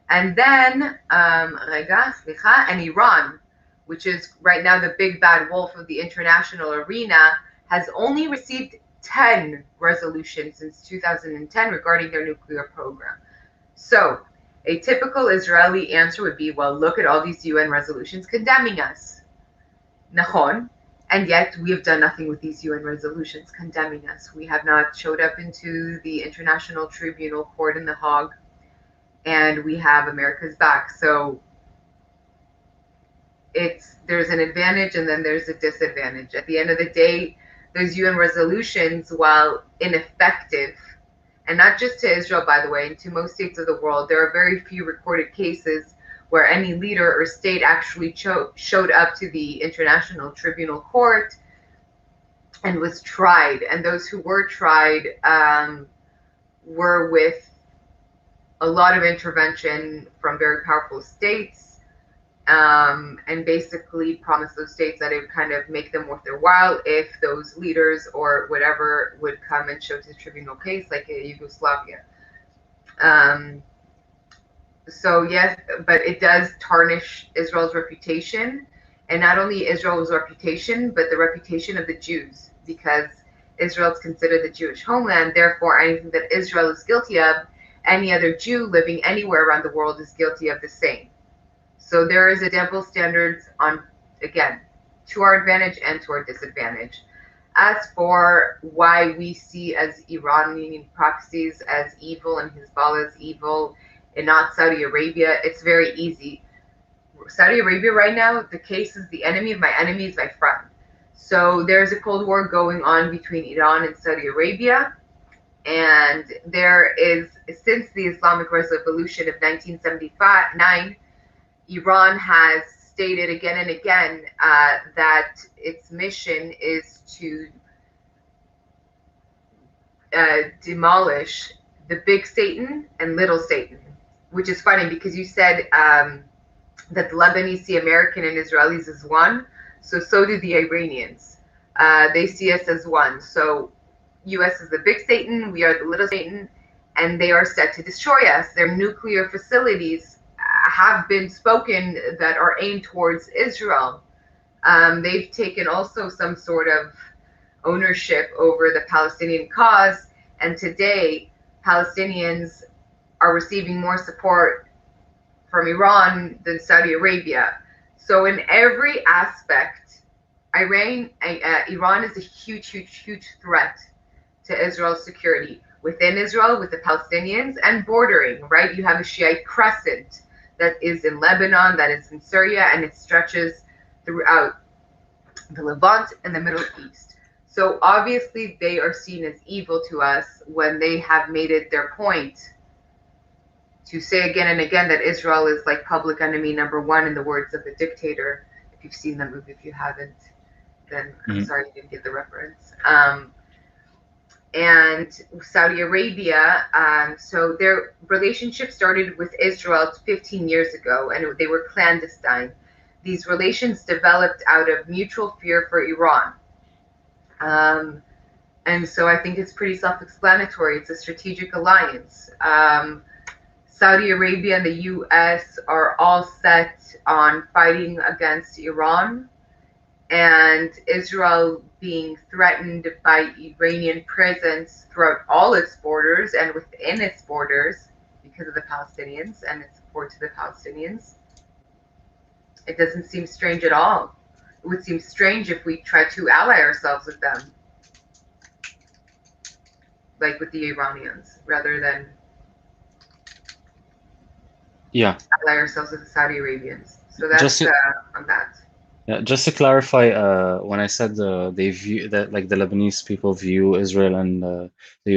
And then, and Iran, which is right now the big bad wolf of the international arena, has only received 10 resolutions since 2010 regarding their nuclear program. So a typical Israeli answer would be, well, look at all these UN resolutions condemning us. Nahon. And yet we have done nothing with these UN resolutions condemning us. We have not showed up into the International Tribunal Court in The Hague, and we have America's back. So there's an advantage and then there's a disadvantage. At the end of the day, those UN resolutions, while ineffective, and not just to Israel, by the way, and to most states of the world, there are very few recorded cases where any leader or state actually showed up to the International Tribunal Court and was tried. And those who were tried were with a lot of intervention from very powerful states, and basically promised those states that it would kind of make them worth their while if those leaders or whatever would come and show to the tribunal case, like in Yugoslavia. So yes, but it does tarnish Israel's reputation, and not only Israel's reputation, but the reputation of the Jews, because Israel is considered the Jewish homeland. Therefore, anything that Israel is guilty of, any other Jew living anywhere around the world is guilty of the same. So there is a double standards on, again, to our advantage and to our disadvantage. As for why we see as Iranian proxies as evil and Hezbollah as evil and not Saudi Arabia, it's very easy. Saudi Arabia right now, the case is the enemy of my enemy is my friend. So there's a Cold War going on between Iran and Saudi Arabia. And there is, since the Islamic Revolution of 1979, Iran has stated again and again that its mission is to demolish the big Satan and little Satan, which is funny because you said that the Lebanese see American and Israelis as one. So do the Iranians. They see us as one. So U.S. is the big Satan, we are the little Satan, and they are set to destroy us. Their nuclear facilities have been spoken that are aimed towards Israel. They've taken also some sort of ownership over the Palestinian cause, and today Palestinians are receiving more support from Iran than Saudi Arabia. So in every aspect, Iran is a huge threat to Israel's security. Within Israel, with the Palestinians, and bordering, right? You have a Shiite crescent that is in Lebanon, that is in Syria, and it stretches throughout the Levant and the Middle East. So obviously they are seen as evil to us when they have made it their point to say again and again that Israel is like public enemy number one, in the words of the dictator. If you've seen that movie, if you haven't, then I'm sorry you didn't get the reference. And Saudi Arabia, so their relationship started with Israel 15 years ago, and they were clandestine. These relations developed out of mutual fear for Iran. And so I think it's pretty self-explanatory. It's a strategic alliance. Saudi Arabia and the U.S. are all set on fighting against Iran, and Israel being threatened by Iranian presence throughout all its borders and within its borders because of the Palestinians and its support to the Palestinians. It doesn't seem strange at all. It would seem strange if we tried to ally ourselves with them. like with the Iranians, rather than ally ourselves with the Saudi Arabians. So Just that's to, on that. yeah, just to clarify, when I said they view that like the Lebanese people view Israel and the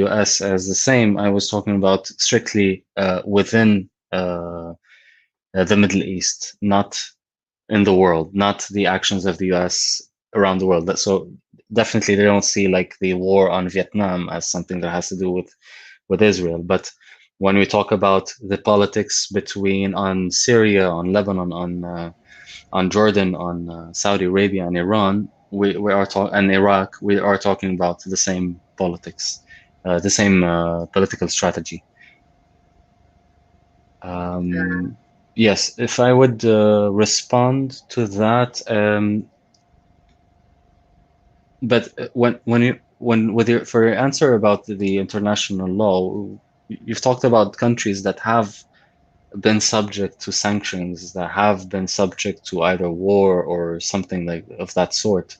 US as the same, I was talking about strictly within the Middle East, not in the world, not the actions of the US around the world. So definitely they don't see like the war on Vietnam as something that has to do with Israel. But when we talk about the politics between on Syria, on Lebanon, on Jordan, on Saudi Arabia and Iran, we are talking and Iraq, we are talking about the same politics, the same political strategy. Yes, if I would respond to that, but when with your for your answer about the international law, you've talked about countries that have been subject to sanctions, that have been subject to either war or something like of that sort.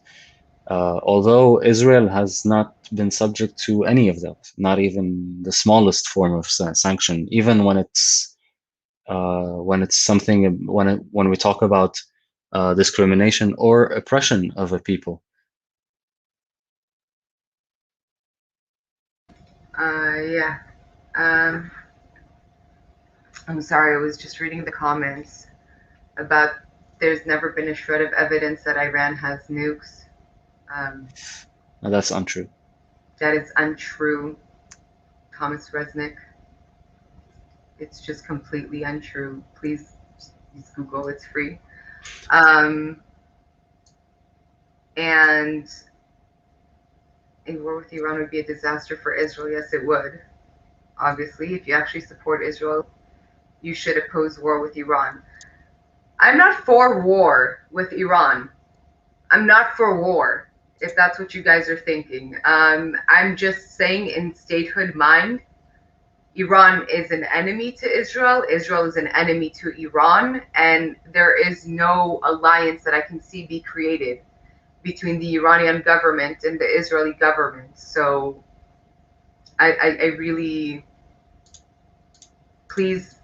Although Israel has not been subject to any of that, not even the smallest form of sanction, even when it's something when we talk about discrimination or oppression of a people. Yeah. I'm sorry, I was just reading the comments about there's never been a shred of evidence that Iran has nukes. That's untrue. That is untrue, Thomas Resnick. It's just completely untrue. Please Google, it's free. And a war with Iran would be a disaster for Israel. Yes, it would. Obviously, if you actually support Israel, you should oppose war with Iran. I'm not for war with Iran. I'm not for war, if that's what you guys are thinking. I'm just saying, in statehood mind, Iran is an enemy to Israel. Israel is an enemy to Iran. And there is no alliance that I can see be created between the Iranian government and the Israeli government. So I really, please,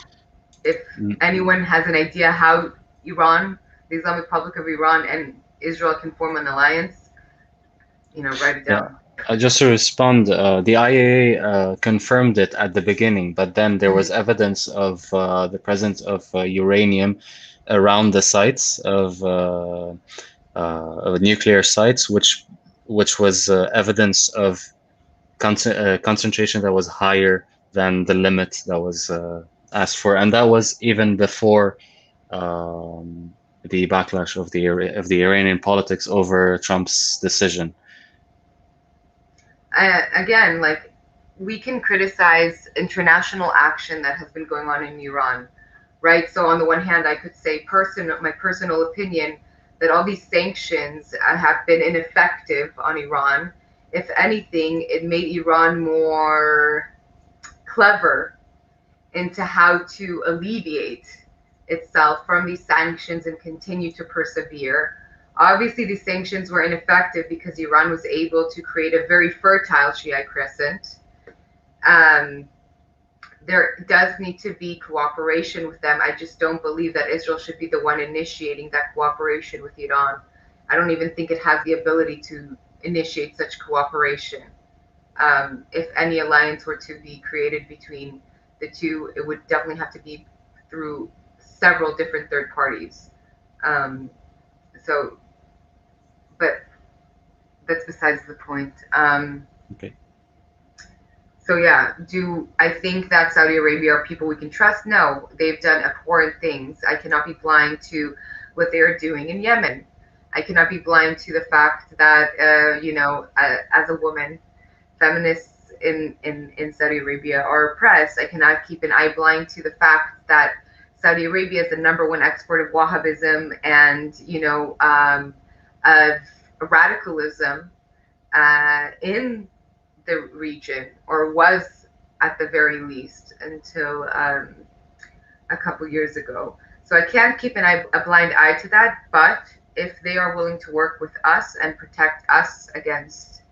if anyone has an idea how Iran, the Islamic Republic of Iran, and Israel can form an alliance, write it down. Just to respond, the IAA confirmed it at the beginning, but then there was evidence of the presence of uranium around the sites of nuclear sites, which was evidence of concentration that was higher than the limit that was asked for, and that was even before the backlash of the Iranian politics over Trump's decision. Again, like, we can criticize international action that has been going on in Iran, right? So on the one hand, I could say my personal opinion that all these sanctions have been ineffective on Iran. If anything, it made Iran more clever into how to alleviate itself from these sanctions and continue to persevere. Obviously, these sanctions were ineffective because Iran was able to create a very fertile Shiite crescent. There does need to be cooperation with them. I just don't believe that Israel should be the one initiating that cooperation with Iran. I don't even think it has the ability to initiate such cooperation. If any alliance were to be created between the two, it would definitely have to be through several different third parties. But that's besides the point. Okay. So yeah, do I think that Saudi Arabia are people we can trust? No, they've done abhorrent things. I cannot be blind to what they are doing in Yemen. I cannot be blind to the fact that, as a woman, feminists in Saudi Arabia are oppressed. I cannot keep an eye blind to the fact that Saudi Arabia is the #1 export of Wahhabism and, of radicalism in the region, or was at the very least until a couple years ago. So I can't keep a blind eye to that, but if they are willing to work with us and protect us against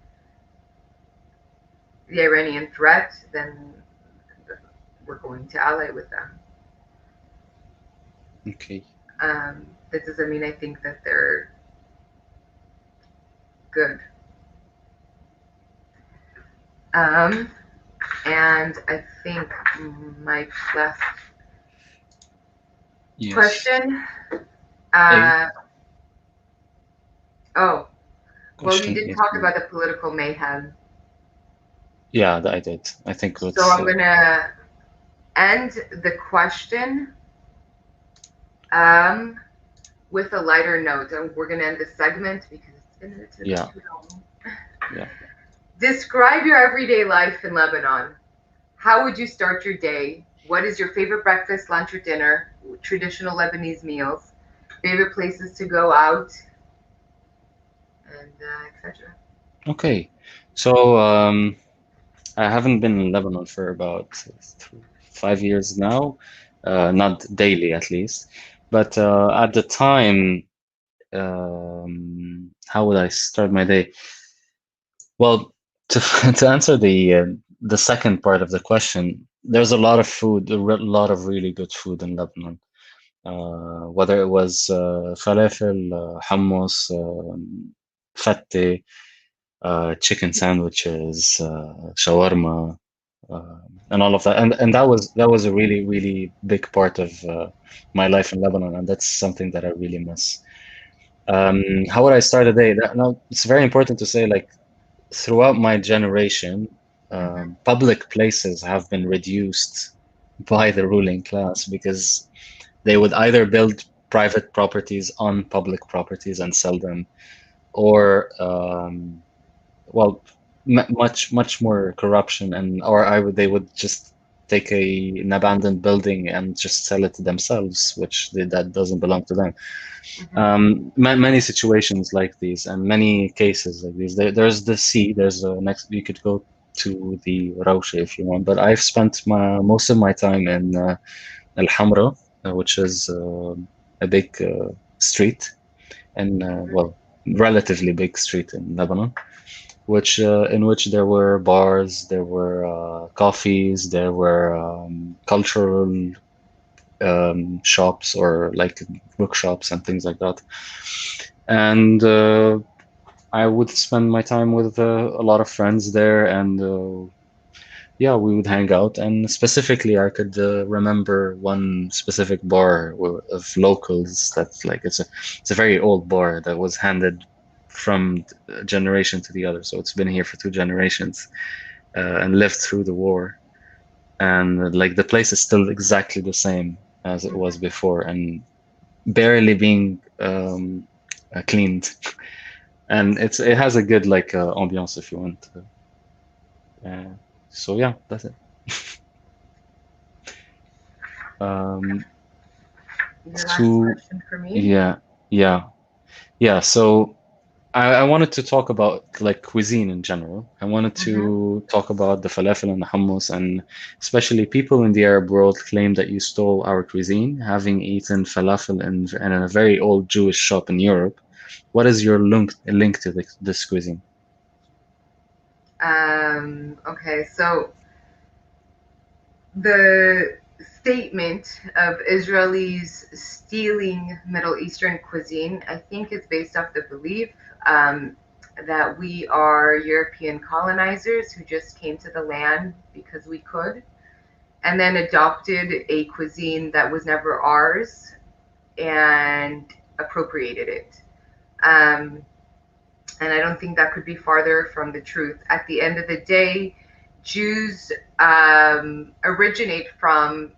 the Iranian threat, then we're going to ally with them. Okay. That doesn't mean I think that they're good. And I think my last question. Oh, well, you did talk about the political mayhem. Yeah, I did. I think so I'm going to end the question with a lighter note. And we're going to end the segment because it's been too long. Yeah. Describe your everyday life in Lebanon. How would you start your day? What is your favorite breakfast, lunch, or dinner? Traditional Lebanese meals. Favorite places to go out, and etc. Okay. So I haven't been in Lebanon for about 5 years now, not daily at least. But at the time, how would I start my day? Well, to to answer the second part of the question, there's a lot of food, lot of really good food in Lebanon. Whether it was falafel, hummus, fatte, chicken sandwiches, shawarma, and all of that. And that was a really big part of my life in Lebanon, and that's something that I really miss. How would I start a day? Now, it's very important to say, like, throughout my generation, public places have been reduced by the ruling class because they would either build private properties on public properties and sell them, or well, much more corruption, and or they would just take an abandoned building and just sell it to themselves, which that doesn't belong to them. Many situations like these and many cases like these. There's the sea. There's next. You could go to the Rausha if you want, but I've spent most of my time in Al Hamra, which is a big street, and well, relatively big street in Lebanon, which in which there were bars, there were coffees, there were cultural shops, or like bookshops and things like that. And I would spend my time with a lot of friends there, and yeah, we would hang out. And specifically, I could remember one specific bar of locals that's like it's a very old bar that was handed from generation to the other. So it's been here for 2 generations and lived through the war. And like the place is still exactly the same as it was before, and barely being cleaned. And it has a good like ambiance if you want. So yeah, that's it. Your last question for me? Yeah. So I wanted to talk about like cuisine in general. I wanted to talk about the falafel and the hummus, and especially people in the Arab world claim that you stole our cuisine, having eaten falafel in a very old Jewish shop in Europe. What is your link to this cuisine? Okay, so the statement of Israelis stealing Middle Eastern cuisine, I think, is based off the belief that we are European colonizers who just came to the land because we could, and then adopted a cuisine that was never ours and appropriated it. And I don't think that could be farther from the truth. At the end of the day, Jews originate from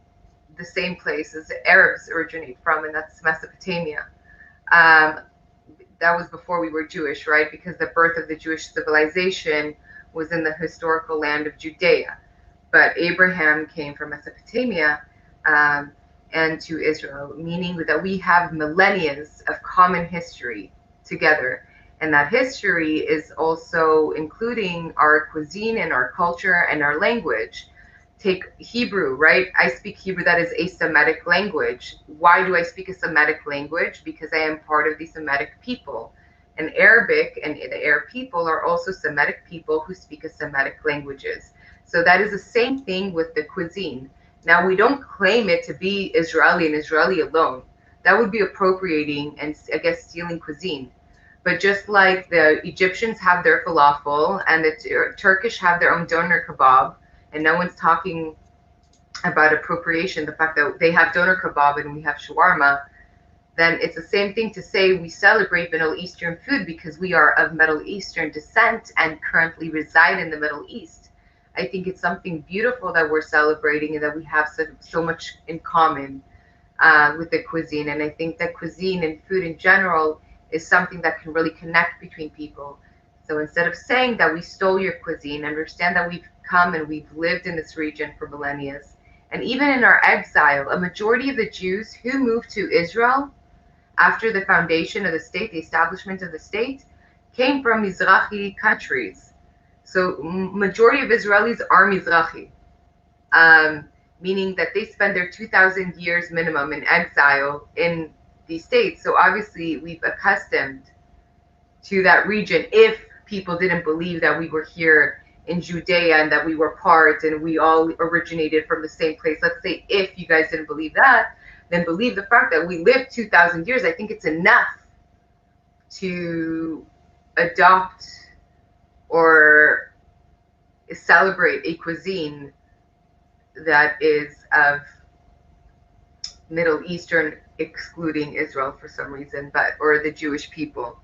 the same place as Arabs originate from, and that's Mesopotamia. That was before we were Jewish, right? Because the birth of the Jewish civilization was in the historical land of Judea. But Abraham came from Mesopotamia and to Israel, meaning that we have millennia of common history together. And that history is also including our cuisine and our culture and our language. Take Hebrew, right? I speak Hebrew, that is a Semitic language. Why do I speak a Semitic language? Because I am part of the Semitic people. And Arabic and the Arab people are also Semitic people who speak a Semitic languages. So that is the same thing with the cuisine. Now, we don't claim it to be Israeli and Israeli alone. That would be appropriating and, I guess, stealing cuisine. But just like the Egyptians have their falafel and the Turkish have their own doner kebab, and no one's talking about appropriation, the fact that they have doner kebab and we have shawarma, then it's the same thing to say we celebrate Middle Eastern food because we are of Middle Eastern descent and currently reside in the Middle East. I think it's something beautiful that we're celebrating and that we have so much in common with the cuisine. And I think that cuisine and food in general is something that can really connect between people. So instead of saying that we stole your cuisine, understand that we've come and we've lived in this region for millennia. And even in our exile, a majority of the Jews who moved to Israel after the foundation of the state, the establishment of the state, came from Mizrahi countries. So majority of Israelis are Mizrahi, meaning that they spend their 2,000 years minimum in exile in these states. So obviously we've accustomed to that region. If people didn't believe that we were here in Judea and that we were part and we all originated from the same place, let's say if you guys didn't believe that, then believe the fact that we lived 2,000 years. I think it's enough to adopt or celebrate a cuisine that is of Middle Eastern, excluding Israel for some reason, or the Jewish people.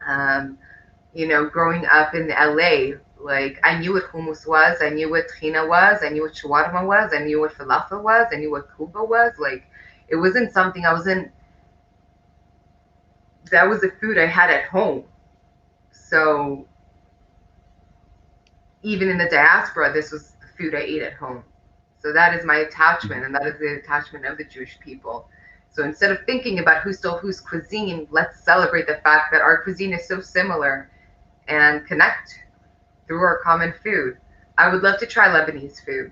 Growing up in LA, like I knew what hummus was, I knew what trina was, I knew what shawarma was, I knew what falafel was, I knew what kuba was. Like it wasn't something that was the food I had at home. So even in the diaspora, this was the food I ate at home. So that is my attachment, and that is the attachment of the Jewish people. So instead of thinking about who stole whose cuisine, let's celebrate the fact that our cuisine is so similar and connect through our common food. I would love to try Lebanese food.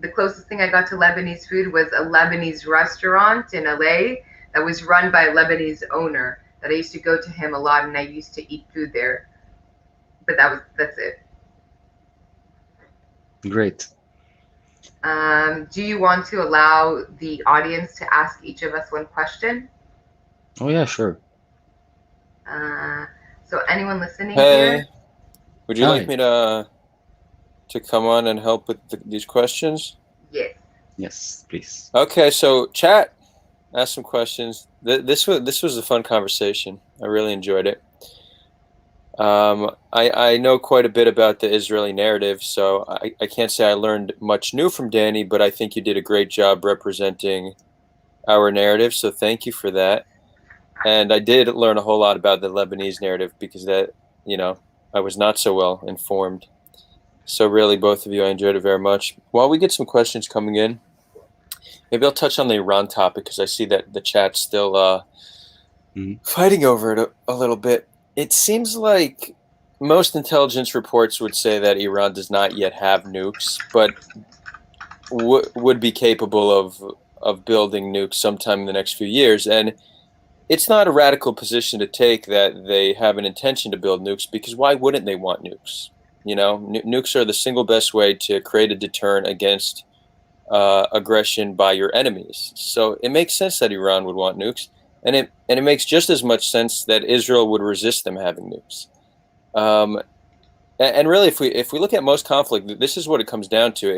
The closest thing I got to Lebanese food was a Lebanese restaurant in LA that was run by a Lebanese owner that I used to go to him a lot, and I used to eat food there. But that's it. Great. Do you want to allow the audience to ask each of us one question? Oh yeah, sure. So anyone listening Hey, here? would you Hi. like me to come on and help with these questions? Yes. Yes, please. Okay, so chat, ask some questions. This was a fun conversation. I really enjoyed it. I know quite a bit about the Israeli narrative, so I can't say I learned much new from Dani, but I think you did a great job representing our narrative, so thank you for that. And I did learn a whole lot about the Lebanese narrative because I was not so well informed. So really, both of you, I enjoyed it very much. While we get some questions coming in, maybe I'll touch on the Iran topic because I see that the chat's still fighting over it a little bit. It seems like most intelligence reports would say that Iran does not yet have nukes, but would be capable of building nukes sometime in the next few years. And it's not a radical position to take that they have an intention to build nukes, because why wouldn't they want nukes? Nukes are the single best way to create a deterrent against aggression by your enemies. So it makes sense that Iran would want nukes. And it makes just as much sense that Israel would resist them having nukes. And really, if we look at most conflict, this is what it comes down to.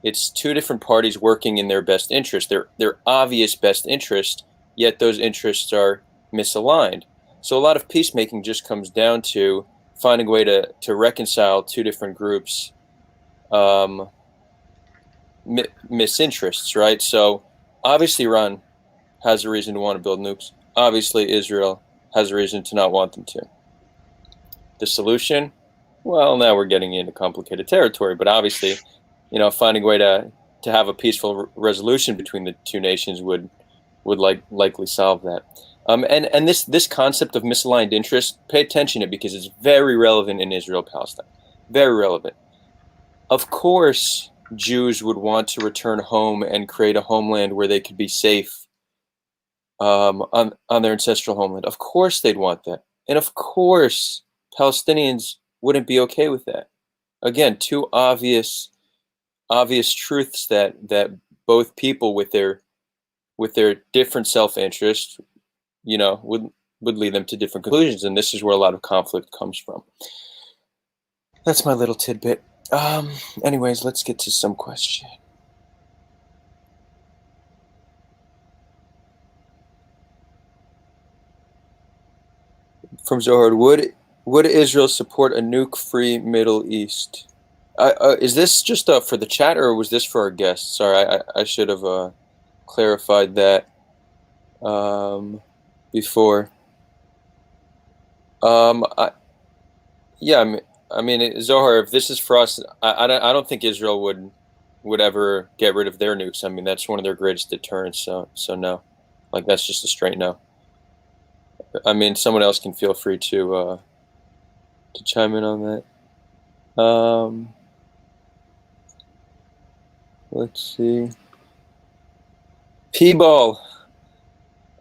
It's two different parties working in their best interest, their obvious best interest, yet those interests are misaligned. So a lot of peacemaking just comes down to finding a way to reconcile two different groups' misinterests, right? So obviously Iran has a reason to want to build nukes. Obviously, Israel has a reason to not want them to. The solution? Well, now we're getting into complicated territory, but obviously, finding a way to have a peaceful resolution between the two nations would likely solve that. And this concept of misaligned interest, pay attention to it because it's very relevant in Israel-Palestine. Very relevant. Of course, Jews would want to return home and create a homeland where they could be safe on their ancestral homeland. Of course they'd want that. And of course, Palestinians wouldn't be okay with that. Again, two obvious truths that both people with their different self-interest, would lead them to different conclusions, and this is where a lot of conflict comes from. That's my little tidbit. Anyways, let's get to some question. From Zohar, would Israel support a nuke-free Middle East? Is this just for the chat, or was this for our guests? Sorry, I should have clarified that before. Yeah, I mean, Zohar, if this is for us, I don't think Israel would ever get rid of their nukes. I mean, that's one of their greatest deterrents. So no, like that's just a straight no. I mean, someone else can feel free to chime in on that. Let's see. P-Ball,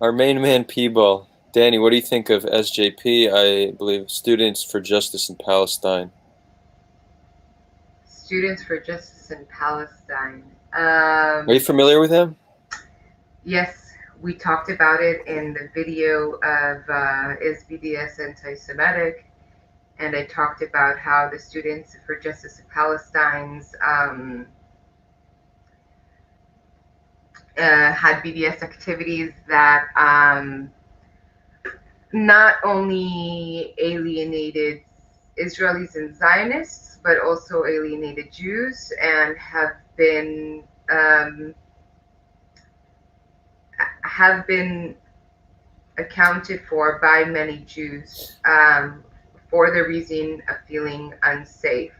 our main man P-Ball. Dani, what do you think of SJP? I believe Students for Justice in Palestine. Students for Justice in Palestine. Are you familiar with him? Yes, we talked about it in the video of Is BDS Anti-Semitic? And I talked about how the Students for Justice in Palestine's had BDS activities that not only alienated Israelis and Zionists, but also alienated Jews, and have been accounted for by many Jews for the reason of feeling unsafe.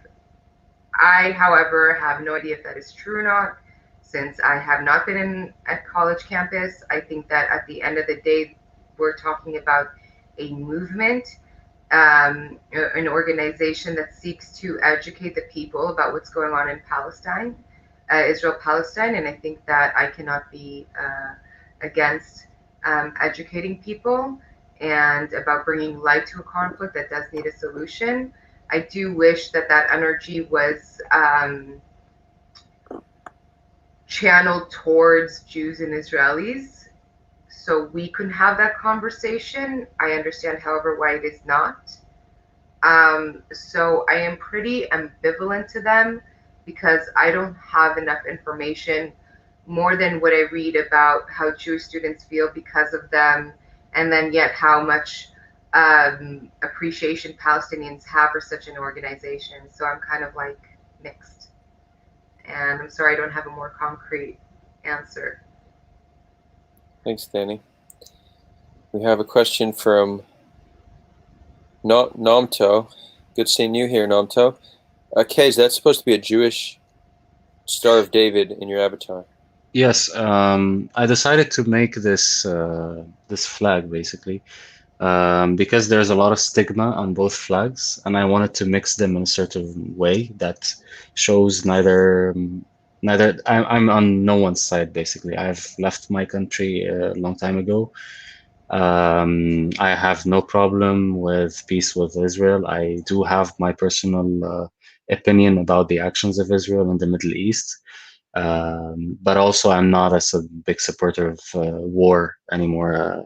I, however, have no idea if that is true or not, since I have not been in a college campus. I think that at the end of the day, we're talking about a movement, an organization that seeks to educate the people about what's going on in Palestine, Israel-Palestine, and I think that I cannot be against educating people and about bringing light to a conflict that does need a solution. I do wish that energy was channeled towards Jews and Israelis so we can have that conversation. I understand, however, why it is not. So I am pretty ambivalent to them because I don't have enough information more than what I read about how Jewish students feel because of them, and then yet how much appreciation Palestinians have for such an organization. So I'm kind of like mixed. And I'm sorry I don't have a more concrete answer. Thanks, Dani. We have a question from Nomto. Good seeing you here, Nomto. Kay, is that supposed to be a Jewish Star of David in your avatar? Yes, I decided to make this this flag basically because there's a lot of stigma on both flags, and I wanted to mix them in a certain way that shows neither I'm on no one's side basically. I've left my country a long time ago. I have no problem with peace with Israel. I do have my personal opinion about the actions of Israel in the Middle East. But also, I'm not as a big supporter of war anymore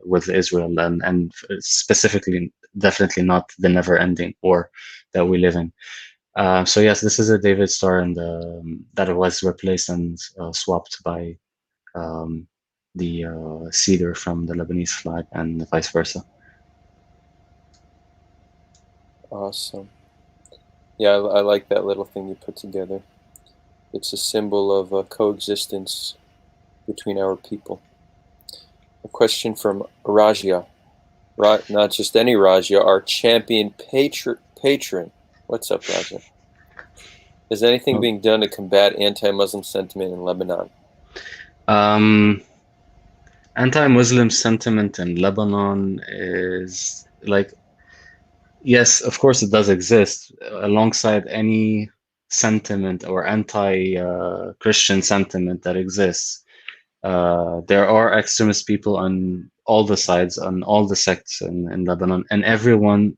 with Israel, and specifically, definitely not the never-ending war that we live in. So yes, this is a David Star, and that was replaced and swapped by the cedar from the Lebanese flag, and vice versa. Awesome. Yeah, I like that little thing you put together. It's a symbol of coexistence between our people. A question from Rajia. Not just any Rajia, our champion patron. What's up, Rajia? Is anything being done to combat anti-Muslim sentiment in Lebanon? Anti-Muslim sentiment in Lebanon is like, yes, of course it does exist alongside any sentiment or anti-Christian sentiment that exists. There are extremist people on all the sides and all the sects in Lebanon, and everyone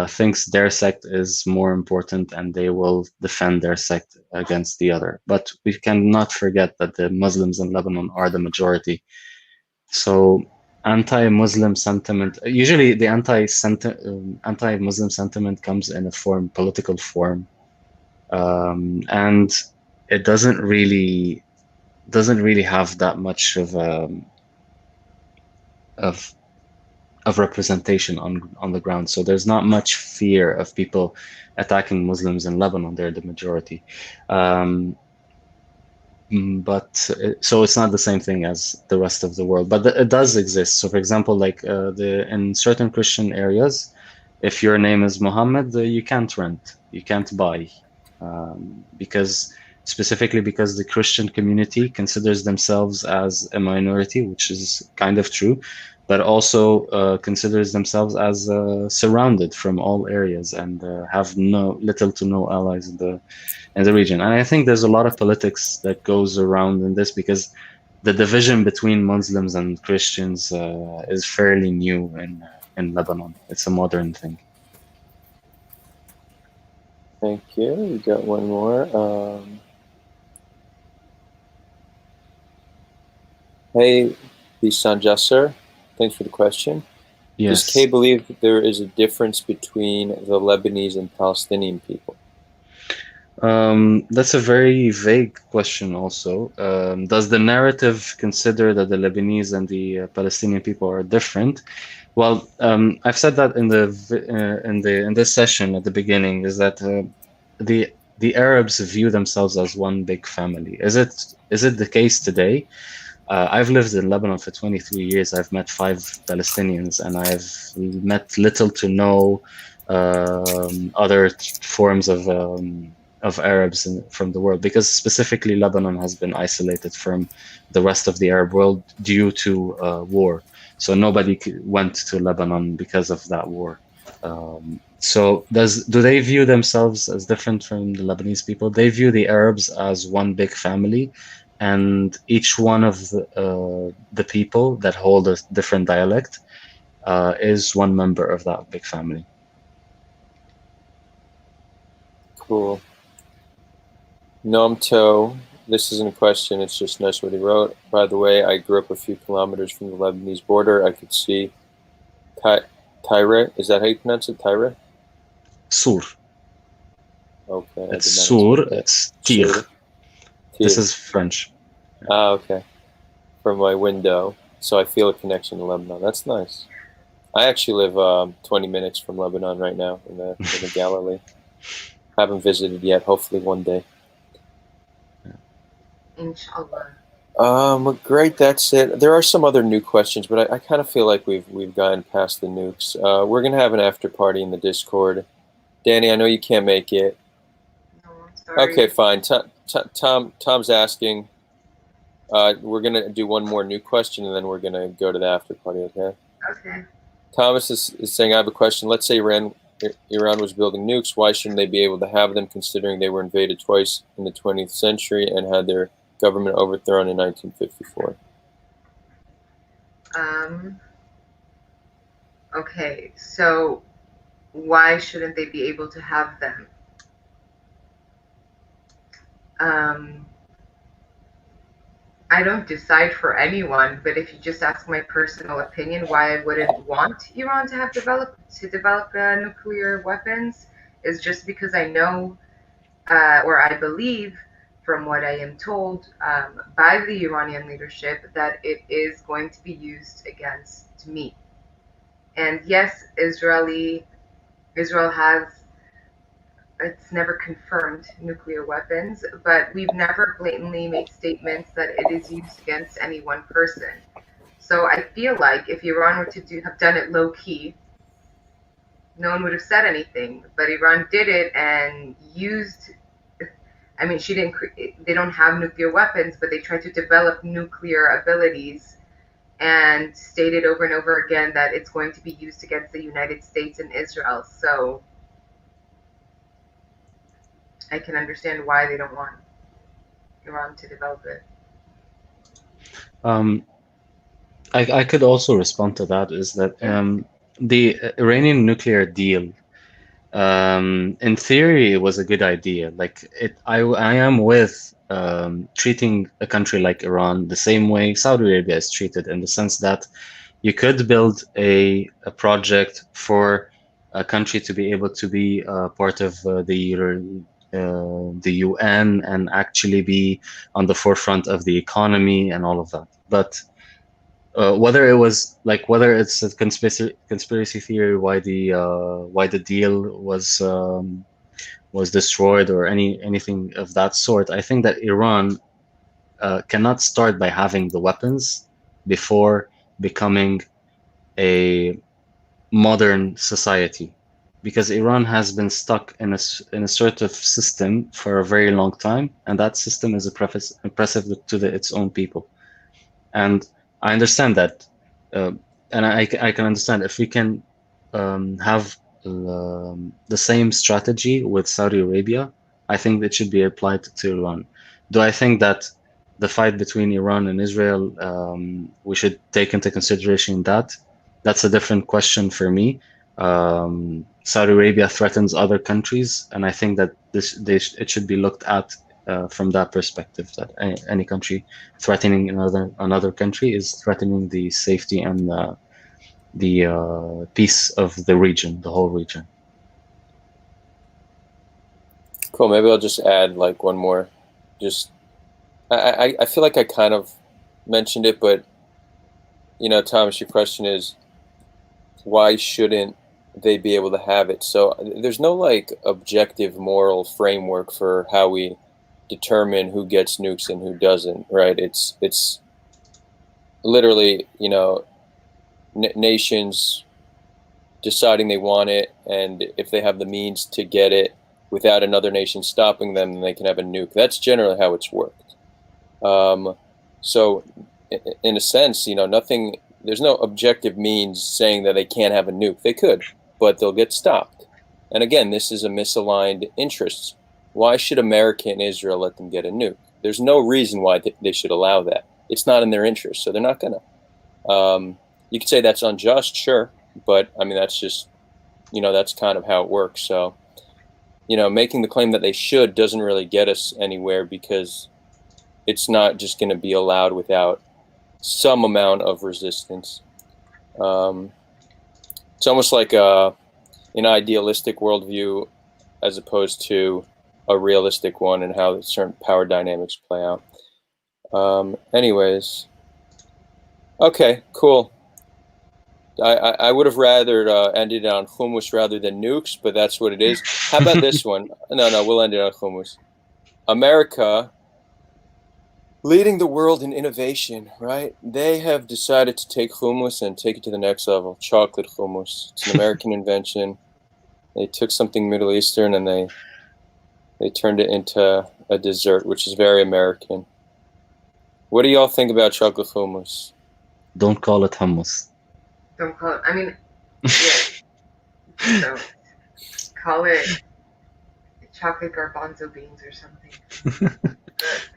thinks their sect is more important and they will defend their sect against the other. But we cannot forget that the Muslims in Lebanon are the majority. So anti-Muslim sentiment, usually the anti-Muslim sentiment comes in a political form, and it doesn't really have that much of representation on the ground. So there's not much fear of people attacking Muslims in Lebanon. They're the majority. But so it's not the same thing as the rest of the world, but it does exist. So for example, like in certain Christian areas, if your name is Muhammad, you can't rent, you can't buy, because specifically because the Christian community considers themselves as a minority, which is kind of true, but also considers themselves as surrounded from all areas and have little to no allies in the region. And I think there's a lot of politics that goes around in this because the division between Muslims and Christians is fairly new in Lebanon. It's a modern thing. Thank you. We got one more. Hey, Bisan Jasser, thanks for the question. Yes. Does Kay believe that there is a difference between the Lebanese and Palestinian people? That's a very vague question also. Does the narrative consider that the Lebanese and the Palestinian people are different? Well, I've said that in this session at the beginning, is that the Arabs view themselves as one big family. Is it the case today? I've lived in Lebanon for 23 years. I've met 5 Palestinians, and I've met little to no other forms of Arabs from the world, because specifically Lebanon has been isolated from the rest of the Arab world due to war. So nobody went to Lebanon because of that war. So do they view themselves as different from the Lebanese people? They view the Arabs as one big family, and each one of the people that hold a different dialect is one member of that big family. Cool. Nomto, this isn't a question, it's just nice what he wrote. By the way, I grew up a few kilometers from the Lebanese border. I could see Tyre. Is that how you pronounce it? Tyre? Sur. Okay. It's Sur, it's Tir. Sur. This is French. Ah, okay. From my window. So I feel a connection to Lebanon. That's nice. I actually live 20 minutes from Lebanon right now in the Galilee. Haven't visited yet. Hopefully one day. Inshallah. Great. That's it. There are some other new questions, but I kind of feel like we've gotten past the nukes. We're gonna have an after party in the Discord. Dani, I know you can't make it. No, I'm sorry. Okay, fine. Tom's asking. We're gonna do one more new question, and then we're gonna go to the after party. Okay. Okay. Thomas is saying, I have a question. Let's say Iran was building nukes. Why shouldn't they be able to have them, considering they were invaded twice in the 20th century and had their government overthrown in 1954? Okay, so why shouldn't they be able to have them? I don't decide for anyone, but if you just ask my personal opinion, why I wouldn't want Iran to develop nuclear weapons is just because I know, or I believe, from what I am told by the Iranian leadership, that it is going to be used against me. And yes, Israel has, it's never confirmed nuclear weapons, but we've never blatantly made statements that it is used against any one person. So I feel like if Iran were to have done it low key, no one would have said anything. But Iran did it and used. I mean, they don't have nuclear weapons, but they tried to develop nuclear abilities and stated over and over again that it's going to be used against the United States and Israel. So I can understand why they don't want Iran to develop it. I could also respond to that is that Yeah. the Iranian nuclear deal, in theory, it was a good idea. Like I am with treating a country like Iran the same way Saudi Arabia is treated, in the sense that you could build a project for a country to be able to be part of the UN and actually be on the forefront of the economy and all of that. But whether it was like whether it's a conspiracy theory why the deal was destroyed or anything of that sort, I think that Iran cannot start by having the weapons before becoming a modern society, because Iran has been stuck in a sort of system for a very long time, and that system is oppressive to its own people. And I understand that, uh, and I can understand if we can have the same strategy with Saudi Arabia, I think that should be applied to Iran. Do I think that the fight between Iran and Israel, we should take into consideration that? That's a different question for me. Saudi Arabia threatens other countries, and I think that it should be looked at from that perspective, that any country threatening another country is threatening the safety and the peace of the region, the whole region. Cool. Maybe I'll just add like one more. Just I feel like I kind of mentioned it, but Thomas, your question is why shouldn't they be able to have it? So there's no like objective moral framework for how we determine who gets nukes and who doesn't, right? It's literally, nations deciding they want it, and if they have the means to get it without another nation stopping them, then they can have a nuke. That's generally how it's worked. So in a sense, nothing, there's no objective means saying that they can't have a nuke. They could, but they'll get stopped. And again, this is a misaligned interests. Why should America and Israel let them get a nuke? There's no reason why they should allow that. It's not in their interest, so they're not going to. You could say that's unjust, sure, but I mean, that's just, that's kind of how it works. So, making the claim that they should doesn't really get us anywhere, because it's not just going to be allowed without some amount of resistance. It's almost like an idealistic worldview as opposed to a realistic one, and how certain power dynamics play out. Anyways, okay, cool. I would have rather ended on hummus rather than nukes, but that's what it is. How about this one? No, we'll end it on hummus. America, leading the world in innovation, right? They have decided to take hummus and take it to the next level. Chocolate hummus. It's an American invention. They took something Middle Eastern and they turned it into a dessert, which is very American. What do y'all think about chocolate hummus? Don't call it hummus. Don't call it. I mean, yeah. So call it chocolate garbanzo beans or something.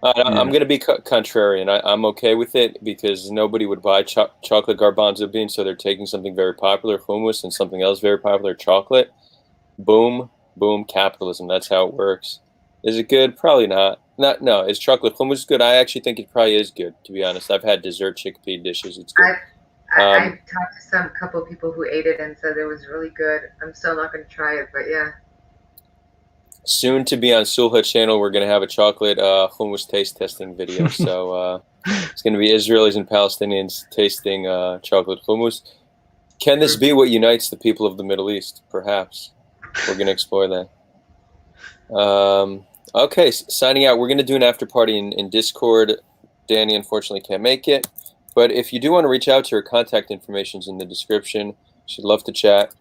I'm going to be contrarian. I'm okay with it, because nobody would buy chocolate garbanzo beans, so they're taking something very popular, hummus, and something else very popular, chocolate. Boom, boom, capitalism. That's how it works. Is it good? Probably not. No, is chocolate hummus good? I actually think it probably is good, to be honest. I've had dessert chickpea dishes. It's good. I talked to couple of people who ate it and said it was really good. I'm still not going to try it, but yeah. Soon to be on Sulha channel, we're going to have a chocolate hummus taste testing video. So it's going to be Israelis and Palestinians tasting chocolate hummus. Can this be what unites the people of the Middle East? Perhaps. We're going to explore that. Okay, signing out. We're going to do an after party in Discord. Dani unfortunately can't make it. But if you do want to reach out to her, contact information's in the description. She'd love to chat.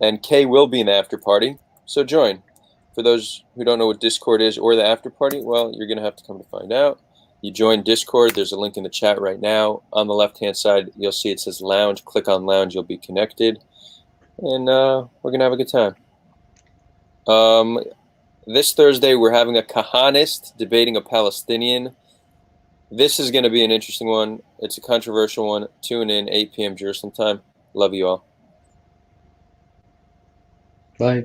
And Kay will be in the after party, so join. For those who don't know what Discord is or the after party, well, you're going to have to come to find out. You join Discord. There's a link in the chat right now. On the left-hand side, you'll see it says Lounge. Click on Lounge. You'll be connected. And we're going to have a good time. This Thursday, we're having a Kahanist debating a Palestinian. This is going to be an interesting one. It's a controversial one. Tune in 8 p.m. Jerusalem time. Love you all. Bye.